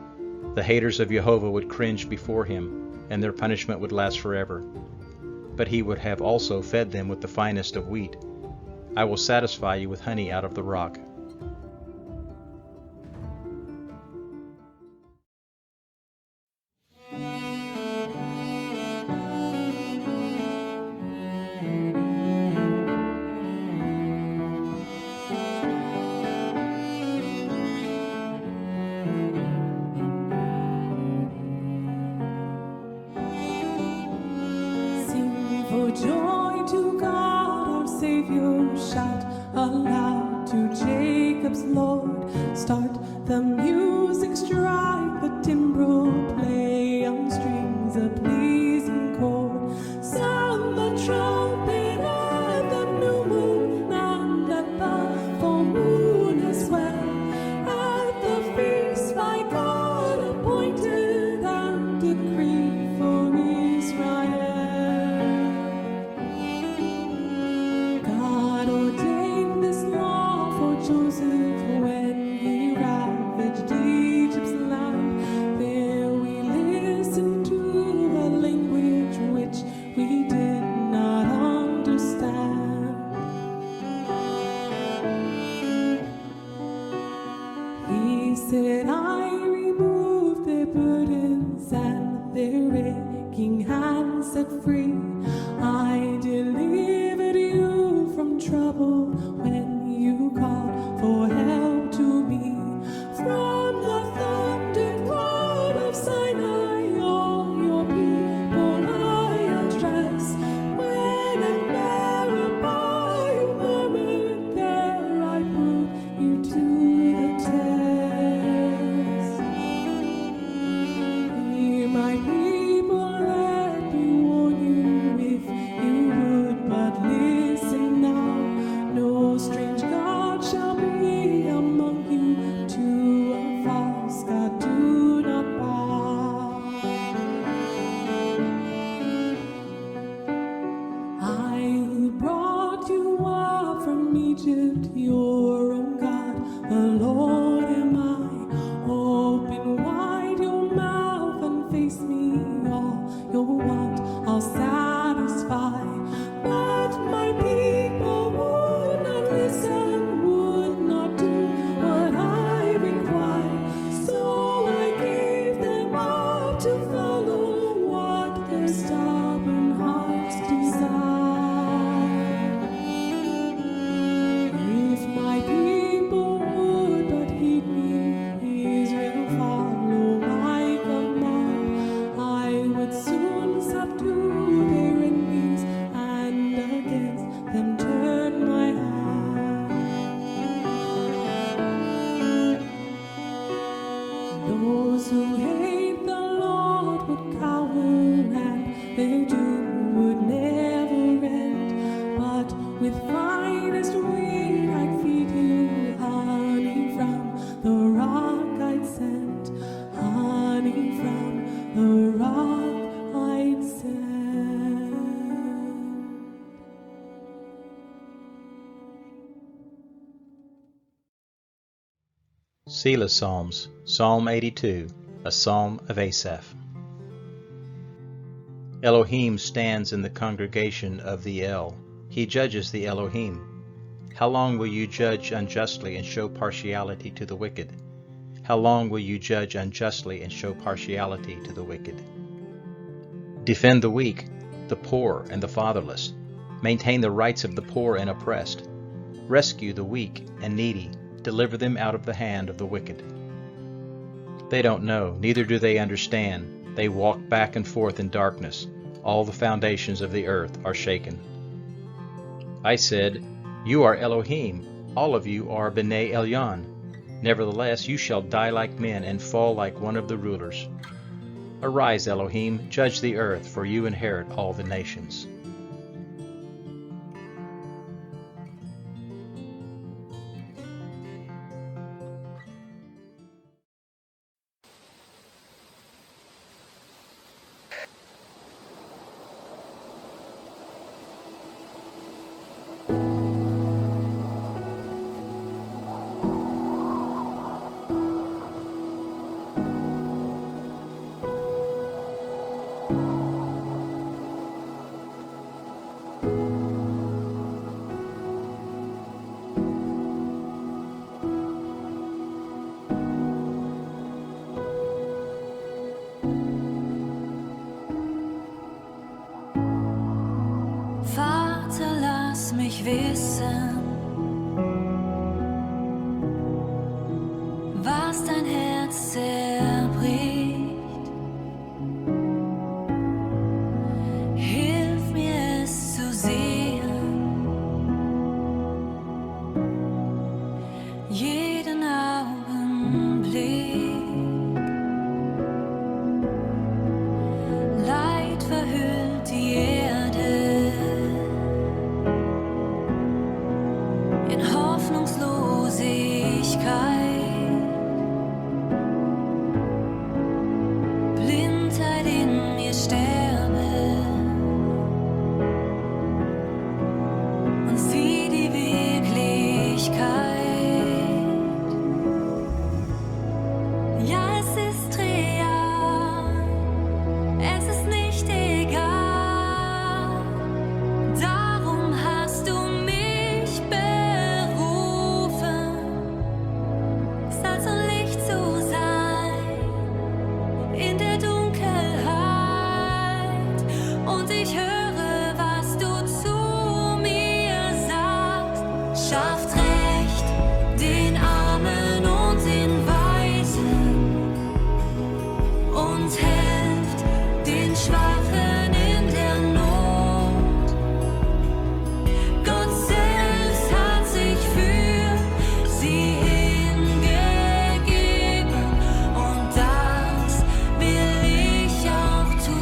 The haters of Jehovah would cringe before him, and their punishment would last forever. But he would have also fed them with the finest of wheat. I will satisfy you with honey out of the rock. For joy to God our Savior, shout aloud to Jacob's Lord. Start the music, strike the timbrel, play on strings a pleasing chord. Sound the trumpet at the new moon, and at the full moon as well. At the feast by God appointed and decreed for Israel. Joseph, when he ravaged Egypt's land, there we listened to a language which we did not understand. He said, I removed their burdens and their aching hands set free. I delivered you from trouble when you called for help to me. From the thunder cloud of Sinai, all your people I address. When at Meribah you murmured, there I put you to the test. Hear my people, let me warn you, if you would but listen now. No strange God shall be Selah Psalms, Psalm 82, a psalm of Asaph. Elohim stands in the congregation of the El. He judges the Elohim. How long will you judge unjustly and show partiality to the wicked? How long will you judge unjustly and show partiality to the wicked? Defend the weak, the poor, and the fatherless. Maintain the rights of the poor and oppressed. Rescue the weak and needy. Deliver them out of the hand of the wicked. They don't know, neither do they understand. They walk back and forth in darkness. All the foundations of the earth are shaken. I said, You are Elohim. All of you are B'nai Elyon. Nevertheless, you shall die like men and fall like one of the rulers. Arise, Elohim, judge the earth, for you inherit all the nations. Vater, lass mich wissen, was dein Herz zerbricht. Hilf mir es zu sehen, jeden Augenblick. Leid verhüllt die Erde in Hoffnungslosigkeit. Blindheit in mir sterbe und sieh die Wirklichkeit. Ja, es ist real, es ist nicht egal. Darum hast du mich berufen, Salz und Licht zu sein in der Dunkelheit. Und ich höre, was du zu mir sagst. Schafft Recht den Armen und den Weisen und helft den Schwachen in der Not. Gott selbst hat sich für sie hingegeben und das will ich auch tun.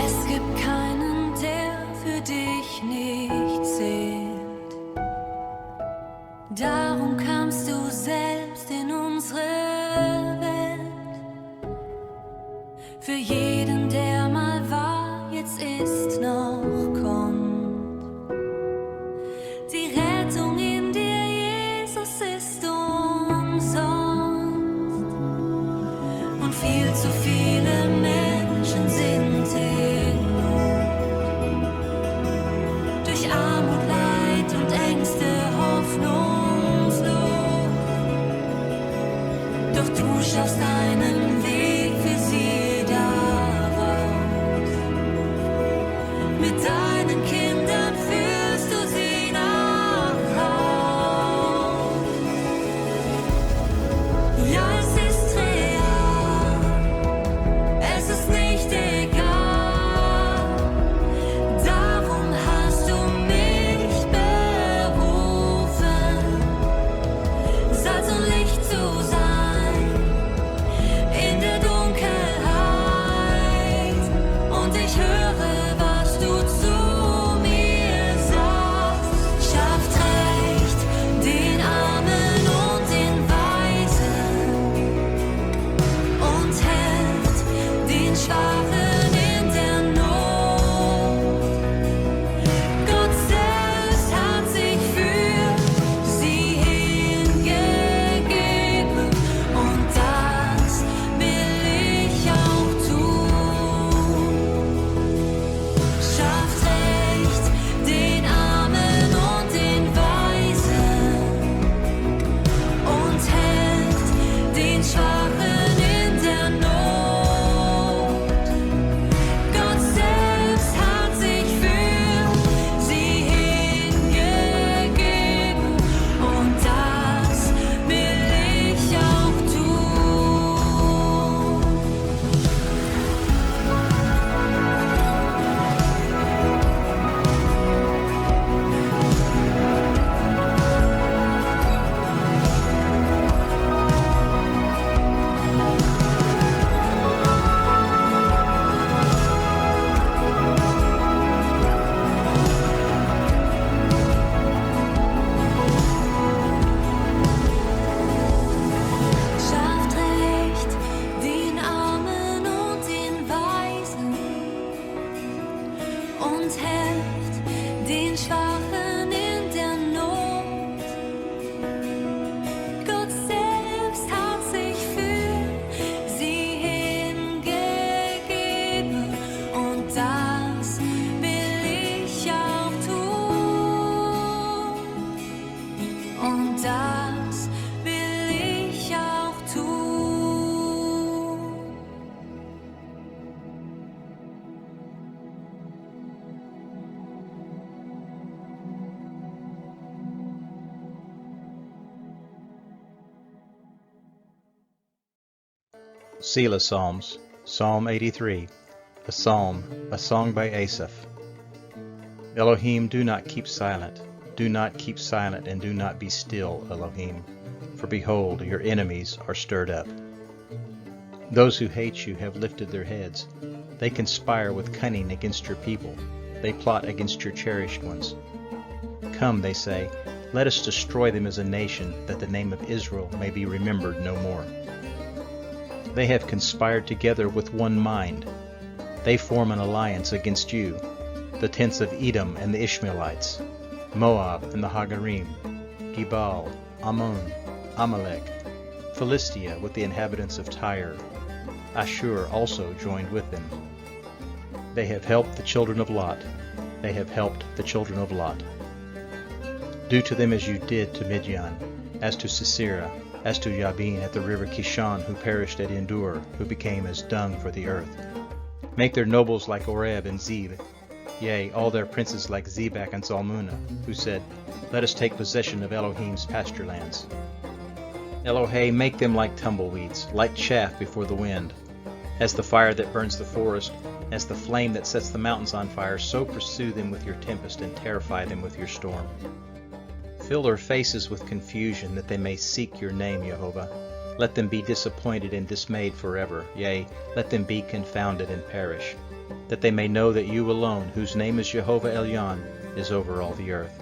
Es gibt keinen, der für dich nicht zählt. Darum kamst du selbst in unsere Welt. Für jeden, der mal war, jetzt ist, noch kommt. Die Rettung in dir, Jesus, ist umsonst. Und viel zu viele Menschen sind in Not. Durch Armut, Leid und Ängste hoffnungslos. Doch du schaffst einen Weg für sie da. das will ich auch tun. Selah Psalms, Psalm 83, a psalm, a song by Asaph. Elohim, do not keep silent. Do not keep silent, and do not be still, Elohim. For behold, your enemies are stirred up. Those who hate you have lifted their heads. They conspire with cunning against your people. They plot against your cherished ones. Come, they say, let us destroy them as a nation, that the name of Israel may be remembered no more. They have conspired together with one mind. They form an alliance against you, the tents of Edom and the Ishmaelites, Moab and the Hagarim, Gebal, Ammon, Amalek, Philistia with the inhabitants of Tyre. Ashur also joined with them. They have helped the children of Lot. They have helped the children of Lot. Do to them as you did to Midian, as to Sisera, as to Jabin at the river Kishon, who perished at Endur, who became as dung for the earth. Make their nobles like Oreb and Zeb, yea, all their princes like Zebach and Zalmunna, who said, let us take possession of Elohim's pasture lands. Elohe, make them like tumbleweeds, like chaff before the wind. As the fire that burns the forest, as the flame that sets the mountains on fire, so pursue them with your tempest and terrify them with your storm. Fill their faces with confusion, that they may seek your name, Jehovah. Let them be disappointed and dismayed forever, yea, let them be confounded and perish, that they may know that you alone, whose name is Jehovah Elyon, is over all the earth.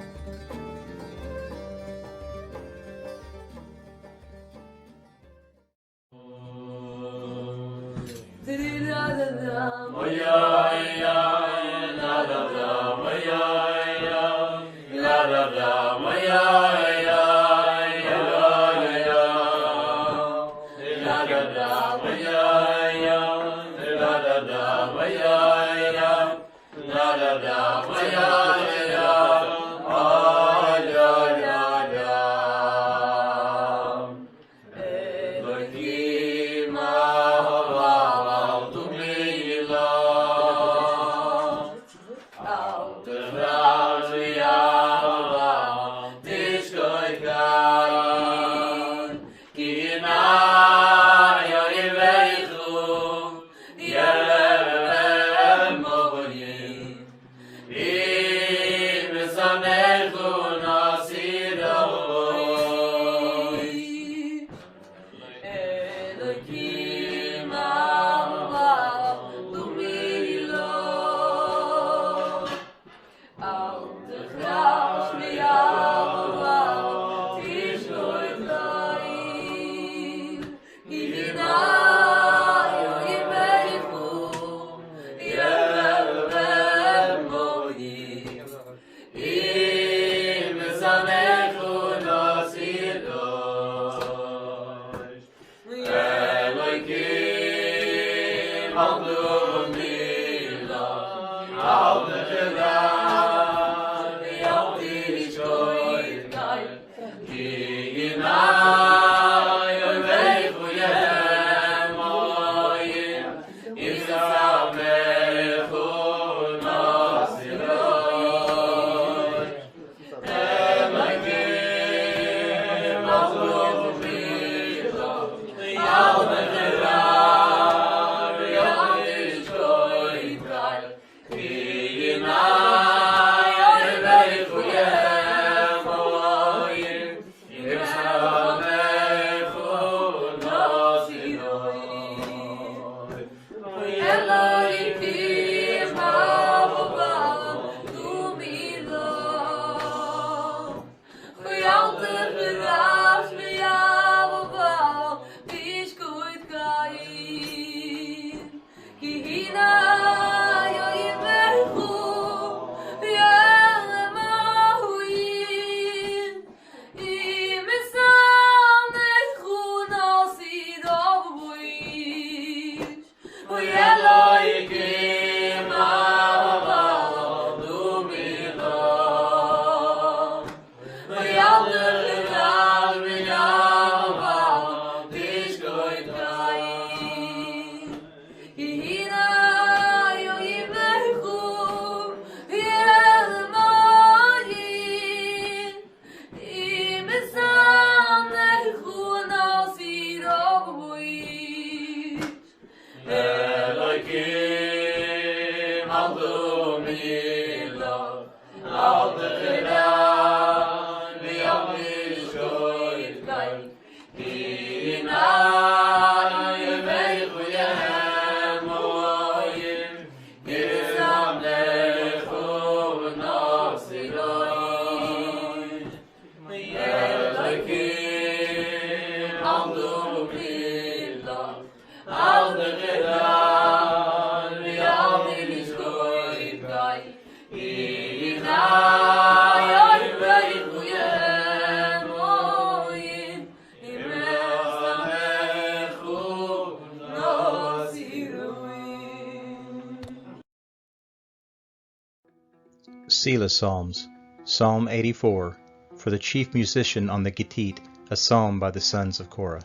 Selah Psalms, Psalm 84, for the chief musician on the Gittit, a psalm by the sons of Korah.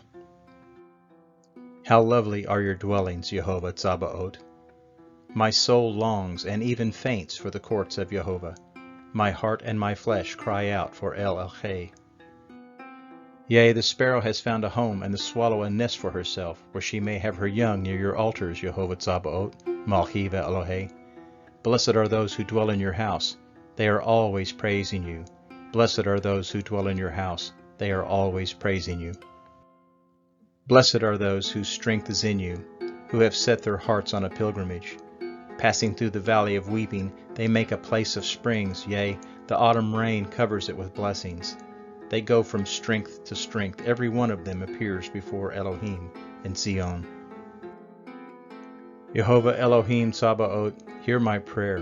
How lovely are your dwellings, Jehovah Tsabaoth! My soul longs and even faints for the courts of Jehovah. My heart and my flesh cry out for El-Elhei. Yea, the sparrow has found a home, and the swallow a nest for herself, where she may have her young near your altars, Jehovah Tsabaoth, Malchi ve'Elohei. Blessed are those who dwell in your house. They are always praising you. Blessed are those who dwell in your house. They are always praising you. Blessed are those whose strength is in you, who have set their hearts on a pilgrimage. Passing through the valley of weeping, they make a place of springs, yea, the autumn rain covers it with blessings. They go from strength to strength. Every one of them appears before Elohim in Zion. Jehovah Elohim Tsabaoth, hear my prayer.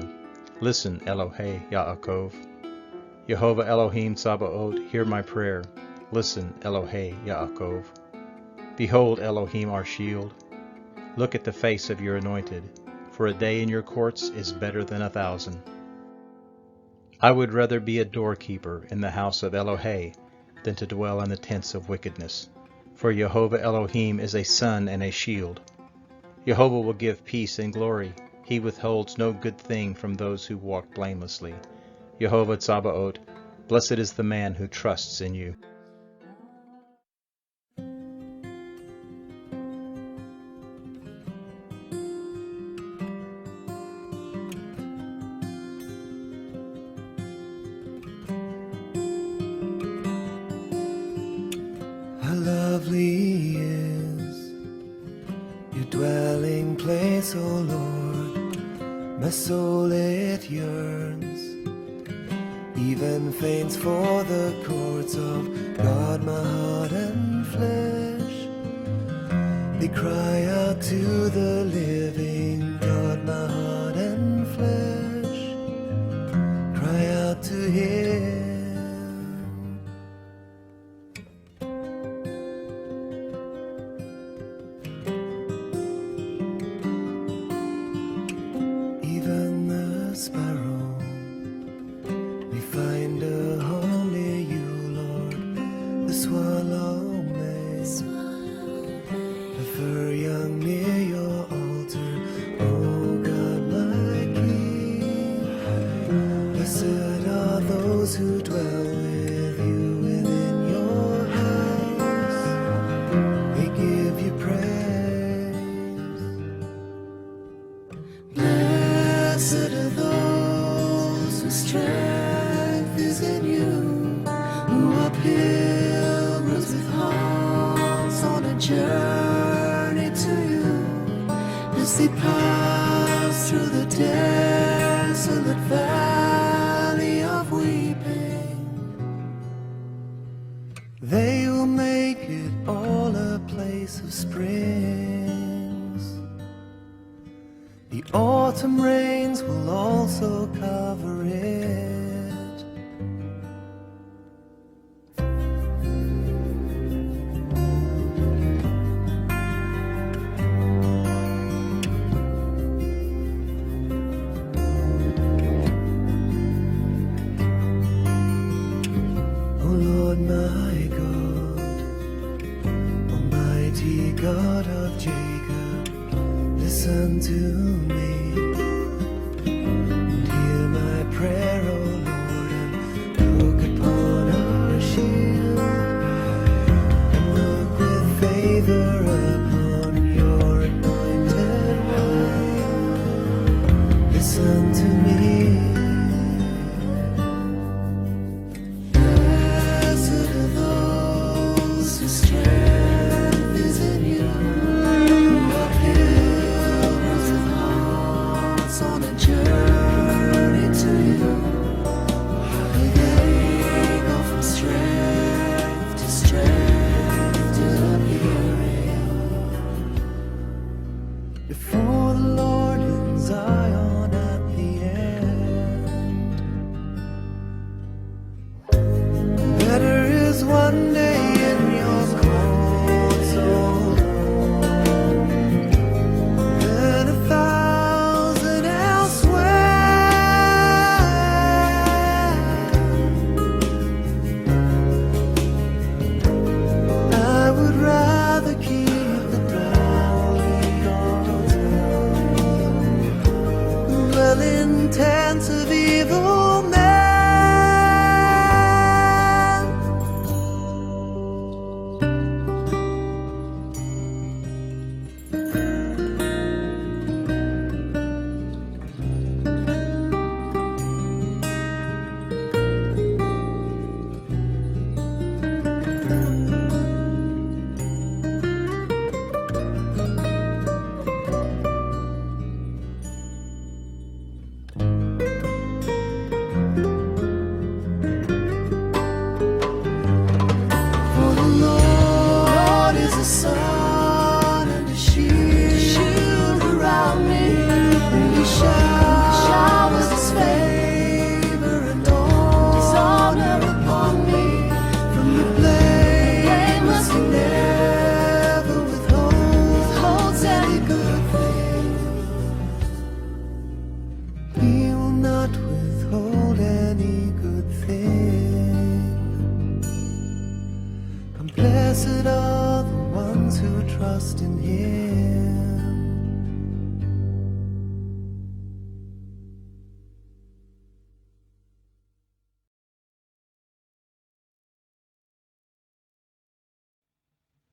Listen, Elohei Yaakov. Jehovah Elohim Tsabaoth, hear my prayer. Listen, Elohei Yaakov. Behold, Elohim, our shield. Look at the face of your anointed, for a day in your courts is better than 1,000. I would rather be a doorkeeper in the house of Elohei than to dwell in the tents of wickedness, for Jehovah Elohim is a sun and a shield. Jehovah will give peace and glory. He withholds no good thing from those who walk blamelessly. Jehovah Tsabaoth, blessed is the man who trusts in you. How lovely is your dwelling place, O Lord. My soul it yearns, even faints for the courts of God. My heart and flesh, they cry out to the living God. My heart and flesh cry out to Him. Even the sparrow may find a home near you, Lord. The swallow may prefer young near your altar. Oh God, my King, blessed are those who dwell with you within your house. They give you praise. Blessed are those whose strength is in you, who are pilgrims with hearts on a journey to you, as they pass through the desolate valley of weeping. They will make it all a place of springs. The autumn rains will also cover it. O Lord my God, Almighty God of Jacob, listen to me and hear my prayer, O Lord, and look upon our shield, and look with favor upon your anointed one. Listen to me. Blessed are those whose strength is in you, who are pilgrims with hearts on a journey to you. They go from strength to strength to appearing before the Lord in Zion at the end. Better is one day in your courts, O Lord, than 1,000 elsewhere. sun and a shield around me. He showers His favor and all His honor upon me. From the blameless He never withholds any good thing. He will not withhold any good thing. Blessed are the ones who trust in Him.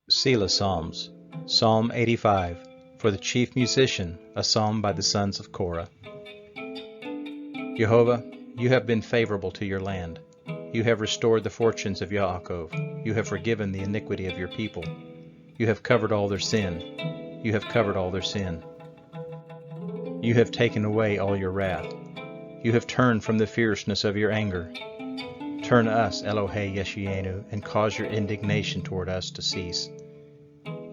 Selah Psalms, Psalm 85, for the chief musician, a psalm by the sons of Korah. Jehovah, you have been favorable to your land. You have restored the fortunes of Yaakov. You have forgiven the iniquity of your people. You have covered all their sin. You have covered all their sin. You have taken away all your wrath. You have turned from the fierceness of your anger. Turn us, Elohe Yeshienu, and cause your indignation toward us to cease.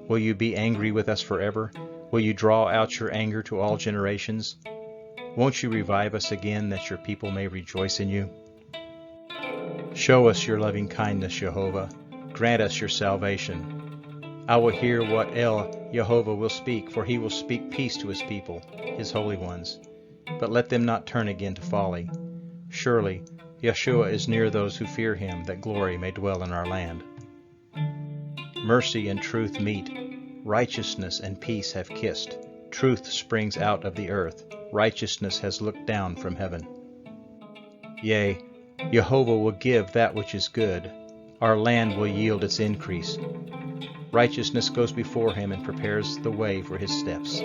Will you be angry with us forever? Will you draw out your anger to all generations? Won't you revive us again, that your people may rejoice in you? Show us your loving kindness, Jehovah. Grant us your salvation. I will hear what Jehovah will speak, for he will speak peace to his people, his holy ones. But let them not turn again to folly. Surely, Yeshua is near those who fear him, that glory may dwell in our land. Mercy and truth meet. Righteousness and peace have kissed. Truth springs out of the earth. Righteousness has looked down from heaven. Yea, Jehovah will give that which is good. Our land will yield its increase. Righteousness goes before him and prepares the way for his steps.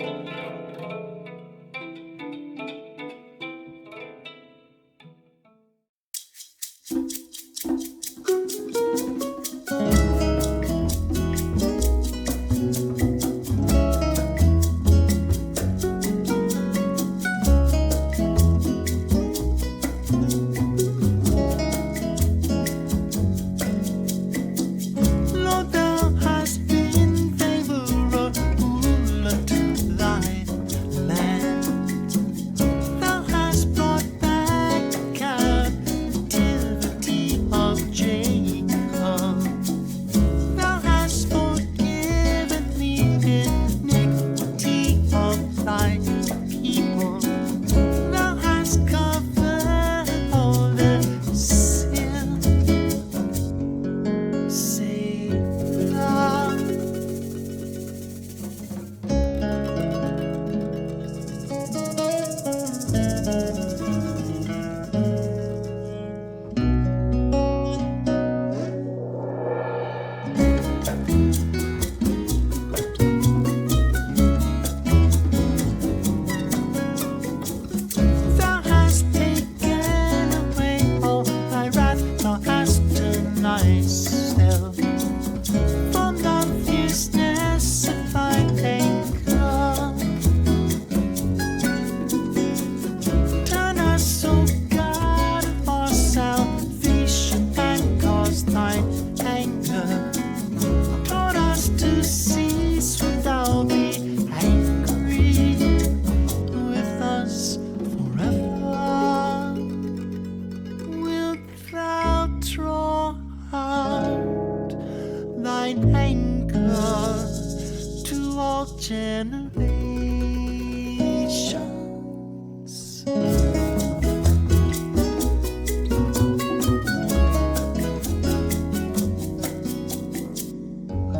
Generations.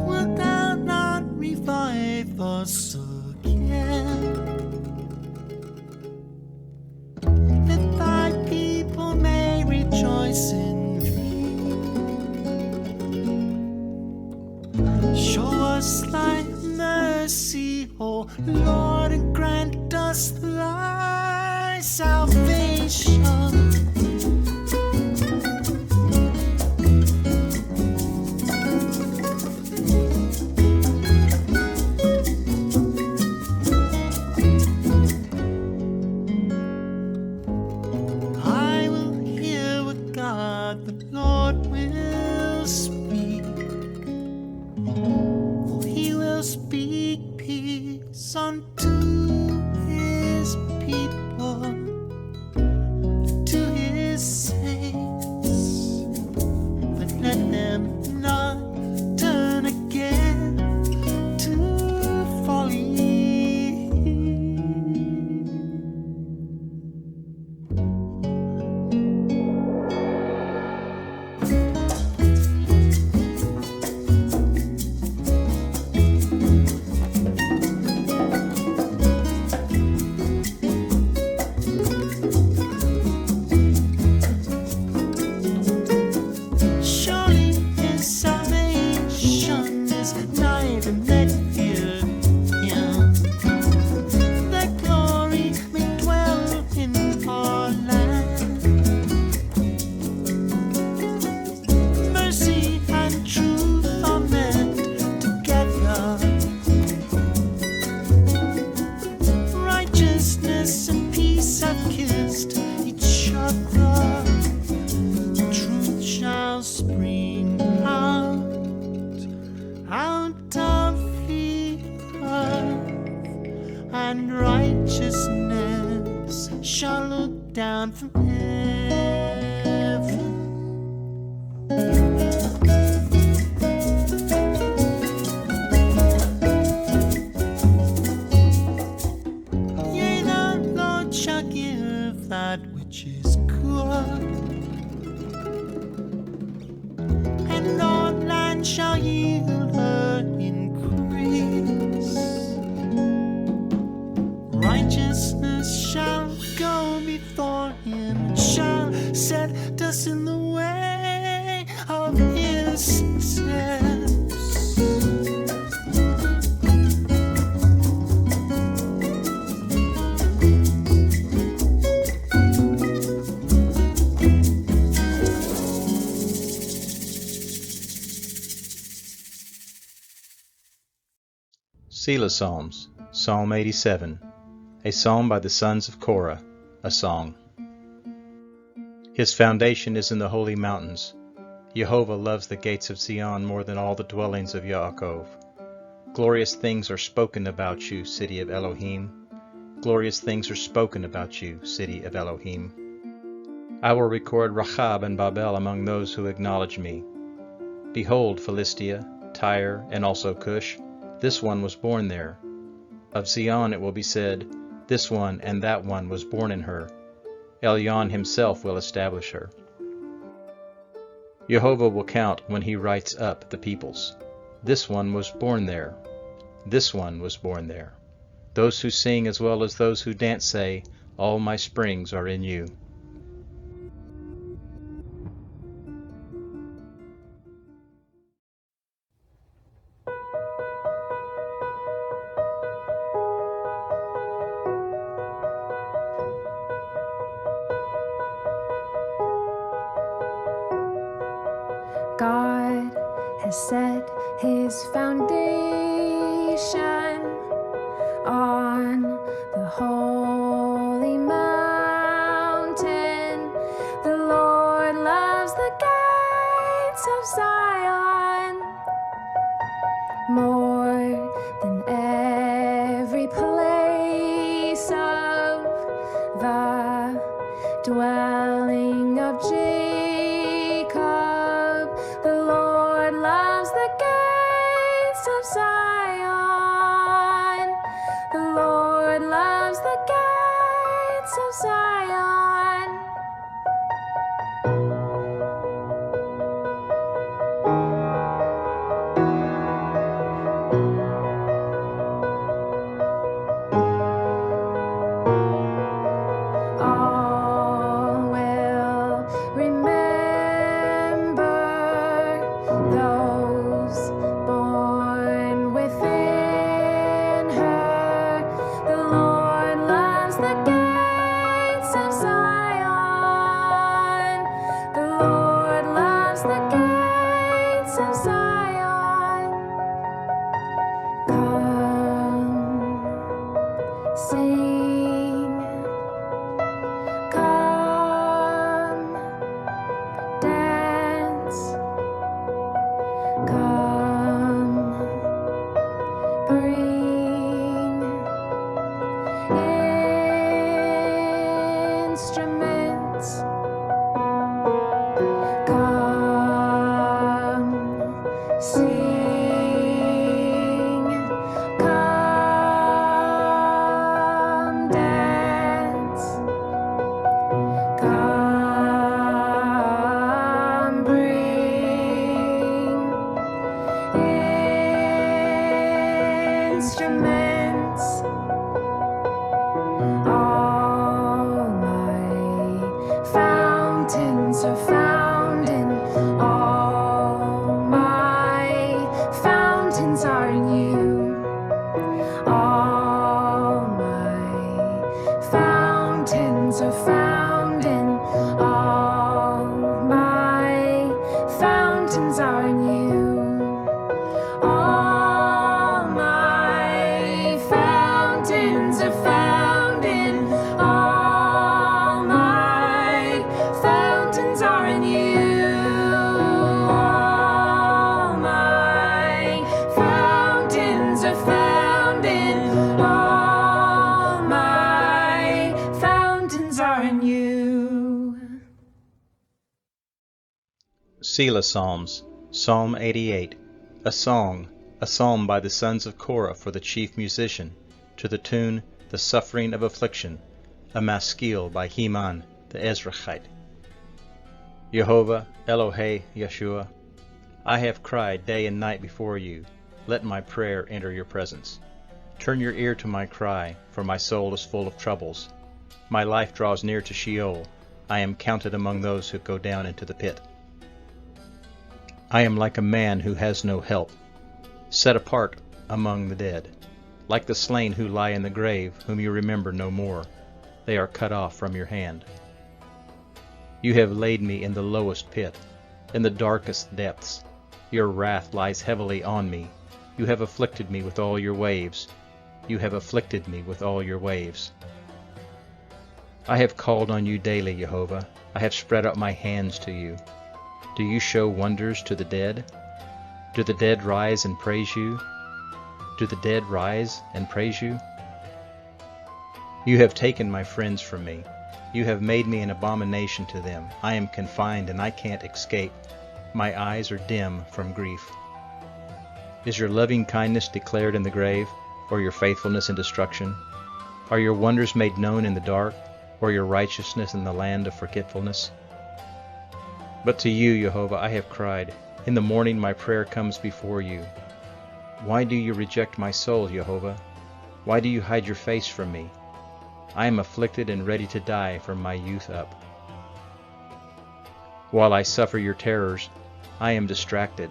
Wilt thou not revive us again, that thy people may rejoice in thee? Show us thy mercy, O Lord, and grant us thy salvation. I will hear what God the Lord will speak. For unto his people, to his saints, but let them not turn again to folly. Surely his salvation is nigh them that fear him. That glory may dwell in our land. Mercy and truth are met together. Righteousness and peace have kissed each other. Truth shall spring out of the earth, and righteousness shall look down from heaven. Yea, the Lord shall give that which is good, and all land shall yield her increase. Righteousness shall go before him, and shall set us in the way of his steps. Selah Psalms, Psalm 87, a psalm by the sons of Korah, a song. His foundation is in the holy mountains. Jehovah loves the gates of Zion more than all the dwellings of Yaakov. Glorious things are spoken about you, city of Elohim. Glorious things are spoken about you, city of Elohim. I will record Rahab and Babel among those who acknowledge me. Behold, Philistia, Tyre, and also Cush, this one was born there. Of Zion it will be said, this one and that one was born in her. Elyon himself will establish her. Jehovah will count when he writes up the peoples. This one was born there. This one was born there. Those who sing as well as those who dance say, all my springs are in you. God has set his foundation on the holy mountain. The Lord loves the gates of Zion more than every place of the dwelling of Jacob. The Lord loves the gates of Zion. The Lord loves the gates of Zion. Sing, come dance, come bring instruments. All my fountains are found in, all my fountains are in you. All my fountains are found in, all my fountains are in you. All my fountains are found in, all my fountains are in you. All my fountains are found in, all my fountains are in you. Selah Psalms, Psalm 88, a song, a psalm by the sons of Korah for the chief musician, to the tune, The Suffering of Affliction, a maskil by Heman the Ezrachite. Yehovah, Elohei, Yeshua, I have cried day and night before you. Let my prayer enter your presence. Turn your ear to my cry, for my soul is full of troubles. My life draws near to Sheol. I am counted among those who go down into the pit. I am like a man who has no help, set apart among the dead, like the slain who lie in the grave, whom you remember no more. They are cut off from your hand. You have laid me in the lowest pit, in the darkest depths. Your wrath lies heavily on me. You have afflicted me with all your waves. You have afflicted me with all your waves. I have called on you daily, Jehovah. I have spread out my hands to you. Do you show wonders to the dead? Do the dead rise and praise you? Do the dead rise and praise you? You have taken my friends from me. You have made me an abomination to them. I am confined and I can't escape. My eyes are dim from grief. Is your loving kindness declared in the grave, or your faithfulness in destruction? Are your wonders made known in the dark, or your righteousness in the land of forgetfulness? But to you, Jehovah, I have cried. In the morning my prayer comes before you. Why do you reject my soul, Jehovah? Why do you hide your face from me? I am afflicted and ready to die from my youth up. While I suffer your terrors, I am distracted.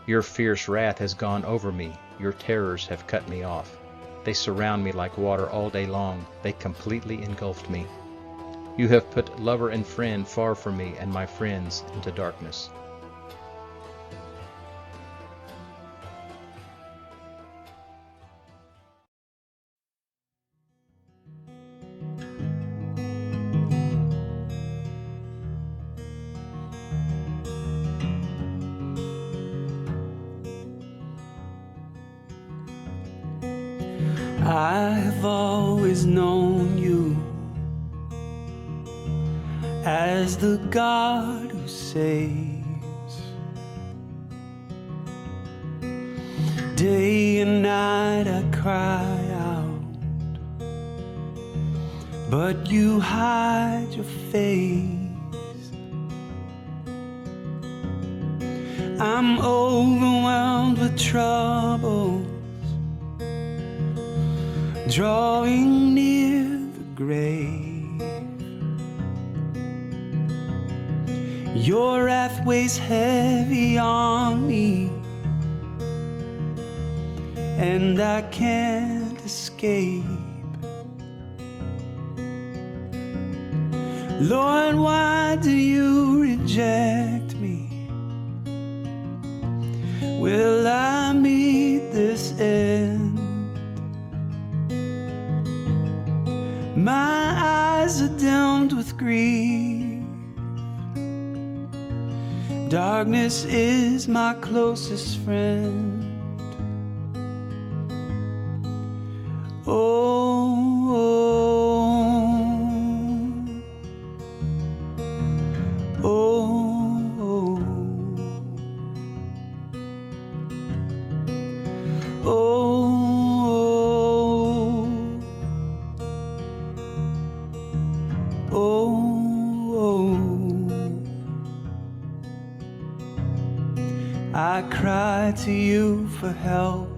Your fierce wrath has gone over me. Your terrors have cut me off. They surround me like water all day long. They completely engulfed me. You have put lover and friend far from me, and my friends into darkness. I've always known you as the God who saves. Day and night I cry out, but you hide your face. I'm overwhelmed with troubles, drawing near the grave. Your wrath weighs heavy on me, and I can't escape. Lord, why do you reject me? Will I meet this end? My eyes are dimmed with grief. Darkness is my closest friend. I cry to you for help.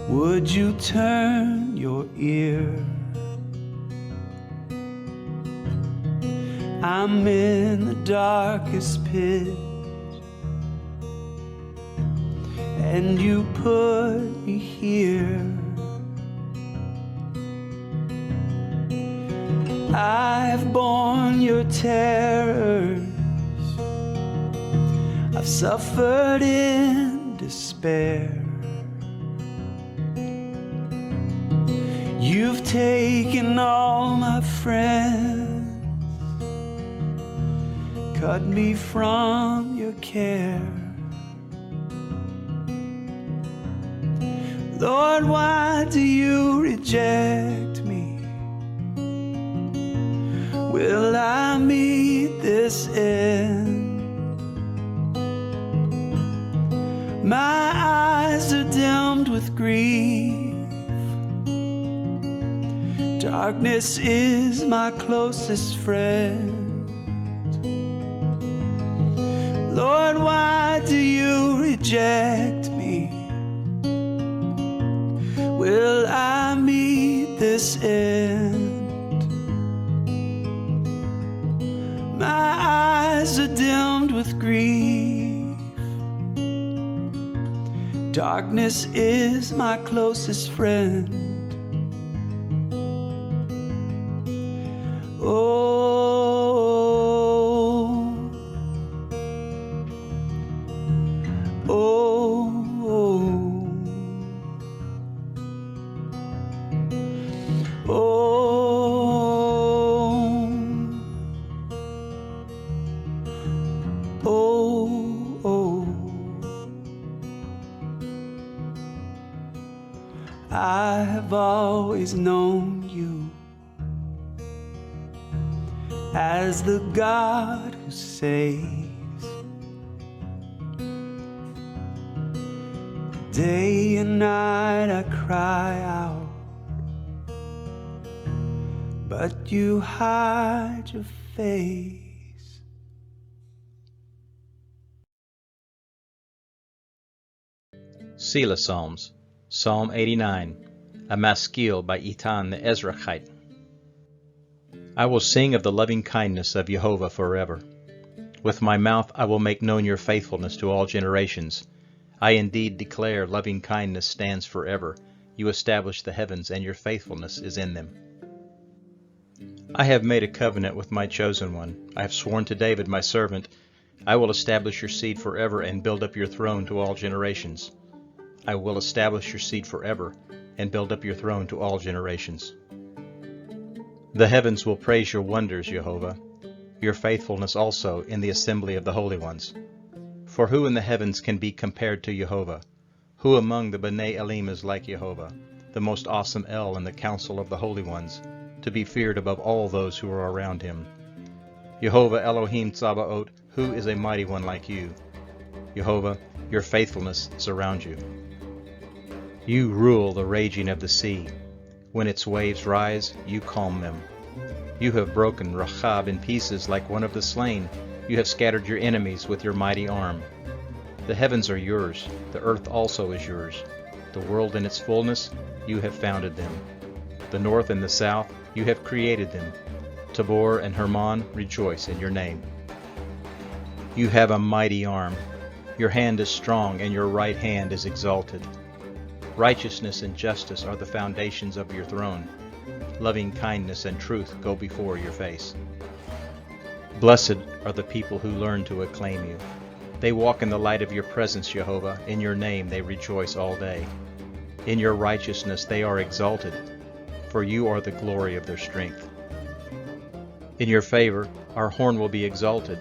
Would you turn your ear? I'm in the darkest pit, and you put me here. I've borne your terrors, I've suffered in despair. You've taken all my friends, cut me from your care. Lord, why do you reject me? Will I meet this end? My eyes are dimmed with grief. Darkness is my closest friend. Lord, why do you reject me? Will I meet this end? My eyes are dimmed with grief. Darkness is my closest friend. I have always known you as the God who saves. Day and night I cry out, but you hide your face. Selah Psalms, Psalm 89, a maskil by Etan the Ezrachite. I will sing of the loving kindness of Jehovah forever. With my mouth I will make known your faithfulness to all generations. I indeed declare loving kindness stands forever. You establish the heavens, and your faithfulness is in them. I have made a covenant with my chosen one. I have sworn to David my servant, I will establish your seed forever and build up your throne to all generations. I will establish your seed forever and build up your throne to all generations. The heavens will praise your wonders, Jehovah, your faithfulness also in the assembly of the holy ones. For who in the heavens can be compared to Jehovah? Who among the B'nai Elim is like Jehovah, the most awesome El in the council of the holy ones, to be feared above all those who are around him? Jehovah Elohim Tsabaoth, who is a mighty one like you? Jehovah, your faithfulness surrounds you. You rule the raging of the sea. When its waves rise, you calm them. You have broken Rahab in pieces like one of the slain. You have scattered your enemies with your mighty arm. The heavens are yours, the earth also is yours. The world and its fullness, you have founded them. The north and the south, you have created them. Tabor and Hermon rejoice in your name. You have a mighty arm. Your hand is strong, and your right hand is exalted. Righteousness and justice are the foundations of your throne. Loving kindness and truth go before your face. Blessed are the people who learn to acclaim you. They walk in the light of your presence, Jehovah. In your name they rejoice all day. In your righteousness they are exalted, for you are the glory of their strength. In your favor our horn will be exalted,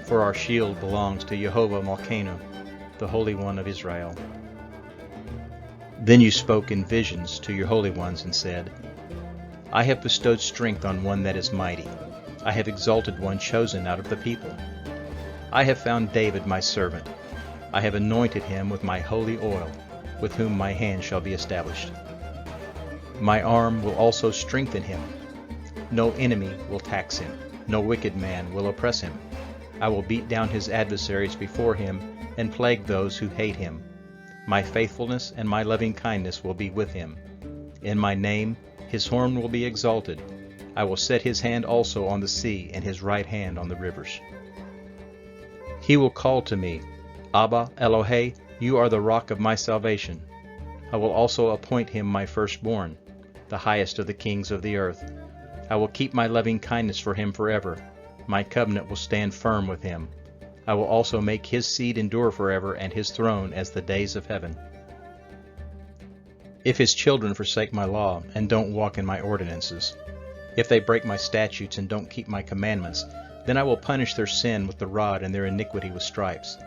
for our shield belongs to Jehovah Malkenu, the Holy One of Israel. Then you spoke in visions to your holy ones and said, I have bestowed strength on one that is mighty. I have exalted one chosen out of the people. I have found David my servant. I have anointed him with my holy oil, with whom my hand shall be established. My arm will also strengthen him. No enemy will tax him. No wicked man will oppress him. I will beat down his adversaries before him and plague those who hate him. My faithfulness and my loving kindness will be with him. In my name his horn will be exalted. I will set his hand also on the sea and his right hand on the rivers. He will call to me, Abba, Elohe, you are the rock of my salvation. I will also appoint him my firstborn, the highest of the kings of the earth. I will keep my loving kindness for him forever. My covenant will stand firm with him. I will also make his seed endure forever, and his throne as the days of heaven. If his children forsake my law, and don't walk in my ordinances, if they break my statutes and don't keep my commandments, then I will punish their sin with the rod and their iniquity with stripes.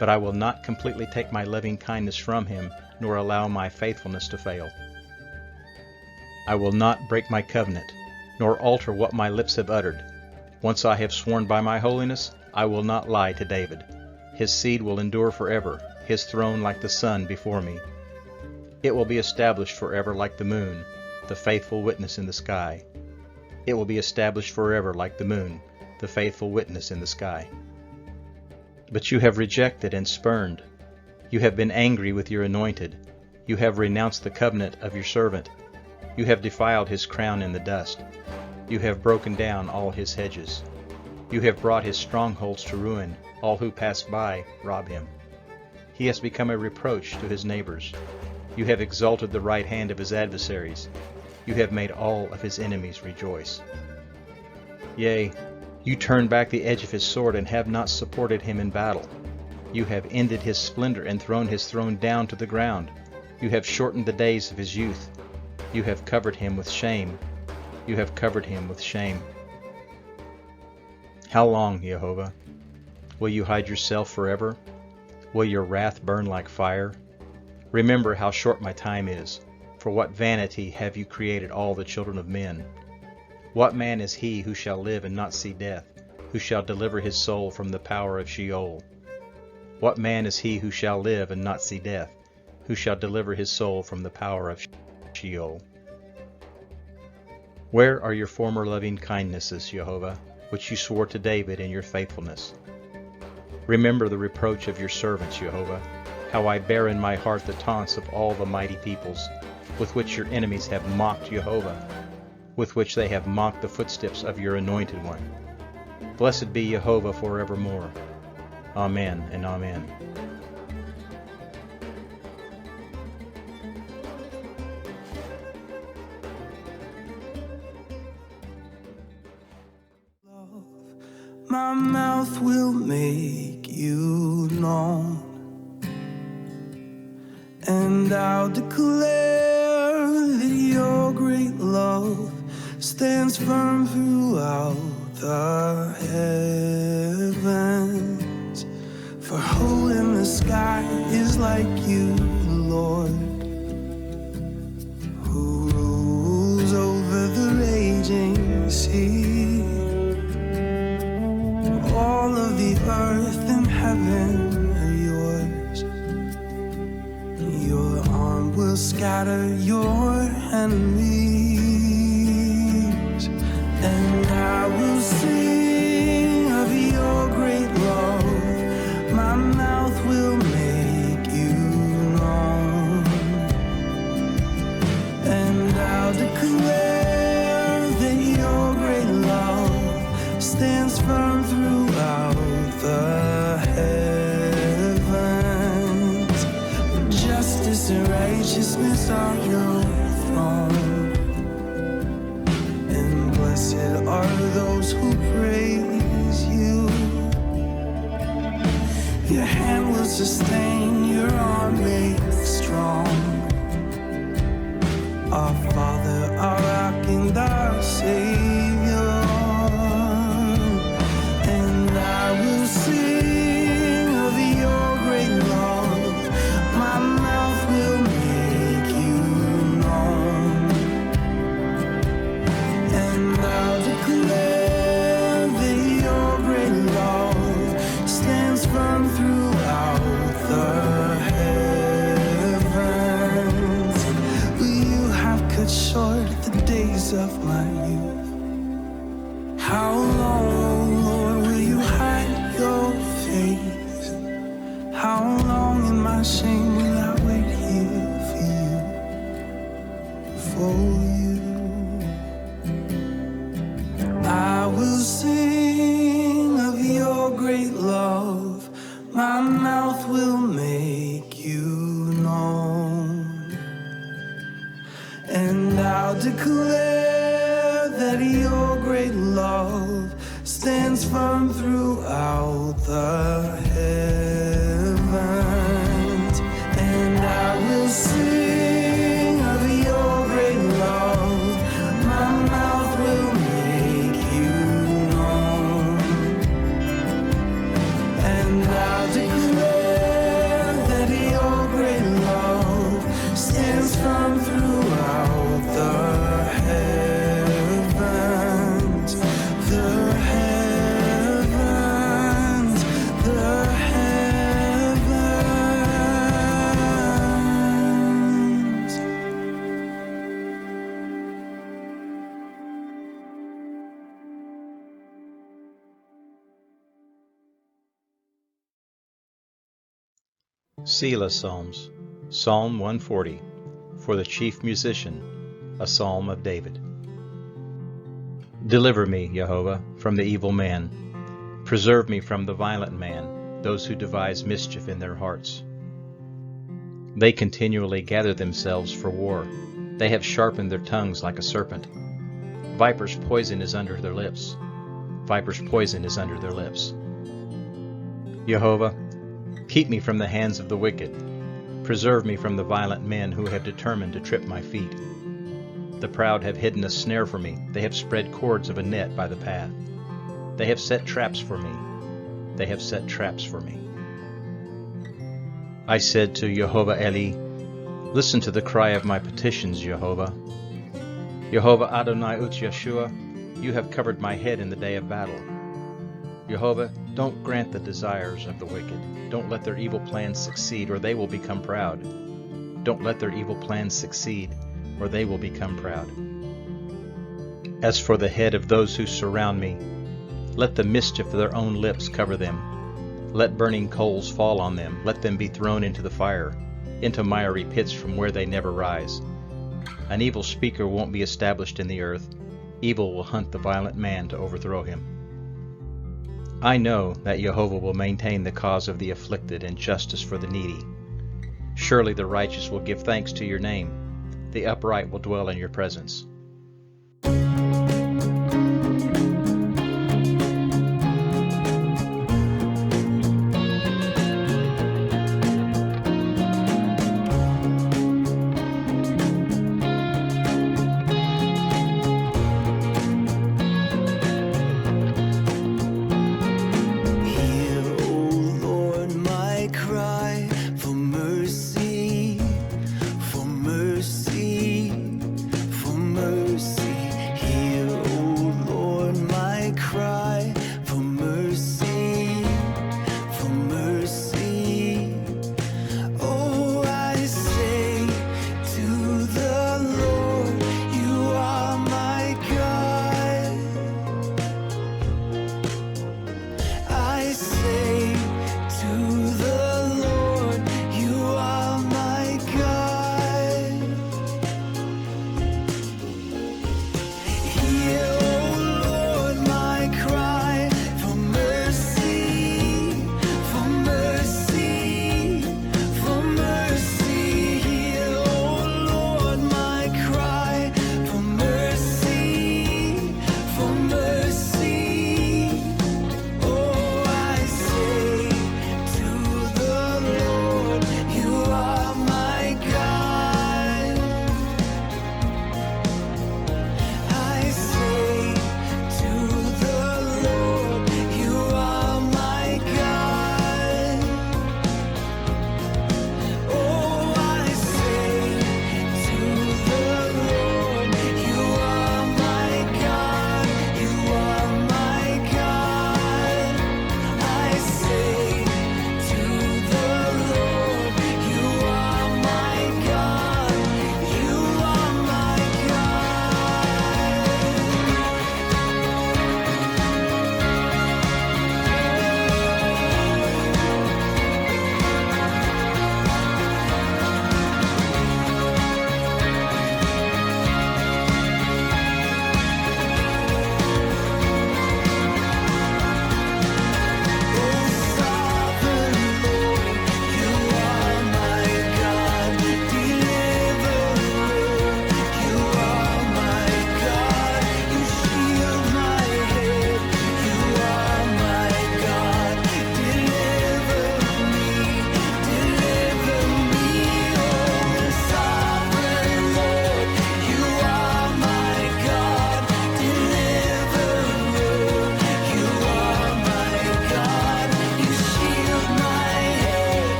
But I will not completely take my loving kindness from him, nor allow my faithfulness to fail. I will not break my covenant, nor alter what my lips have uttered. Once I have sworn by my holiness, I will not lie to David. His seed will endure forever, his throne like the sun before me. It will be established forever like the moon, the faithful witness in the sky. It will be established forever like the moon, the faithful witness in the sky. But you have rejected and spurned. You have been angry with your anointed. You have renounced the covenant of your servant. You have defiled his crown in the dust. You have broken down all his hedges. You have brought his strongholds to ruin. All who pass by rob him. He has become a reproach to his neighbors. You have exalted the right hand of his adversaries. You have made all of his enemies rejoice. Yea, you turned back the edge of his sword and have not supported him in battle. You have ended his splendor and thrown his throne down to the ground. You have shortened the days of his youth. You have covered him with shame. You have covered him with shame. How long, Jehovah? Will you hide yourself forever? Will your wrath burn like fire? Remember how short my time is. For what vanity have you created all the children of men? What man is he who shall live and not see death, who shall deliver his soul from the power of Sheol? What man is he who shall live and not see death, who shall deliver his soul from the power of Sheol? Where are your former loving kindnesses, Jehovah, which you swore to David in your faithfulness? Remember the reproach of your servants, Jehovah, how I bear in my heart the taunts of all the mighty peoples, with which your enemies have mocked Jehovah, with which they have mocked the footsteps of your anointed one. Blessed be Jehovah forevermore. Amen and amen. My mouth will make you known, and I'll declare that your great love stands firm throughout the heavens. For who in the sky is like you, Lord, who rules over the raging sea? All of the earth and heaven are yours. Your arm will scatter your enemies, and I will sing of your great love. My mouth will make you known, and I'll declare that your great love stands firm throughout the heavens. Justice and righteousness are your throne, and blessed are those who praise you. Your hand will sustain, your arm makes strong. Our Father, our rock and our Savior. And I will sing of your great love. My mouth will make you known, and I'll declare that your great love stands firm throughout the heavens. You have cut short the days of my youth. shame will I wait here for you. I will sing of your great love. My mouth will make you known, and I'll declare that your great love stands firm throughout the heavens. And I will sing of your great love. My mouth will make you known, and I'll declare that your great love stands firm throughout the heavens. The heavens, the heavens. Selah Psalms, Psalm 140, for the chief musician, a psalm of David. Deliver me, Jehovah, from the evil man. Preserve me from the violent man, those who devise mischief in their hearts. They continually gather themselves for war. They have sharpened their tongues like a serpent. Viper's poison is under their lips. Viper's poison is under their lips. Jehovah, keep me from the hands of the wicked. Preserve me from the violent men who have determined to trip my feet. The proud have hidden a snare for me. They have spread cords of a net by the path. They have set traps for me. They have set traps for me. I said to Jehovah Eli, listen to the cry of my petitions, Jehovah. Jehovah Adonai Ut Yeshua, you have covered my head in the day of battle. Jehovah, don't grant the desires of the wicked. Don't let their evil plans succeed, or they will become proud. Don't let their evil plans succeed, or they will become proud. As for the head of those who surround me, let the mischief of their own lips cover them. Let burning coals fall on them. Let them be thrown into the fire, into miry pits from where they never rise. An evil speaker won't be established in the earth. Evil will hunt the violent man to overthrow him. I know that Jehovah will maintain the cause of the afflicted and justice for the needy. Surely the righteous will give thanks to your name. The upright will dwell in your presence.